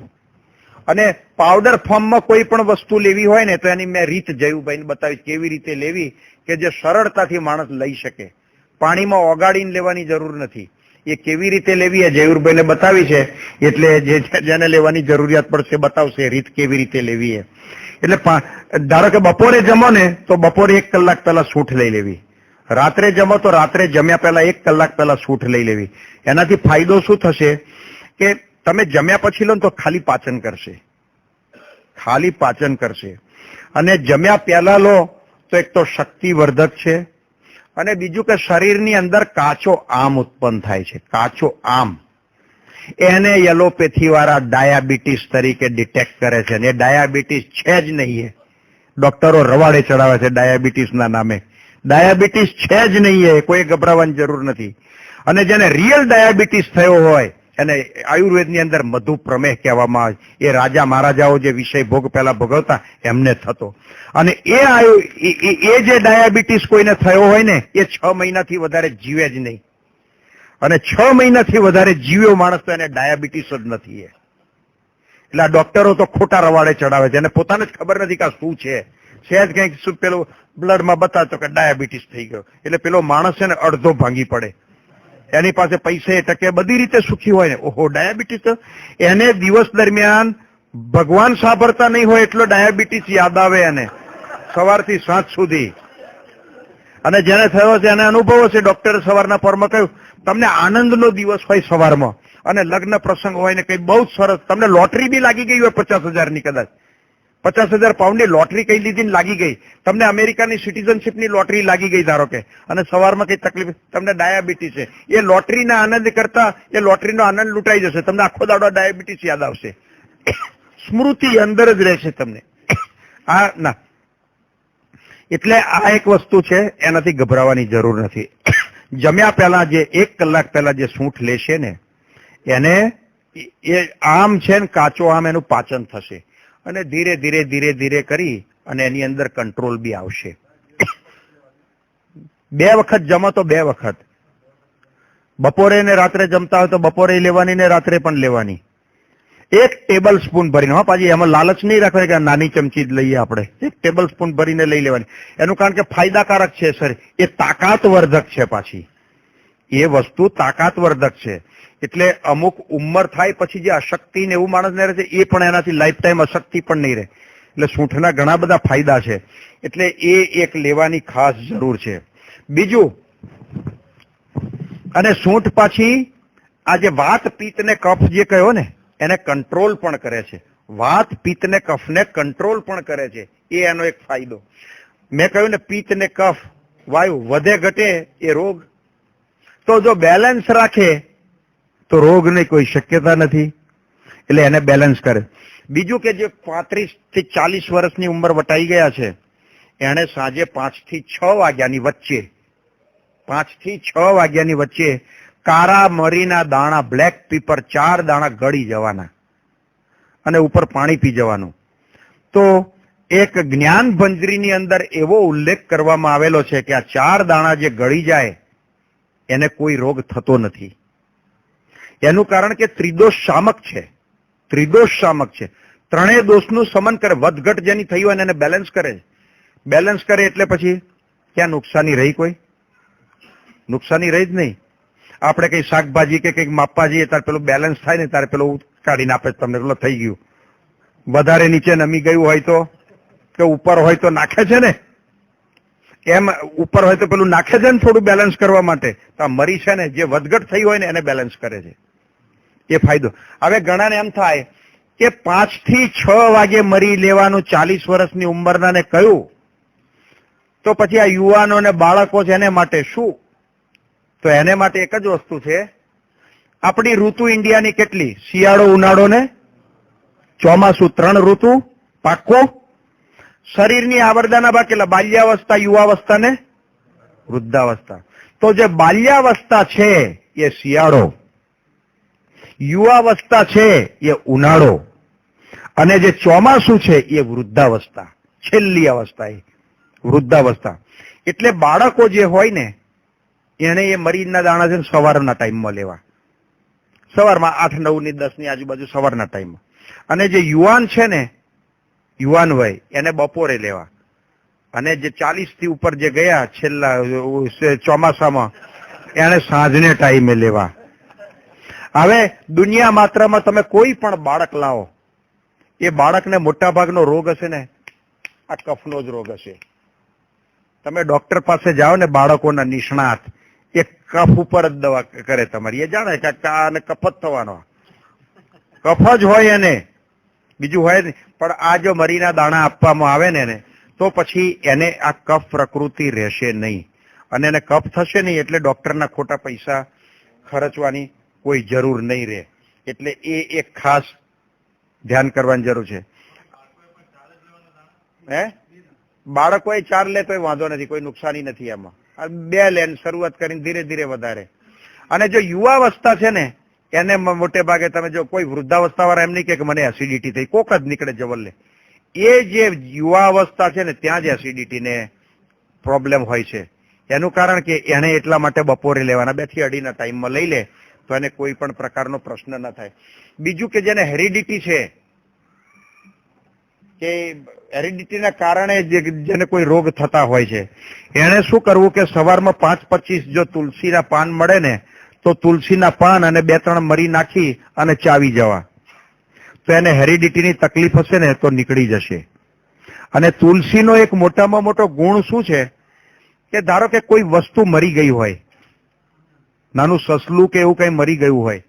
અને પાવડર ફોર્મમાં કોઈ પણ વસ્તુ લેવી હોય ને તો એની મેં રીત જયુભાઈને બતાવી કેવી રીતે લેવી કે જે સરળતાથી માણસ લઈ શકે. પાણીમાં ઓગાળીને લેવાની જરૂર નથી. એ કેવી રીતે લેવી એ જયુરભાઈને બતાવી છે, એટલે જેને લેવાની જરૂરિયાત પડશે બતાવશે રીત કેવી રીતે લેવી. એટલે ધારો કે બપોરે જમો ને તો બપોરે 1 કલાક પહેલા સૂંઠ લઈ લેવી. રાત્રે જમો તો રાત્રે જમ્યા પહેલા 1 કલાક પહેલા સૂંઠ લઈ લેવી. એનાથી ફાયદો શું થશે કે તમે જમ્યા પછી લો ને તો ખાલી પાચન કરશે. અને જમ્યા પહેલા લો તો એક તો શક્તિવર્ધક છે, અને બીજું કે શરીરની અંદર કાચો આમ ઉત્પન્ન થાય છે. કાચો આમ એને એલોપેથી વાળા ડાયાબિટીસ તરીકે ડિટેક્ટ કરે છે. અને ડાયાબિટીસ છે જ નહીં. ડોક્ટરો રવાડે ચડાવે છે ડાયાબિટીસના નામે. ડાયાબિટીસ છે જ નહીં, કોઈ ગભરાવાની જરૂર નથી. અને જેને રિયલ ડાયાબિટીસ થયો હોય એને આયુર્વેદની અંદર મધુ પ્રમેહ કહેવામાં આવે. એ રાજા મહારાજાઓ જે વિષય ભોગ પહેલા ભોગવતા એમને થતો. અને એ જે ડાયાબિટીસ કોઈને થયો હોય ને એ 6 મહિનાથી વધારે જીવે જ નહીં. અને 6 મહિનાથી વધારે જીવ્યો માણસ તો એને ડાયાબિટીસ જ નથી. એટલે આ ડોક્ટરો તો ખોટા રવાડે ચડાવે છે અને પોતાને જ ખબર નથી કે શું છે. સહેજ કંઈક શું પેલું બ્લડમાં બતાવતો કે ડાયાબિટીસ થઈ ગયો એટલે પેલો માણસ છે ને અડધો ભાંગી પડે. એની પાસે પૈસે ટકે બધી રીતે સુખી હોય ને, ઓહો ડાયાબિટીસ. એને દિવસ દરમિયાન ભગવાન સાંભળતા નહીં હોય એટલો ડાયાબિટીસ યાદ આવે એને સવારથી સાંજ સુધી. અને જેને થયો છે એને અનુભવ હશે. ડોક્ટરે સવારના પરમાં કહ્યું તમને આનંદનો દિવસ હોય સવારમાં અને લગ્ન પ્રસંગ હોય ને કઈ બહુ સરસ, તમને લોટરી બી લાગી ગઈ હોય 50,000ની, કદાચ 50,000 પાઉન્ડની લોટરી કઈ લીધી લાગી ગઈ, તમને અમેરિકાની સિટીઝનશીપની લોટરી લાગી ગઈ ધારો કે, અને સવારમાં કઈ તકલીફ, તમને ડાયાબિટીસ છે. એ લોટરીના આનંદ કરતા એ લોટરીનો આનંદ લૂંટાઈ જશે. તમને આખો દાડો ડાયાબિટીસ યાદ આવશે. સ્મૃતિ અંદર જ રહેશે તમને. આ ના એટલે આ એક વસ્તુ છે, એનાથી ગભરાવાની જરૂર નથી. જમ્યા પહેલા જે 1 કલાક પહેલા જે સૂંઠ લેશે ને એને એ આમ છે ને કાચો આમ એનું પાચન થશે અને ધીરે ધીરે ધીરે ધીરે કરી અને એની અંદર કંટ્રોલ બી આવશે. 2 વખત જમો તો 2 વખત, બપોરે ને રાત્રે જમતા હોય તો બપોરે લેવાની ને રાત્રે પણ લેવાની. 1 ટેબલ સ્પૂન ભરીને, હા પાછી એમાં લાલચ નહીં રાખવાની કે નાની ચમચી જ લઈએ આપણે. 1 ટેબલ સ્પૂન ભરીને લઈ લેવાની. એનું કારણ કે ફાયદાકારક છે સર, એ તાકાતવર્ધક છે. પાછી એ વસ્તુ તાકાતવર્ધક છે. એટલે અમુક ઉંમર થાય પછી જે અશક્તિ ને એવું માણસને રહે છે એ પણ એનાથી લાઈફ ટાઈમ અશક્તિ પણ નહીં રહે. એટલે સૂંઠના ઘણા બધા ફાયદા છે. એટલે એ એક લેવાની ખાસ જરૂર છે. બીજું, અને સૂંઠ પાછી આ જે વાત પિત્ત ને કફ જે કહ્યો ને એને કંટ્રોલ પણ કરે છે. વાત પિત્ત ને કફ ને કંટ્રોલ પણ કરે છે, એ એનો એક ફાયદો. મેં કહ્યું ને, પિત્ત ને કફ વાયુ વધે ઘટે એ રોગ. તો જો બેલેન્સ રાખે તો રોગની કોઈ શક્યતા નથી. એટલે એને બેલેન્સ કરે. બીજું કે જે 35 થી 40 વર્ષની ઉંમર વટાઈ ગયા છે, એને સાંજે 5 થી 6 વાગ્યાની વચ્ચે 5 થી 6 વાગ્યાની વચ્ચે કારા મરીના દાણા, બ્લેક પીપર 4 દાણા ગળી જવાના અને ઉપર પાણી પી જવાનું. તો એક જ્ઞાન ભંજરીની અંદર એવો ઉલ્લેખ કરવામાં આવેલો છે કે આ 4 દાણા જે ગળી જાય એને કોઈ રોગ થતો નથી. એનું કારણ કે ત્રિદોષ શામક છે. ત્રિદોષ શામક છે. ત્રણેય દોષનું સમન કરે. વધઘટ જેની થઈ હોય એને બેલેન્સ કરે. બેલેન્સ કરે એટલે પછી ક્યાં નુકસાની રહી? કોઈ નુકસાની રહી જ નહીં. આપણે કઈ શાકભાજી કે કઈક માપવા જઈએ ત્યારે પેલું બેલેન્સ થાય ને ત્યારે પેલું કાઢીને આપે તમને, પેલું થઈ ગયું. વધારે નીચે નમી ગયું હોય તો કે ઉપર હોય તો નાખે છે ને, એમ ઉપર હોય તો પેલું નાખે છે ને થોડું બેલેન્સ કરવા માટે. તો આ મરી છે ને, જે વધઘટ થઈ હોય ને એને બેલેન્સ કરે છે. એ ફાયદો. હવે ઘણાને એમ થાય કે 5 થી 6 વાગે મરી લેવાનું 40 વર્ષની ઉંમરનાને કહ્યું, તો પછી આ યુવાનો ને બાળકો છે એને માટે શું? તો એને માટે એક જ વસ્તુ છે. આપણી ઋતુ ઇન્ડિયાની કેટલી? શિયાળો, ઉનાળો ને ચોમાસું, 3 ઋતુ પાક્કો. શરીરની આવરદાના ભાગ કેટલા? બાલ્યાવસ્થા, યુવાવસ્થા ને વૃદ્ધાવસ્થા. તો જે બાલ્યાવસ્થા છે એ શિયાળો, યુવાવસ્થા છે એ ઉનાળો, અને જે ચોમાસું છે એ વૃદ્ધાવસ્થા, છેલ્લી અવસ્થા એ વૃદ્ધાવસ્થા. એટલે બાળકો જે હોય ને એને એ મરીના દાણા છે ને સવારના ટાઈમમાં લેવા. સવારમાં 8, 9 ની 10 ની આજુબાજુ સવારના ટાઈમમાં. અને જે યુવાન છે ને, યુવાન હોય એને બપોરે લેવા. અને જે 40 થી ઉપર જે ગયા છેલ્લા ચોમાસામાં એને સાંજને ટાઈમે લેવા. હવે દુનિયા માત્રમાં તમે કોઈ પણ બાળક લાવો, એ બાળકને મોટા ભાગનો રોગ હશે ને આ કફનો જ રોગ હશે. તમે ડોક્ટર પાસે જાઓ ને, બાળકોના નિષ્ણાત, એ કફ ઉપર જ દવા કરે તમારી. એ જાણે કે આને કફ જ થવાનો, કફ જ હોય એને, બીજું હોય નહીં. પણ આ જો મરીના દાણા આપવામાં આવે ને તો પછી એને આ કફ પ્રકૃતિ રહેશે નહીં, અને એને કફ થશે નહીં એટલે ડોક્ટરના ખોટા પૈસા ખર્ચવાની કોઈ જરૂર નહીં રહે. એટલે એ એક ખાસ ધ્યાન કરવાની જરૂર છે. હે, બાળકોએ 4 લે તોય વાંધો નથી, કોઈ નુકસાની નથી એમાં. 2 લે શરૂઆત કરીને ધીરે ધીરે વધારે. અને જો યુવાવસ્થા છે ને એને મોટે ભાગે તમે જો કોઈ વૃદ્ધાવસ્થા વાળા એમ નહીં કે મને એસિડિટી થઈ, કોક જ નીકળે જવલ્લે. એ જે યુવાવસ્થા છે ને ત્યાં જ એસિડિટી ને પ્રોબ્લેમ હોય છે. એનું કારણ કે એને એટલા માટે બપોરે લેવાના, 2 થી 2:30 ના ટાઈમમાં લઈ લે તો એને કોઈ પણ પ્રકારનો પ્રશ્ન ન થાય. બીજું કે જેને હેરિડિટી છે, કે હેરિડિટીના કારણે જેને કોઈ રોગ થતા હોય છે, એને શું કરવું કે સવારમાં 5:25 જો તુલસીના પાન મળે ને તો તુલસીના પાન અને 2-3 મરી નાખી અને ચાવી જવા. તો એને હેરિડિટીની તકલીફ હશે ને તો નીકળી જશે. અને તુલસીનો એક મોટામાં મોટો ગુણ શું છે કે ધારો કે કોઈ વસ્તુ મરી ગઈ હોય, નાનું સસલું કે એવું કઈ મરી ગયું હોય,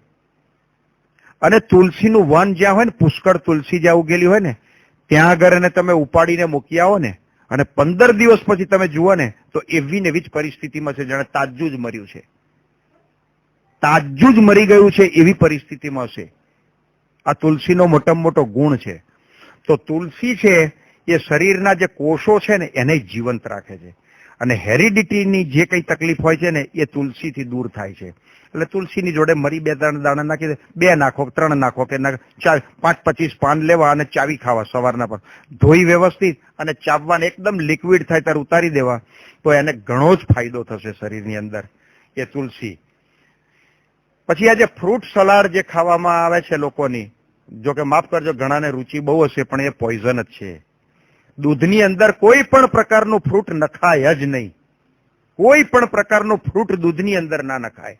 અને તુલસીનું વન જ્યાં હોય ને, પુષ્કળ તુલસી જ્યાં ઉગેલી હોય ને ત્યાં આગળ એને તમે ઉપાડીને મૂકી આવો ને, અને 15 દિવસ પછી તમે જુઓ ને તો એવી ને એવી જ પરિસ્થિતિમાં છે, જાણે તાજું જ મર્યું છે, તાજું જ મરી ગયું છે એવી પરિસ્થિતિમાં છે. આ તુલસીનો મોટામાં મોટો ગુણ છે. તો તુલસી છે એ શરીરના જે કોષો છે ને એને જીવંત રાખે છે. અને હેરિડિટીની જે કઈ તકલીફ હોય છે ને એ તુલસીથી દૂર થાય છે. એટલે તુલસીની જોડે મરી 2-3 દાણા નાખી દે, 2 નાખો, 3 નાખો કે 5-25 પાન લેવા અને ચાવી ખાવા સવારના પર, ધોઈ વ્યવસ્થિત અને ચાવવાને એકદમ લિક્વિડ થાય ત્યારે ઉતારી દેવા. તો એને ઘણો જ ફાયદો થશે શરીરની અંદર એ તુલસી. પછી આ જે ફ્રૂટ સલાડ જે ખાવામાં આવે છે લોકોની, જો કે માફ કરજો ઘણાને રુચિ બહુ હશે પણ એ પોઈઝન જ છે. દૂધની અંદર કોઈ પણ પ્રકારનું ફ્રૂટ નખાય જ નહીં. કોઈ પણ પ્રકારનું ફ્રૂટ દૂધની અંદર ના નખાય.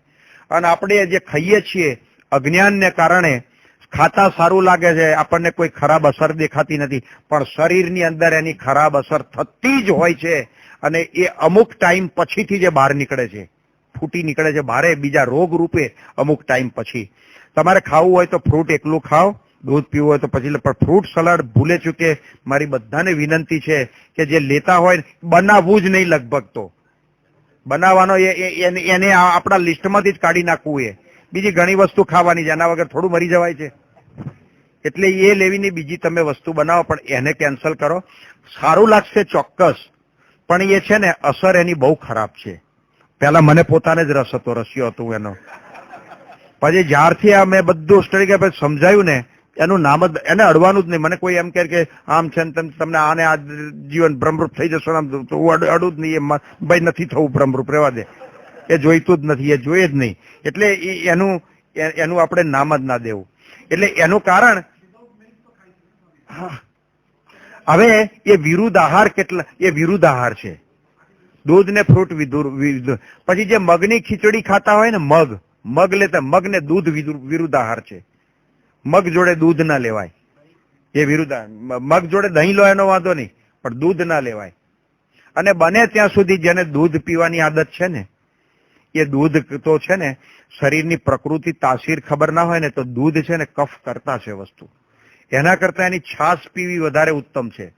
અને આપણે જે ખાઈએ છીએ અજ્ઞાનને કારણે ખાતા સારું લાગે છે, આપણને કોઈ ખરાબ અસર દેખાતી નથી, પણ શરીરની અંદર એની ખરાબ અસર થતી જ હોય છે. અને એ અમુક ટાઈમ પછીથી જે બહાર નીકળે છે, ફૂટી નીકળે છે બહાર બીજા રોગ રૂપે અમુક ટાઈમ પછી. તમારે ખાવું હોય તો ફ્રૂટ એકલું ખાઓ, દૂધ પીવું હોય તો પછી પણ ફ્રૂટ સલાડ ભૂલે ચૂકે મારી બધાને વિનંતી છે કે જે લેતા હોય બનાવવું જ નહીં. લગભગ તો બનાવવાનો એને આપણા લિસ્ટમાંથી જ કાઢી નાખવું. એ બીજી ઘણી વસ્તુ ખાવાની છે, એના વગર થોડું મરી જવાય છે. એટલે એ લેવીની બીજી તમે વસ્તુ બનાવો, પણ એને કેન્સલ કરો. સારું લાગશે ચોક્કસ, પણ એ છે ને અસર એની બહુ ખરાબ છે. પેલા મને પોતાને જ રસ્યો હતું એનો. પછી જ્યારથી આ મેં બધું સ્ટડી કર્યા પછી સમજાયું ને, એનું નામ જ એને અડવાનું જ નહીં. મને કોઈ એમ કહે કે આમ છે ને તમને આને આ જીવન ભ્રમરૂપ થઈ જશો, આમ તો હું અડું જ નહીં. ભાઈ નથી થવું ભ્રમરૂપ, રહેવા દે, એ જોઈતું જ નથી, એ જોઈએ જ નહીં. એટલે એનું આપણે નામ જ ના દેવું. એટલે એનું કારણ હવે એ વિરુદ્ધ આહાર એ વિરુદ્ધ આહાર છે. દૂધ ને ફ્રૂટ પછી જે મગની ખીચડી ખાતા હોય ને, મગ લેતા, મગ ને દૂધ વિરુદ્ધ આહાર છે. મગ જોડે દૂધ ના લેવાય, એ વિરુદ્ધ. મગ જોડે દહીં લો એનો વાંધો નહીં, પણ દૂધ ના લેવાય. અને બને ત્યાં સુધી જેને દૂધ પીવાની આદત છે ને, એ દૂધ તો છે ને શરીરની પ્રકૃતિ તાસીર ખબર ના હોય ને, તો દૂધ છે ને કફ કરતા છે વસ્તુ. એના કરતા એની છાશ પીવી વધારે ઉત્તમ છે.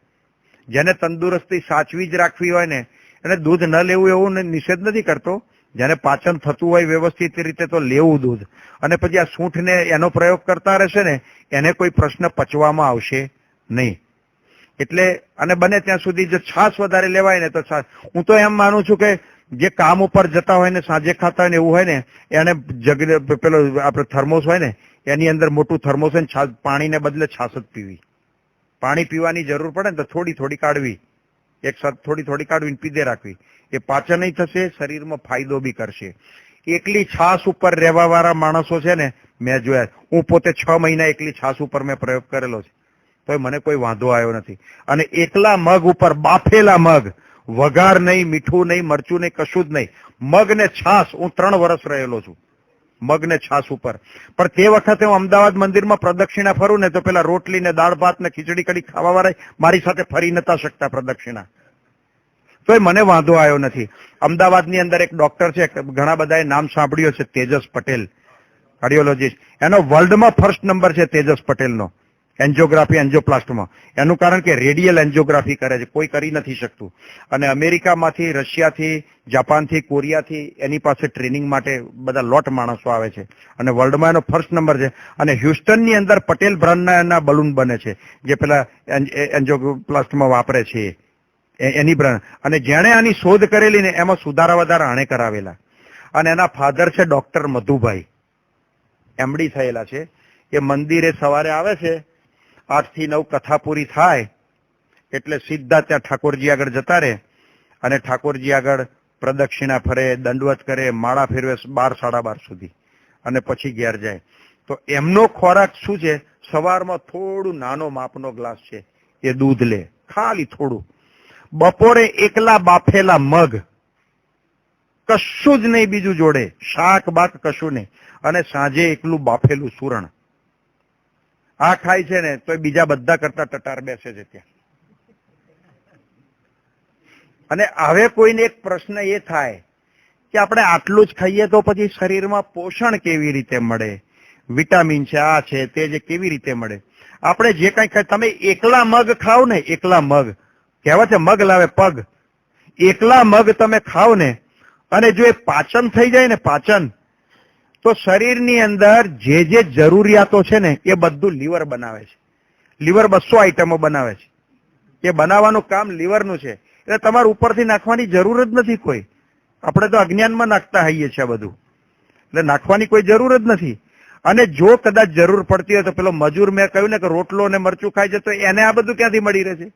જેને તંદુરસ્તી સાચવી જ રાખવી હોય ને, એને દૂધ ન લેવું એવું નિષેધ નથી કરતો. જેને પાચન થતું હોય વ્યવસ્થિત રીતે તો લેવું દૂધ. અને પછી આ સૂંઠને એનો પ્રયોગ કરતા રહેશે ને, એને કોઈ પ્રશ્ન પચવામાં આવશે નહીં. એટલે અને બને ત્યાં સુધી જો છાશ વધારે લેવાય ને તો છાશ. હું તો એમ માનું છું કે જે કામ ઉપર જતા હોય ને, સાંજે ખાતા હોય ને એવું હોય ને, એને પેલો આપણે થર્મોસ હોય ને, એની અંદર મોટું થર્મોસ હોય ને, પાણીને બદલે છાશ જ પીવી. પાણી પીવાની જરૂર પડે ને તો થોડી થોડી કાઢવી, એક સાથે થોડી થોડી કાઢવીને પીધે રાખવી. એ પાચન થશે, શરીરમાં ફાયદો બી કરશે. એકલી છાશ ઉપર રહેવા વાળા માણસો છે ને મેં જોયા. હું પોતે 6 મહિના એકલી છાશ ઉપર મેં પ્રયોગ કરેલો છે, તો મને કોઈ વાંધો આવ્યો નથી. અને એકલા મગ ઉપર, બાફેલા મગ, વઘાર નહીં, મીઠું નહીં, મરચું નહીં, કશું જ નહીં, મગ ને છાશ. હું 3 વર્ષ રહેલો છું મગ ને છાશ ઉપર. પણ તે વખતે હું અમદાવાદ મંદિરમાં પ્રદક્ષિણા ફરું ને, તો પેલા રોટલી ને દાળ ભાત ને ખીચડી કડી ખાવા વાળા મારી સાથે ફરી નતા શકતા પ્રદક્ષિણા. તો મને વાંધો આવ્યો નથી. અમદાવાદની અંદર એક ડોક્ટર છે, ઘણા બધાએ નામ સાંભળ્યો છે, તેજસ પટેલ, કાર્ડિયોલોજીસ્ટ. એનો વર્લ્ડમાં ફર્સ્ટ નંબર છે તેજસ પટેલનો, એન્જિયોગ્રાફી એન્જિયોપ્લાસ્ટમાં. એનું કારણ કે રેડિયલ એન્જિયોગ્રાફી કરે છે, કોઈ કરી નથી શકતું. અને અમેરિકામાંથી, રશિયાથી, જાપાનથી, કોરિયાથી એની પાસે ટ્રેનિંગ માટે બધા લોટ માણસો આવે છે. અને વર્લ્ડમાં એનો ફર્સ્ટ નંબર છે. અને હ્યુસ્ટનની અંદર પટેલ બ્રાન્ડના એના બલૂન બને છે, જે પેલા એન્જિયોપ્લાસ્ટમાં વાપરે છે એની બ્રાન્ડ. અને જેણે આની શોધ કરેલી ને, એમાં સુધારા વધારા આણે કરાવેલા. અને એના ફાધર છે ડોક્ટર મધુભાઈ, એમડી થયેલા છે. એ મંદિરે સવારે આવે છે, 8 થી 9 કથા પૂરી થાય એટલે સીધા ત્યાં ઠાકોરજી આગળ જતા રહે. અને ઠાકોરજી આગળ પ્રદક્ષિણા ફરે, દંડવત કરે, માળા ફેરવે 12 સાડા 12 સુધી, અને પછી ઘેર જાય. તો એમનો ખોરાક શું છે? સવારમાં થોડું નાનો માપનો ગ્લાસ છે, એ દૂધ લે, ખાલી થોડું. બપોરે એકલા બાફેલા મગ, કશું જ નહીં બીજું જોડે, શાક બાક કશું નહીં. અને સાંજે એકલું બાફેલું સુરણ. આ ખાય છે ને તો બીજા બધા કરતા ટટાર બેસે છે ત્યાં. અને હવે કોઈને એક પ્રશ્ન એ થાય કે આપણે આટલું જ ખાઈએ તો પછી શરીરમાં પોષણ કેવી રીતે મળે? વિટામિન છે, આ છે, તે જે કેવી રીતે મળે? આપણે જે કઈ ખાય, તમે એકલા મગ ખાવ ને, એકલા મગ, કહેવાય છે મગ લાવે પગ, એકલા મગ તમે ખાવ ને, અને જો એ પાચન થઈ જાય ને, પાચન, તો શરીરની અંદર જે જે જરૂરિયાતો છે ને એ બધું લીવર બનાવે છે. લીવર 200 આઈટમો બનાવે છે. એ બનાવવાનું કામ લીવરનું છે. એટલે તમારે ઉપરથી નાખવાની જરૂર જ નથી કોઈ. આપણે તો અજ્ઞાનમાં નાખતા હોઈએ છીએ બધું, એટલે નાખવાની કોઈ જરૂર જ નથી. અને જો કદાચ જરૂર પડતી હોય તો પેલો મજૂર મેં કહ્યું ને કે રોટલો અને મરચું ખાય છે, તો એને આ બધું ક્યાંથી મળી રહે છે?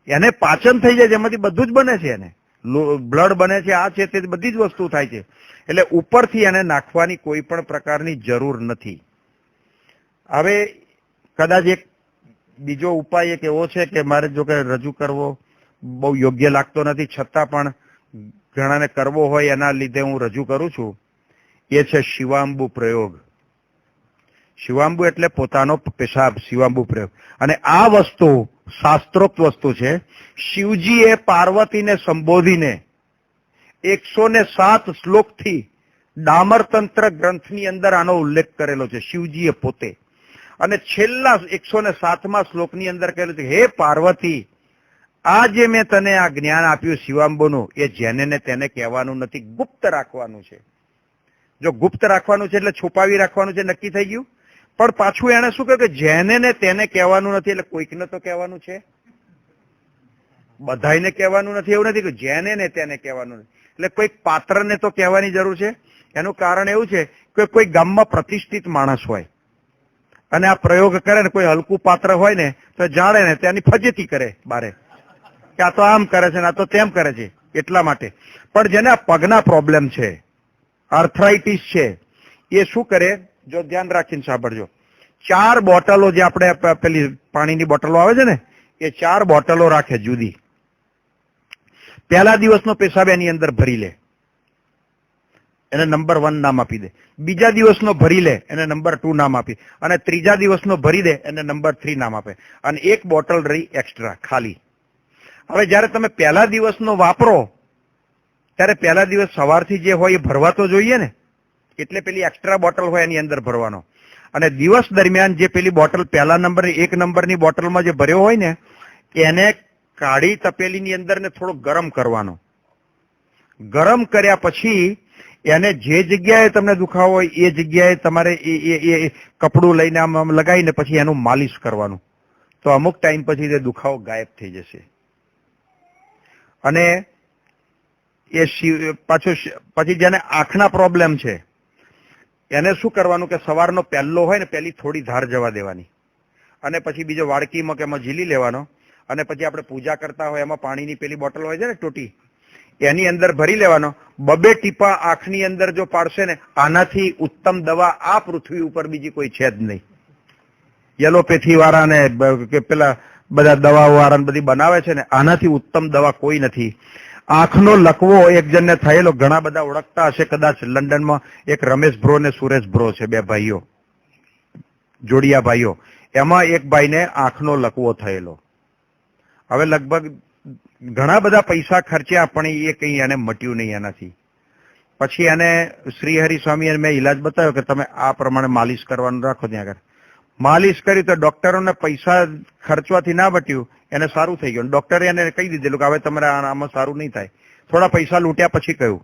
એને પાચન થઈ જાય છે, એમાંથી બધું જ બને છે. એને બ્લડ બને છે, આ છે, તે બધી જ વસ્તુ થાય છે. એટલે ઉપરથી એને નાખવાની કોઈ પણ પ્રકારની જરૂર નથી. હવે કદાચ એક બીજો ઉપાય એક એવો છે કે મારે જો કે રજૂ કરવો બહુ યોગ્ય લાગતો નથી, છતાં પણ ઘણાને કરવો હોય એના લીધે હું રજૂ કરું છું. એ છે શિવાંબુ પ્રયોગ. શિવાંબુ એટલે પોતાનો પેશાબ, શિવાંબુ પ્રયોગ. અને આ વસ્તુ શાસ્ત્રોક્ત વસ્તુ છે. શિવજીએ પાર્વતીને સંબોધીને 107 શ્લોકથી ડામરતંત્ર ગ્રંથની અંદર આનો ઉલ્લેખ કરેલો છે. શિવજીએ પોતે અને છેલ્લા 107મા શ્લોકની અંદર કહેલું છે, હે પાર્વતી, આ જે મેં તને આ જ્ઞાન આપ્યું શિવાંબોનું, એ જેને ને તેને કહેવાનું નથી, ગુપ્ત રાખવાનું છે. જો ગુપ્ત રાખવાનું છે એટલે છુપાવી રાખવાનું છે, નક્કી થઈ ગયું. પણ પાછું એને શું કહ્યું કે જેને ને તેને કહેવાનું નથી, એટલે કોઈકને તો કહેવાનું છે, બધાને કહેવાનું નથી એવું નથી કે જેને ને તેને કહેવાનું નથી. એટલે કોઈક પાત્રને તો કહેવાની જરૂર છે. એનું કારણ એવું છે કે કોઈ ગામમાં પ્રતિષ્ઠિત માણસ હોય અને આ પ્રયોગ કરે ને, કોઈ હલકું પાત્ર હોય ને તો જાણે ને તેની ફજેતી કરે બારે કે આ તો આમ કરે છે ને આ તો તેમ કરે છે, એટલા માટે. પણ જેને આ પગના પ્રોબ્લેમ છે, આર્થરાઇટિસ છે, એ શું કરે, જો ધ્યાન રાખીને સાંભળજો. 4 બોટલો જે આપણે પેલી પાણીની બોટલો આવે છે ને, એ 4 બોટલો રાખે જુદી. પહેલા દિવસનો પેશાબ એની અંદર ભરી લે, એને નંબર 1 નામ આપી દે. બીજા દિવસનો ભરી લે, એને નંબર 2 નામ આપી, અને ત્રીજા દિવસનો ભરી દે, એને નંબર 3 નામ આપે. અને 1 બોટલ રહી એક્સ્ટ્રા ખાલી. હવે જયારે તમે પહેલા દિવસનો વાપરો ત્યારે પહેલા દિવસ સવારથી જે હોય એ ભરવા તો જોઈએ ને, એટલે પેલી એક્સ્ટ્રા બોટલ હોય એની અંદર ભરવાનો. અને દિવસ દરમિયાન જે પેલી બોટલ પહેલા નંબર 1 નંબરની બોટલમાં જે ભર્યો હોય ને, એને કાઢી તપેલીની અંદર ને થોડો ગરમ કરવાનો. ગરમ કર્યા પછી એને જે જગ્યાએ તમને દુખાવો હોય એ જગ્યાએ તમારે એ કપડું લઈને આમ લગાવીને પછી એનું માલિશ કરવાનું. તો અમુક ટાઈમ પછી તે દુખાવો ગાયબ થઈ જશે. અને એ પછી જેને આંખના પ્રોબ્લેમ છે એને શું કરવાનું કે સવારનો પહેલો હોય ને, પહેલી થોડી ધાર જવા દેવાની, અને પછી બીજો વાડકીમાં કે એમાં ઝીલી લેવાનો, અને પછી આપણે પૂજા કરતા હોય એમાં પાણીની પેલી બોટલ હોય છે ને ટોટી, એની અંદર ભરી લેવાનો. 2 ટીપા આંખની અંદર જો પાડશે ને, આનાથી ઉત્તમ દવા આ પૃથ્વી ઉપર બીજી કોઈ છે જ નહીં. યલોપેથી વાળા ને કે પેલા બધા દવાઓ વાળા બધી બનાવે છે ને, આનાથી ઉત્તમ દવા કોઈ નથી. આંખનો લકવો એક જણને થયેલો, ઘણા બધા ઓળખતા હશે કદાચ, લંડનમાં એક રમેશ બ્રો ને સુરેશ બ્રો છે, 2 ભાઈઓ, જોડિયા ભાઈઓ. એમાં એક ભાઈને આંખનો લકવો થયેલો. હવે લગભગ ઘણા બધા પૈસા ખર્ચ્યા પણ એ કઈ એને મટ્યું નહીં એનાથી. પછી એને શ્રીહરિ સ્વામી મેં ઈલાજ બતાવ્યો કે તમે આ પ્રમાણે માલિશ કરવાનું રાખો. ત્યાં આગળ માલિશ કરી તો ડોક્ટરોને પૈસા ખર્ચવાથી ના બટ્યું, એને સારું થઈ ગયું. ડોક્ટરે એને કહી દીધેલું કે હવે તમારે આમાં સારું નહીં થાય. થોડા પૈસા લૂંટ્યા પછી કહ્યું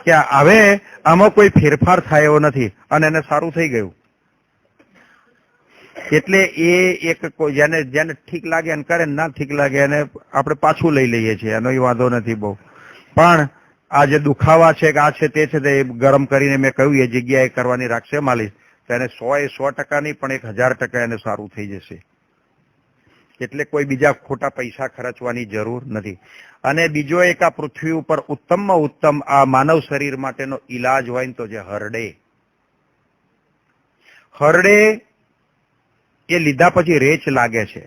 કે હવે આમાં કોઈ ફેરફાર થાય એવો નથી, અને એને સારું થઈ ગયું. એટલે એ એક જેને ઠીક લાગે એને કરે, ના ઠીક લાગે એને આપણે પાછું લઈ લઈએ છીએ, એનો વાંધો નથી બહુ. પણ આ જે દુખાવા છે કે આ છે તે છે, તે ગરમ કરીને મેં કહ્યું એ જગ્યાએ કરવાની રાખશે માલિશ, તો એને 100% નહીં પણ 1000% એને સારું થઈ જશે. એટલે કોઈ બીજા ખોટા પૈસા ખર્ચવાની જરૂર નથી. અને બીજો એક આ પૃથ્વી ઉપર ઉત્તમમાં ઉત્તમ આ માનવ શરીર માટેનો ઈલાજ હોય ને તો જે હરડે. હરડે એ લીધા પછી રેચ લાગે છે,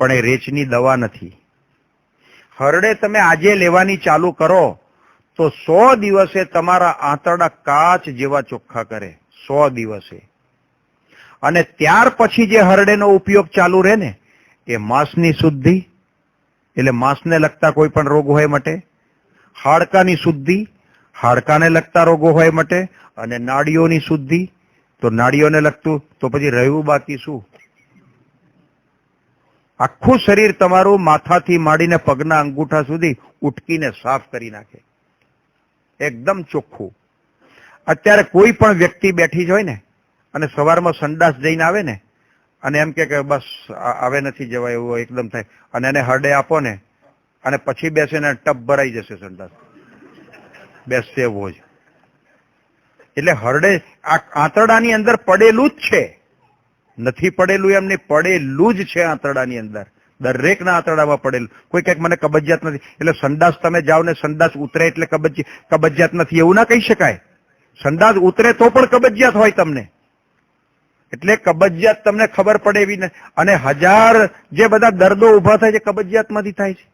પણ એ રેચની દવા નથી. હરડે તમે આજે લેવાની ચાલુ કરો તો 100 દિવસે તમારા આંતરડા કાચ જેવા ચોખ્ખા કરે, 100 દિવસે. અને ત્યાર પછી જે હરડેનો ઉપયોગ ચાલુ રહે ને, એ માંસની શુદ્ધિ, એટલે માંસને લગતા કોઈ પણ રોગ હોય માટે, હાડકાની શુદ્ધિ, હાડકાને લગતા રોગો હોય માટે, અને નાડીઓની શુદ્ધિ, તો નાડીઓને લગતું. તો પછી રહ્યું બાકી શું? આખું શરીર તમારું માથાથી માંડીને પગના અંગૂઠા સુધી ઉટકીને સાફ કરી નાખે, એકદમ ચોખ્ખું. અત્યારે કોઈ પણ વ્યક્તિ બેઠી જ હોય ને અને સવારમાં સંડાસ જઈને આવે ને અને એમ કે બસ આવે નથી જવાય એવું એકદમ થાય, અને એને હરડે આપો ને અને પછી બેસે ને ટપ ભરાઈ જશે સંડાસ, બેસશે એવો જ. એટલે હરડે આ આંતરડાની અંદર પડેલું જ છે, નથી પડેલું એમ નહીં, પડેલું જ છે આંતરડાની અંદર, દરેકના આંતરડામાં પડેલું. કોઈ કંઈક મને કબજિયાત નથી એટલે સંડાસ તમે જાઓ ને સંડાસ ઉતરે એટલે કબજિયાત નથી એવું ના કહી શકાય. સંડાસ ઉતરે તો પણ કબજિયાત હોય તમને, એટલે કબજિયાત તમને ખબર પડે એવી ને. અને 1000 જે બધા દર્દો ઉભા થાય છે કબજિયાતમાંથી થાય છે,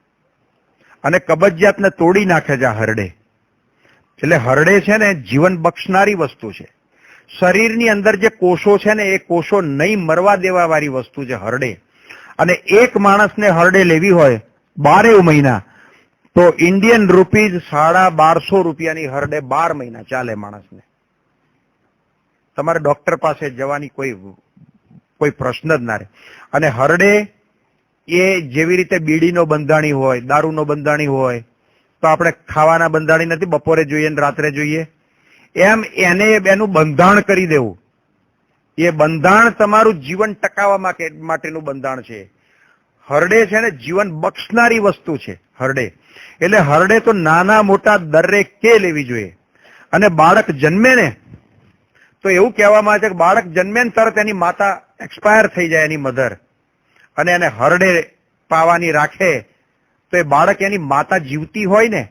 અને કબજિયાતને તોડી નાખે છે આ હરડે. એટલે હરડે છે ને જીવન બક્ષનારી વસ્તુ છે. શરીરની અંદર જે કોષો છે ને એ કોષો નહીં મરવા દેવા વાળી વસ્તુ છે હરડે. અને એક માણસને હરડે લેવી હોય 12 મહિના તો ઇન્ડિયન રૂપીઝ 1250 રૂપિયાની હરડે 12 મહિના ચાલે માણસને. તમારે ડોક્ટર પાસે જવાની કોઈ પ્રશ્ન જ ના રહે. અને હરડે એ જેવી રીતે બીડીનો બંધાણી હોય, દારૂનો બંધાણી હોય, તો આપણે ખાવાના બંધાણી નથી, બપોરે જોઈએ ને રાત્રે જોઈએ, એમ એને એનું બંધાણ કરી દેવું. એ બંધાણ તમારું જીવન ટકાવવા માટેનું બંધાણ છે. હરડે છે ને જીવન બક્ષનારી વસ્તુ છે હરડે. એટલે હરડે તો નાના મોટા દરેકે લેવી જોઈએ. અને બાળક જન્મે ને તો એવું કહેવામાં આવે છે કે બાળક જન્મે ને તરત એની માતા એક્સપાયર થઈ જાય, એની મધર, અને એને હરડે પાવાની રાખે તો એ બાળક એની માતા જીવતી હોય ને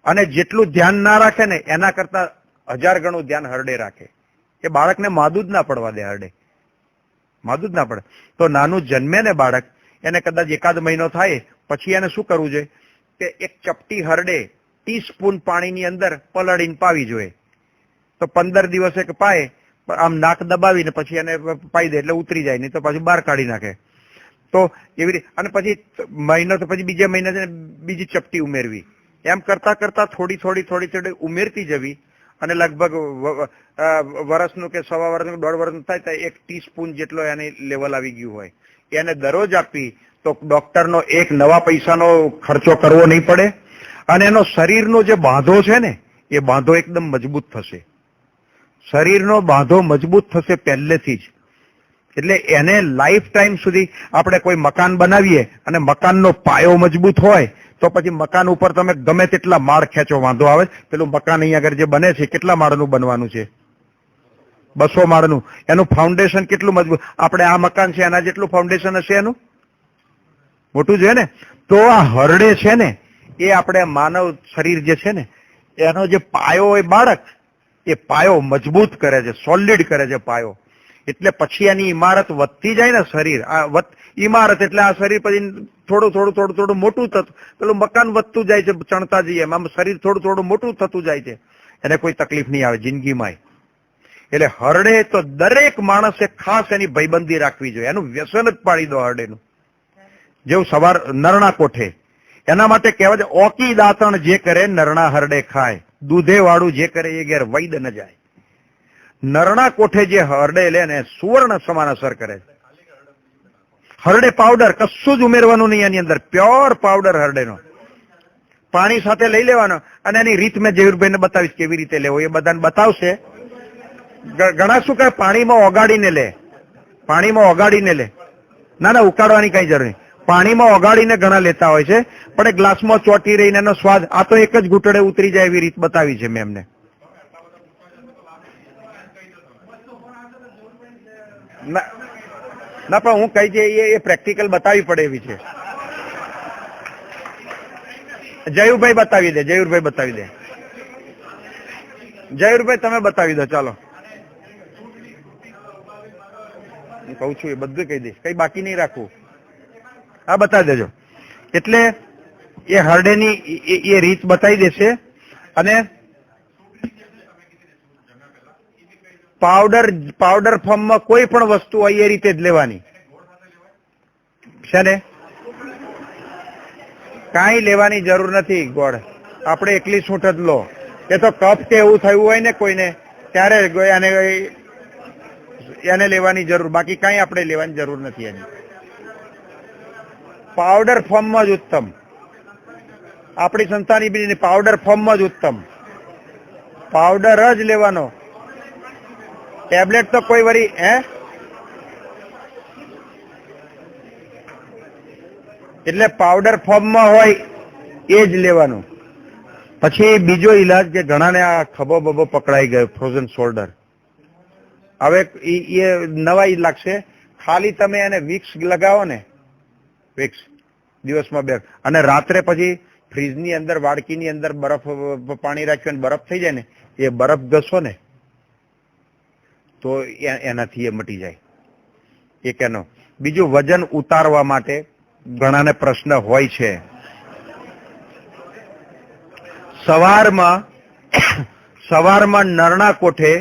અને જેટલું ધ્યાન ના રાખે ને એના કરતા 1000 ગણું ધ્યાન હરડે રાખે. એ બાળકને માદું જ ના પડવા દે. હરડે માદું જ ના પડે. તો નાનું જન્મે ને બાળક, એને કદાચ 1 મહિનો થાય પછી એને શું કરવું જોઈએ કે એક ચપટી હરડે ટીસ્પૂન પાણીની અંદર પલાળીને પાવી જોઈએ. તો 15 દિવસે પાય, આમ નાક દબાવીને પછી એને પાઈ દે એટલે ઉતરી જાય, નહીં તો પાછું બહાર કાઢી નાખે. તો એવી રીતે, અને પછી મહિનો તો પછી બીજા મહિને બીજી ચપટી ઉમેરવી. એમ કરતા કરતા થોડી ઉમેરતી જવી. અને લગભગ વર્ષનું કે 1.25 વર્ષનું 1.5 વર્ષનું થાય તો 1 ટીસ્પૂન જેટલો એને લેવલ આવી ગયું હોય એને દરરોજ આપવી તો ડોક્ટરનો એક નવા પૈસાનો ખર્ચો કરવો નહીં પડે. અને એનો શરીરનો જે બાંધો છે ને એ બાંધો એકદમ મજબૂત થશે. શરીરનો બાંધો મજબૂત થશે પહેલેથી જ. એટલે એને લાઈફ ટાઈમ સુધી આપણે કોઈ મકાન બનાવીએ અને મકાનનો પાયો મજબૂત હોય તો પછી મકાન ઉપર તમે ગમે તેટલા માળ ખેંચો, વાંધો આવે? પેલું મકાન અહીંયા આગળ જે બને છે કેટલા માળનું બનવાનું છે? 200 માળનું. એનું ફાઉન્ડેશન કેટલું મજબૂત? આપણે આ મકાન છે એના જેટલું ફાઉન્ડેશન હશે એનું? મોટું છે ને. તો આ હરડે છે ને એ આપણે માનવ શરીર જે છે ને એનો જે પાયો હોય બાળક, એ પાયો મજબૂત કરે છે, સોલિડ કરે છે પાયો. એટલે પછી એની ઇમારત વધતી જાય ને, શરીર ઇમારત એટલે આ શરીર પછી થોડું મોટું થતું, પેલું મકાન વધતું જાય છે, ચણતા જઈએ એમ શરીર થોડું મોટું થતું જાય છે. એને કોઈ તકલીફ નહીં આવે જિંદગીમાં. એટલે હરડે તો દરેક માણસે ખાસ એની ભયબંધી રાખવી જોઈએ. એનું વ્યસન જ પાડી દો હરડેનું. જેવું સવાર નરણા કોઠે, એના માટે કહેવાય છે ઓકી દાંતણ જે કરે નરણા હરડે ખાય, દૂધે વાળું જે કરે એ ઘેર વૈદ ન જાય. નરણા કોઠે જે હરડે લે ને સુવર્ણ સમાન અસર કરે છે. હરડે પાવડર કશું જ ઉમેરવાનું નહીં એની અંદર, પ્યોર પાવડર હરડેનો પાણી સાથે લઈ લેવાનો. અને એની રીત મેં જયવીરભાઈને બતાવીશ કેવી રીતે લેવો, એ બધાને બતાવશે. ઘણા શું કહે પાણીમાં ઓગાળીને લે, પાણીમાં ઓગાળીને લે. ના ઉકાળવાની કઈ જરૂર નહીં. પાણીમાં ઓગાળીને ઘણા લેતા હોય છે, પણ એ ગ્લાસમાં ચોટી રહીને એનો સ્વાદ, આ તો એક જ ઘૂંટડે ઉતરી જાય એવી રીત બતાવી છે મેં એમને. ના પણ હું કઈ છે એ પ્રેક્ટિકલ બતાવી પડે એવી છે. જયુરભાઈ બતાવી દે, જયુરભાઈ બતાવી દે. જયુરભાઈ તમે બતાવી દો. ચાલો હું કઉ છું એ બધું કહી દઈશ, કઈ બાકી નહીં રાખવું. હા બતાવી દેજો. એટલે એ હરડેની એ રીત બતાવી દેશે. અને પાવડર ફોર્મમાં કોઈ પણ વસ્તુ હોય એ રીતે જ લેવાની છે ને. કાંઈ લેવાની જરૂર નથી ગોળ, આપણે એકલી સૂંઠ જ લો. એ તો કફ કે એવું થયું હોય ને કોઈને ત્યારે એને લેવાની જરૂર, બાકી કાંઈ આપણે લેવાની જરૂર નથી એની. પાવડર ફોર્મમાં જ ઉત્તમ. આપણી સંસ્થાની બીજી પાવડર ફોર્મમાં જ ઉત્તમ. પાવડર જ લેવાનો. ટેબ્લેટ તો કોઈ વરી એટલે પાવડર ફોર્મમાં હોય એ જ લેવાનું. પછી બીજો ઈલાજ કે ઘણાને આ ખભો બબો પકડાઈ ગયો, ફ્રોઝન શોલ્ડર, હવે એ નવાઈ લાગશે. ખાલી તમે એને વિક્સ લગાવો ને, વિક્સ દિવસમાં 2, અને રાત્રે પછી ફ્રીજની અંદર વાડકીની અંદર બરફ પાણી રાખ્યું બરફ થઈ જાય ને, એ બરફ ઘસો ને તો એનાથી એ મટી જાય. એક એનો. બીજું વજન ઉતારવા માટે ઘણાને પ્રશ્ન હોય છે. સવારમાં નરણા કોઠે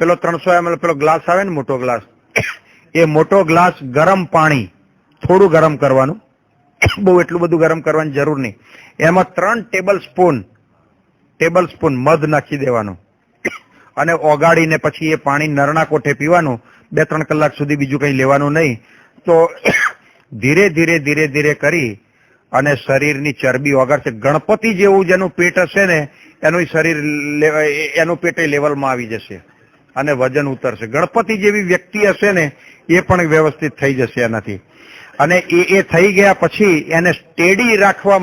પેલો 300 ml પેલો ગ્લાસ આવે ને મોટો ગ્લાસ, એ મોટો ગ્લાસ ગરમ પાણી થોડું ગરમ કરવાનું, બહુ એટલું બધું ગરમ કરવાની જરૂર નહીં. એમાં 3 ટેબલ સ્પૂન મધ નાખી દેવાનું. અને ઓગાળીને પછી એ પાણી નરણા કોઠે પીવાનું, 2-3 કલાક સુધી બીજું કંઈ લેવાનું નહીં. તો ધીરે ધીરે ધીરે ધીરે કરી અને શરીરની ચરબી ઓગાળશે. ગણપતિ જેવું જેનું પેટ હશે ને એનું શરીર એનું પેટ લેવલમાં આવી જશે અને વજન ઉતરશે. ગણપતિ જેવી વ્યક્તિ હશે ને એ પણ વ્યવસ્થિત થઈ જશે એનાથી. અને એ થઈ ગયા પછી એને સ્ટેડી રાખવા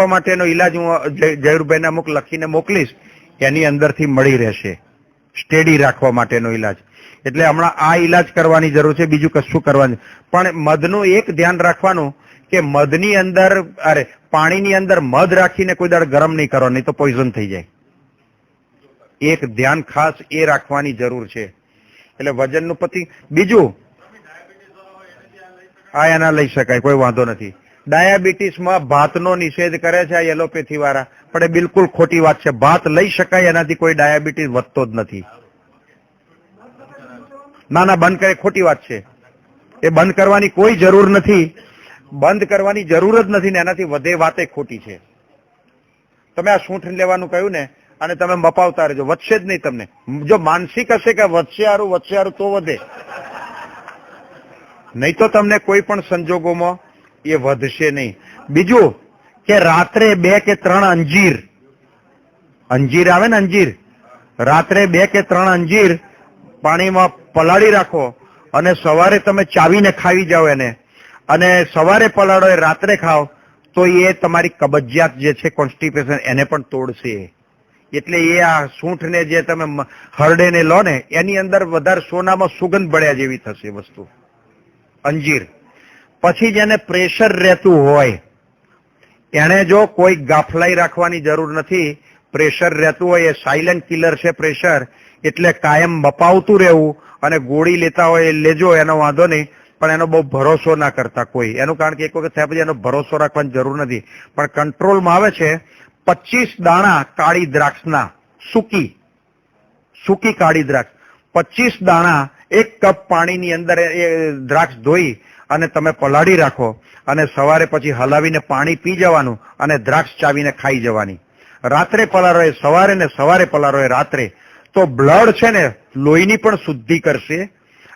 માટેનો ઈલાજ હું જયુરભાઈને અમુક લખીને મોકલીશ, એની અંદરથી મળી રહેશે સ્ટેડી રાખવા માટેનો ઈલાજ. એટલે હમણાં આ ઈલાજ કરવાની જરૂર છે, બીજું કશું કરવાનું. પણ મધનું એક ધ્યાન રાખવાનું કે મધની અંદર પાણીની અંદર મધ રાખીને કોઈ દાડ ગરમ નહીં કરો, નહીં તો પોઈઝન થઈ જાય. એક ધ્યાન ખાસ એ રાખવાની જરૂર છે. એટલે વજનનું બીજું હા એના લઈ શકાય, કોઈ વાંધો નથી. ડાયાબિટીસમાં ભાતનો નિષેધ કરે છે આ એલોપેથી વાળા, પણ એ બિલકુલ ખોટી વાત છે. ભાત લઈ શકાય, એનાથી કોઈ ડાયાબિટીસ વધતો જ નથી. ના ના, બંધ કરે, ખોટી વાત છે. એ બંધ કરવાની કોઈ જરૂર નથી, બંધ કરવાની જરૂર જ નથી ને એનાથી વધે વાતે ખોટી છે. તમે આ સૂંઠ લેવાનું કહ્યું ને અને તમે મપાવતા રહેજો, વધશે જ નહીં તમને. જો માનસિક હશે કે વધશે હારું તો વધે, નહીં તો તમને કોઈ પણ સંજોગોમાં એ વધશે નહીં. બીજું કે રાત્રે 2 કે 3 અંજીર આવે ને, અંજીર રાત્રે 2 કે 3 અંજીર પાણીમાં પલાળી રાખો અને સવારે તમે ચાવીને ખાવી જાઓ એને, અને સવારે પલાળો એ રાત્રે ખાઓ તો એ તમારી કબજિયાત જે છે, કોન્સ્ટિપેશન, એને પણ તોડશે. એટલે એ આ સૂંઠને જે તમે હરડેને લો ને એની અંદર વધારે સોનામાં સુગંધ બળ્યા જેવી થશે વસ્તુ, અંજીર. પછી જેને પ્રેશર રહેતું હોય એને જો કોઈ ગાફલાઈ રાખવાની જરૂર નથી. પ્રેશર રહેતું હોય એ સાયલેન્ટ કિલર છે પ્રેશર, એટલે કાયમ મપાવતું રહેવું. અને ગોળી લેતા હોય એ લેજો, એનો વાંધો નહીં, પણ એનો બહુ ભરોસો ના કરતા કોઈ. એનું કારણ કે એક વખત થયા પછી એનો ભરોસો રાખવાની જરૂર નથી. પણ કંટ્રોલમાં આવે છે. 25 દાણા કાળી દ્રાક્ષના, સૂકી કાળી દ્રાક્ષ, 25 દાણા 1 કપ પાણીની અંદર એ દ્રાક્ષ ધોઈ અને તમે પલાળી રાખો અને સવારે પછી હલાવીને પાણી પી જવાનું અને દ્રાક્ષ ચાવીને ખાઈ જવાની. રાત્રે પલાળો એ સવારે ને સવારે પલાળો એ રાત્રે. તો બ્લડ છે ને લોહીની પણ શુદ્ધિ કરશે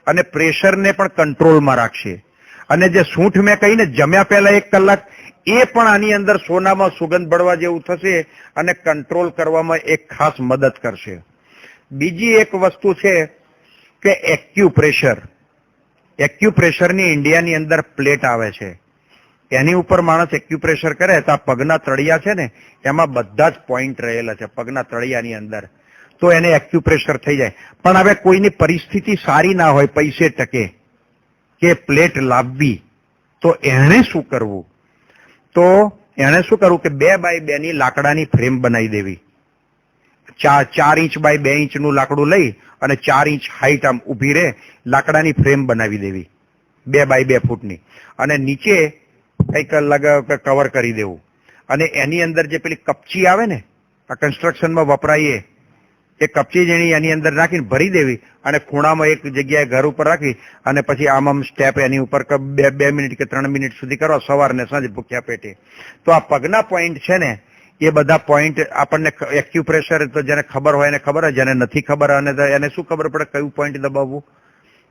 અને પ્રેશરને પણ કંટ્રોલમાં રાખશે. અને જે સૂંઠ મેં કહીને જમ્યા પહેલા 1 કલાક, એ પણ આની અંદર સોનામાં સુગંધ બળવા જેવું થશે અને કંટ્રોલ કરવામાં એક ખાસ મદદ કરશે. બીજી એક વસ્તુ છે કે એક્યુપ્રેશરની ઇન્ડિયાની અંદર પ્લેટ આવે છે. એની ઉપર માણસ એક્યુપ્રેશર કરે તો આ પગના તળિયા છે ને એમાં બધા જ પોઈન્ટ રહેલા છે પગના તળિયાની અંદર, તો એને એક્યુપ્રેશર થઈ જાય. પણ હવે કોઈની પરિસ્થિતિ સારી ના હોય, પૈસે ટકે કે પ્લેટ લાવવી, તો એણે શું કરવું? તો એણે શું કરવું કે 2 બાય 2 ની લાકડાની ફ્રેમ બનાવી દેવી. 4 ઇંચ બાય 2 ઇંચનું લાકડું લઈ અને 4 ઇંચ હાઈટ આમ ઉભી રહે લાકડાની ફ્રેમ બનાવી દેવી 2 બાય 2 ફૂટની, અને નીચે કંઈક કવર કરી દેવું. અને એની અંદર જે પેલી કપચી આવે ને આ કન્સ્ટ્રક્શનમાં વપરાય એ કપચી જેની એની અંદર નાખીને ભરી દેવી અને ખૂણામાં એક જગ્યાએ ઘર ઉપર રાખી અને પછી આમ સ્ટેપ એની ઉપર 2 મિનિટ કે 3 મિનિટ સુધી કરો સવાર ને સાંજે ભૂખ્યા પેટે. તો આ પગના પોઈન્ટ છે ને એ બધા પોઈન્ટ આપણને એક્યુપ્રેશર તો જેને ખબર હોય એને ખબર હોય, જેને નથી ખબર અને એને શું ખબર પડે કયું પોઈન્ટ દબાવવું?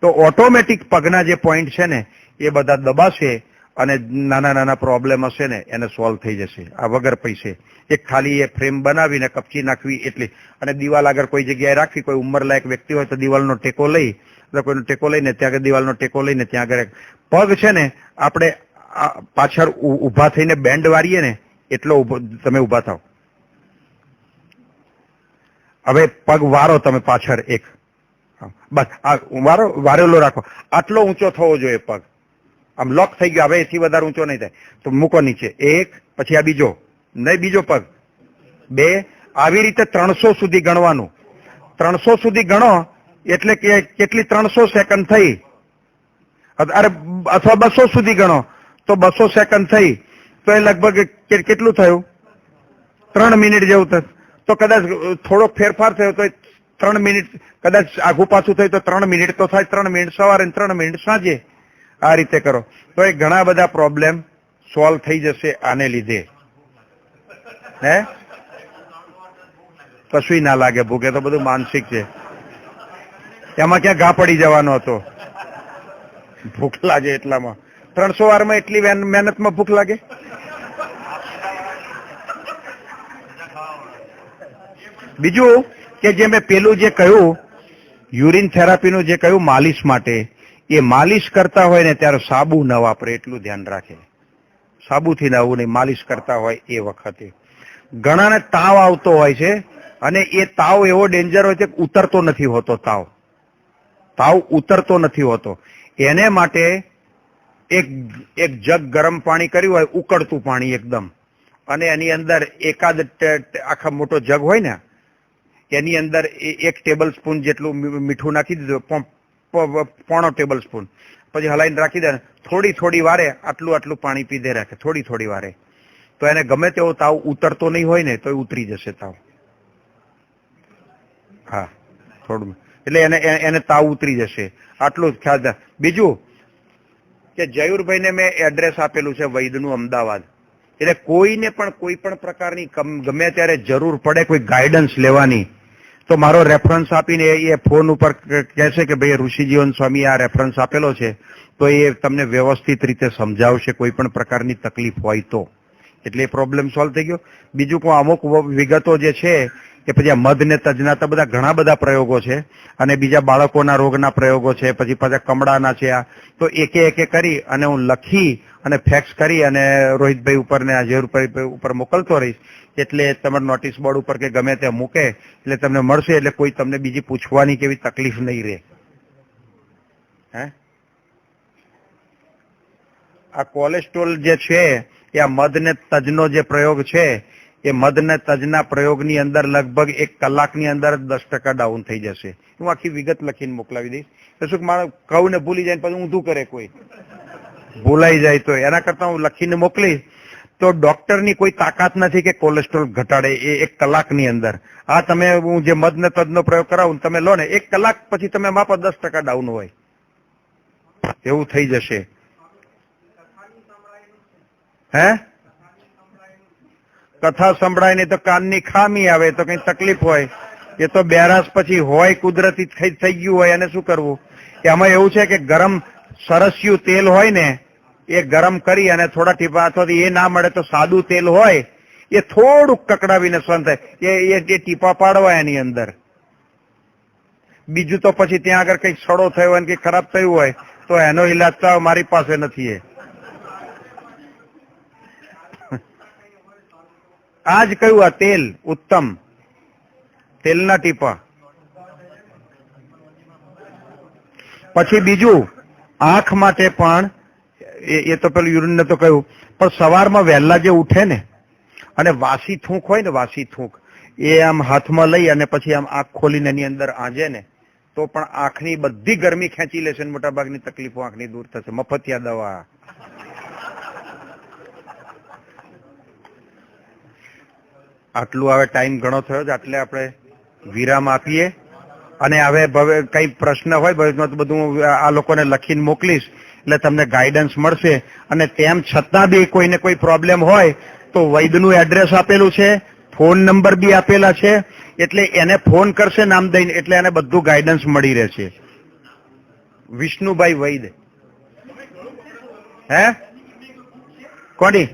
તો ઓટોમેટિક પગના જે પોઈન્ટ છે ને એ બધા દબાશે અને નાના નાના પ્રોબ્લેમ હશે ને એને સોલ્વ થઈ જશે આ વગર પૈસે. એક ખાલી એ ફ્રેમ બનાવીને કપચી નાખવી એટલી, અને દિવાલ આગળ કોઈ જગ્યાએ રાખવી. કોઈ ઉંમરલાયક વ્યક્તિ હોય તો દિવાલનો ટેકો લઈ, કોઈનો ટેકો લઈને ત્યાં આગળ દિવાલનો ટેકો લઈને ત્યાં આગળ પગ છે ને આપણે પાછળ ઊભા થઈને બેન્ડ વારીએ ને એટલો તમે ઊભા થાવ. હવે પગ વારો તમે પાછળ એક, બસ આ વારેલો રાખો, આટલો ઊંચો થવો જોઈએ પગ. આમ લોક થઈ ગયો, હવે એથી વધારે ઊંચો નહીં થાય તો મૂકો નીચે. 1, પછી આ બીજો, નહીં બીજો પગ 2, આવી રીતે 300 સુધી ગણવાનું. 300 સુધી ગણો એટલે કે કેટલી 300 સેકન્ડ થઈ, અરે અથવા 200 સુધી ગણો તો 200 સેકન્ડ થઈ, તો એ લગભગ કેટલું થયું? 3 મિનિટ જેવું થયું. તો કદાચ થોડોક ફેરફાર થયો તો 3 મિનિટ, કદાચ આઘું પાછું થયું તો 3 મિનિટ તો થાય. 3 મિનિટ સવારે 3 મિનિટ સાંજે. આ રીતે કરો તો એ ઘણા બધા પ્રોબ્લેમ સોલ્વ થઈ જશે આને લીધે. હે કશુંય ના લાગે ભૂખ, એ તો બધું માનસિક છે. એમાં ક્યાં ઘા પડી જવાનો હતો? ભૂખ લાગે એટલામાં. 300 વારમાં એટલી મહેનતમાં ભૂખ લાગે? બીજું કે જે મેં પેલું જે કહ્યું યુરિન થેરાપીનું જે કહ્યું માલિશ માટે, એ માલિશ કરતા હોય ને ત્યારે સાબુ ન વાપરે, એટલું ધ્યાન રાખે. સાબુથી નાવું નહીં, માલિશ કરતા હોય એ વખતે. ઘણાને તાવ આવતો હોય છે અને એ તાવ એવો ડેન્જર હોય છે કે ઉતરતો નથી હોતો. તાવ ઉતરતો નથી હોતો. એને માટે એક જગ ગરમ પાણી કર્યું હોય, ઉકળતું પાણી એકદમ, અને એની અંદર એકાદ આખા મોટો જગ હોય ને, એની અંદર 1 ટેબલ સ્પૂન જેટલું મીઠું નાખી દીધું, 1.5 ટેબલ સ્પૂન, પછી હલાઈને રાખી દે. થોડી વારે આટલું પાણી પીધે રાખે, થોડી વારે. તો એને ગમે તેવો તાવ ઉતરતો નહીં હોય ને તો ઉતરી જશે તાવ. હા, થોડું એટલે એને તાવ ઉતરી જશે, આટલું જ ખ્યાલ. બીજું કે જયુરભાઈને મેં એડ્રેસ આપેલું છે વૈદનું, અમદાવાદ. એટલે કોઈને પણ કોઈ પણ પ્રકારની ગમે ત્યારે જરૂર પડે કોઈ ગાઈડન્સ લેવાની, તો મારો રેફરન્સ આપીને એ ફોન ઉપર કહેશે કે ભાઈ ઋષિજીવન સ્વામી આ રેફરન્સ આપેલો છે, તો એ તમને વ્યવસ્થિત રીતે સમજાવશે કોઈ પણ પ્રકારની તકલીફ હોય તો. એટલે એ પ્રોબ્લેમ સોલ્વ થઈ ગયો. બીજું કોઈ અમુક વિગતો જે છે કે પછી આ મધ ને તજના તો બધા ઘણા બધા પ્રયોગો છે, અને બીજા બાળકોના રોગના પ્રયોગો છે, પછી પાછા કમળાના છે. આ તો એકે કરી અને હું લખી અને ફેક્સ કરી અને રોહિતભાઈ ઉપર ને અજયભાઈ ઉપર મોકલતો રહીશ. એટલે તમારે નોટિસ બોર્ડ ઉપર કે ગમે તે મૂકે એટલે તમને મળશે. એટલે કોઈ તમને બીજી પૂછવાની કેવી તકલીફ નહીં રહે. હે, આ કોલેસ્ટ્રોલ જે છે એ આ મધ ને તજનો જે પ્રયોગ છે, એ મધ ને તજના પ્રયોગની અંદર લગભગ 1 કલાકની અંદર 10% ડાઉન થઈ જશે. હું આખી વિગત લખીને મોકલાવી દઈશ. તો શું મારે કહું ને ભૂલી જાય પછી ઊંધું કરે, કોઈ ભૂલાઈ જાય તો એના કરતા હું લખીને મોકલીશ. તો ડોક્ટરની કોઈ તાકાત નથી કે કોલેસ્ટ્રોલ ઘટાડે એ 1 કલાકની અંદર. આ તમે હું જે મધ ને તજનો પ્રયોગ કરાવું તમે લો ને, 1 કલાક પછી તમે માપો 10% ડાઉન હોય એવું થઈ જશે. હે, કથા સંભળાય ને તો કાનની ખામી આવે તો કઈ તકલીફ હોય, એ તો બેરાસ પછી હોય, કુદરતી થઈ ગયું હોય, અને શું કરવું. એમાં એવું છે કે ગરમ સરસ્યું તેલ હોય ને એ ગરમ કરી અને થોડા ટીપા, અથવા એ ના મળે તો સાદું તેલ હોય એ થોડુંક કકડાવીને સ્વન થાય, એ ટીપા પાડવા એની અંદર. બીજું તો પછી ત્યાં આગળ કઈક સડો થયો હોય, કઈક ખરાબ થયું હોય તો એનો ઈલાજ તો મારી પાસે નથી. આ જ કયું, આ તેલ ઉત્તમ, તેલના ટીપા. પછી બીજું આંખ માટે પણ એ તો પેલું યુરિન ને તો કહ્યું, પણ સવારમાં વહેલા જે ઉઠે ને અને વાસી થૂંક હોય ને, વાસી થૂંક એ આમ હાથમાં લઈ અને પછી આમ આંખ ખોલીને એની અંદર આંજે ને તો પણ આંખની બધી ગરમી ખેંચી લેશે, મોટા ભાગની તકલીફો આંખની દૂર થશે. મફતિયા દવા. આટલું હવે ટાઈમ ઘણો થયો છે, એટલે આપણે વિરામ આપીએ. અને હવે કઈ પ્રશ્ન હોય બધું આ લોકોને લખીને મોકલીશ એટલે તમને ગાઈડન્સ મળશે. અને તેમ છતાં બી કોઈને કોઈ પ્રોબ્લેમ હોય તો વૈદનું એડ્રેસ આપેલું છે, ફોન નંબર બી આપેલા છે, એટલે એને ફોન કરશે નામ દઈને એટલે એને બધું ગાઈડન્સ મળી રહેશે. વિષ્ણુભાઈ વૈદ. હે, કોની?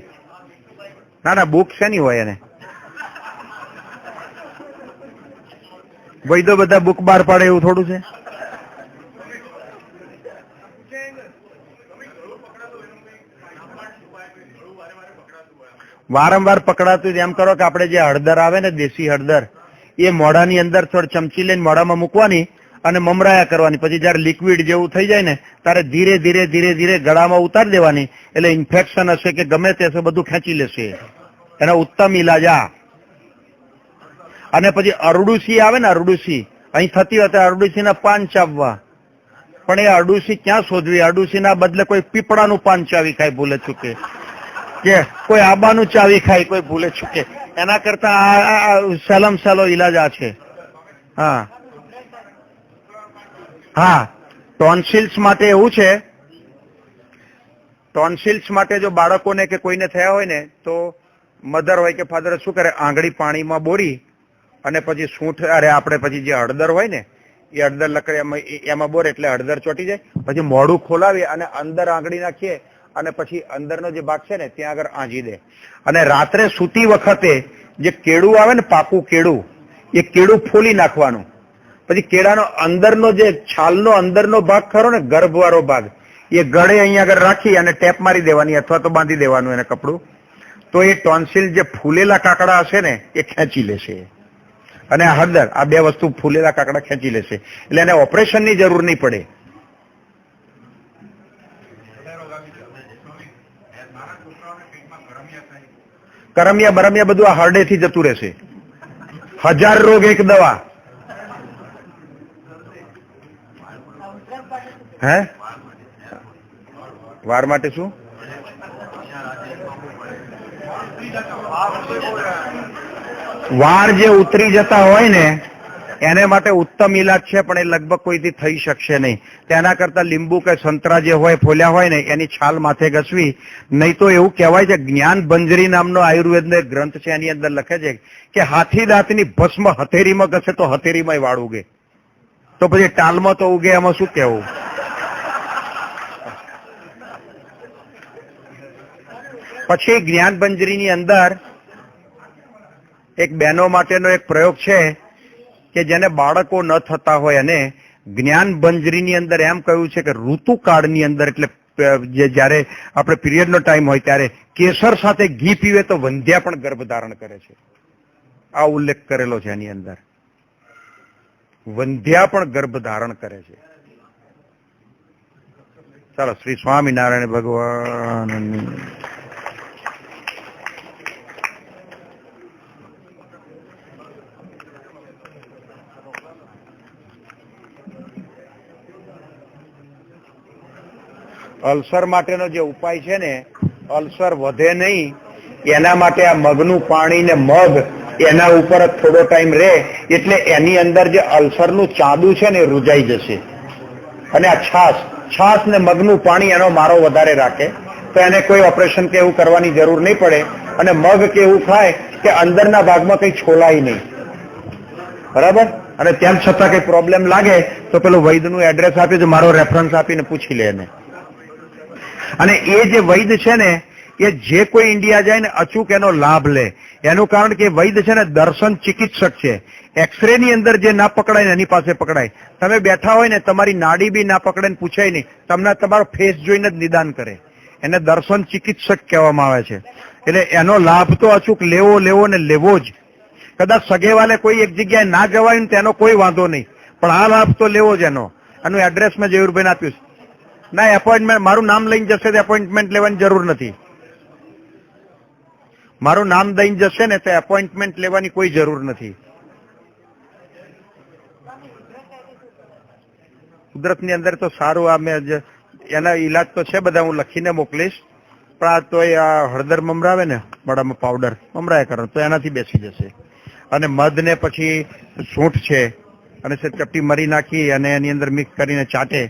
ના બુક શેની હોય એને? વૈદો બધા બુક બહાર પાડે એવું થોડું છે. વારંવાર પકડાતું. એમ કરો કે આપણે જે હળદર આવે ને, દેશી હળદર, એ મોઢાની અંદર થોડી ચમચી લઈને મોઢામાં મૂકવાની અને મમરાયા કરવાની. પછી જયારે લિક્વિડ જેવું થઈ જાય ને ત્યારે ધીરે ધીરે ગળામાં ઉતારી દેવાની. એટલે ઇન્ફેક્શન હશે કે ગમે તે હશે બધું ખેંચી લેશે. એનો ઉત્તમ ઈલાજ આ. અને પછી અરડુસી આવે ને, અરડુસી અહીં થતી હોય તો અરડુસીના પાન ચાવવા. પણ એ અરડુસી ક્યાં શોધવી? અરડુસીના બદલે કોઈ પીપળાનું પાન ચાવી ખાય ભૂલે ચૂકે, કે કોઈ આંબાનું ચાવી ખાય કોઈ ભૂલે ચૂકે. એના કરતા સહેલામ સહેલો ઈલાજ આ છે. હા હા, ટોન્સિલ્સ માટે એવું છે. ટોન્સિલ્સ માટે જો બાળકોને કે કોઈને થયા હોય ને તો મધર હોય કે ફાધર શું કરે, આંગળી પાણીમાં બોરી અને પછી સૂંઠ અરે આપણે પછી જે હળદર હોય ને એ હળદર લકડે એમાં બોર એટલે હળદર ચોટી જાય. પછી મોઢું ખોલાવી અને અંદર આંગળી નાખીએ અને પછી અંદરનો જે ભાગ છે ને ત્યાં આગળ આંજી દે. અને રાત્રે સૂતી વખતે જે કેળું આવે ને પાકું કેળું એ કેળું ફોલી નાખવાનું. પછી કેળાનો અંદરનો જે છાલનો અંદરનો ભાગ ખરો ને ગર્ભવાળો ભાગ એ ગળે અહીંયા આગળ રાખી અને ટેપ મારી દેવાની અથવા તો બાંધી દેવાનું એને કપડું. તો એ ટોન્સિલ જે ફૂલેલા કાકડા હશે ને એ ખેંચી લેશે. અને આ હળદર આ બે વસ્તુ ફૂલેલા કાકડા ખેંચી લેશે એટલે એને ઓપરેશનની જરૂર નહીં પડે. કરમિયા બરમિયા બધું આ હરડેથી જતું રહેશે. 1000 રોગ એક દવા. હે વાર માટે શું? વાર જે ઉતરી જતા હોય ને એને માટે ઉત્તમ ઈલાજ છે, પણ એ લગભગ કોઈથી થઈ શકશે નહીં. તેના કરતા લીંબુ કે સંતરા જે હોય ફોલ્યા હોય ને એની છાલ માથે ઘસવી. નહીં તો એવું કહેવાય છે, જ્ઞાન બંજરી નામનો આયુર્વેદનો એક ગ્રંથ છે, એની અંદર લખે છે કે હાથી દાંતની ભસ્મ હથેરીમાં ઘસે તો હથેરીમાં વાળ ઉગે. તો પછી ટાલમાં તો ઉગે, એમાં શું કહેવું? પછી જ્ઞાન બંજરીની અંદર એક બહેનો માટેનો એક પ્રયોગ છે કે જેને બાળકો ન થતા હોય, અને જ્ઞાન બંજરીની અંદર એમ કહ્યું છે કે ઋતુકાળની અંદર એટલે જયારે આપણે પીરિયડનો ટાઈમ હોય ત્યારે કેસર સાથે ઘી પીવે તો વંધ્યા પણ ગર્ભ ધારણ કરે છે. આ ઉલ્લેખ કરેલો છે એની અંદર. વંધ્યા પણ ગર્ભ ધારણ કરે છે. ચાલો, શ્રી સ્વામિનારાયણ ભગવાન. અલ્સર માટેનો જે ઉપાય છે ને, અલ્સર વધે નહીં એના માટે આ મગનું પાણી ને મગ એના ઉપર થોડો ટાઈમ રહે એટલે એની અંદર જે અલ્સરનું ચાંદુ છે ને એ રૂજાઈ જશે. અને આ છાસ ને મગનું પાણી એનો મારો વધારે રાખે તો એને કોઈ ઓપરેશન કે એવું કરવાની જરૂર નહીં પડે. અને મગ કે એવું ખાય કે અંદરના ભાગમાં કઈ છોલાય નહીં, બરાબર. અને તેમ છતાં કઈ પ્રોબ્લેમ લાગે તો પેલું વૈદ્યનું એડ્રેસ આપી દો, મારો રેફરન્સ આપીને પૂછી લે એને. અને એ જે વૈદ્ય છે ને એ જે કોઈ ઇન્ડિયા જાય ને અચૂક એનો લાભ લે. એનું કારણ કે વૈદ્ય છે ને દર્શન ચિકિત્સક છે. એક્સરે ની અંદર જે ના પકડાય ને એની પાસે પકડાય. તમે બેઠા હોય ને તમારી નાડી બી ના પકડે ને પૂછાય નહીં, તમને તમારો ફેસ જોઈને જ નિદાન કરે. એને દર્શન ચિકિત્સક કહેવામાં આવે છે. એટલે એનો લાભ તો અચૂક લેવો ને લેવો જ. કદાચ સગેવાલે કોઈ એક જગ્યાએ ના જવાય ને તેનો કોઈ વાંધો નહીં, પણ આ લાભ તો લેવો જ એનો. એનું એડ્રેસ મેં જયુરભાઈને આપ્યું ના. એપોઇન્ટમેન્ટ મારું નામ લઈને જશે તો એપોઇન્ટમેન્ટ લેવાની જરૂર નથી. મારું નામ દઈને જશે ને તો એપોઇન્ટમેન્ટ લેવાની કોઈ જરૂર નથી. કુદરતની અંદર તો સારું આ મેં એના ઈલાજ તો છે બધા, હું લખીને મોકલીશ. પણ આ તો આ હળદર મમરાવે ને બડામાં પાવડર મમરાય કરે તો એનાથી બેસી જશે. અને મધ ને પછી સૂંઠ છે અને ચપટી મરી નાખી અને એની અંદર મિક્સ કરીને ચાટે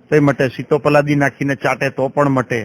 તો મટે. સીતોપલાદી નાખીને ચાટે તો પણ મટે.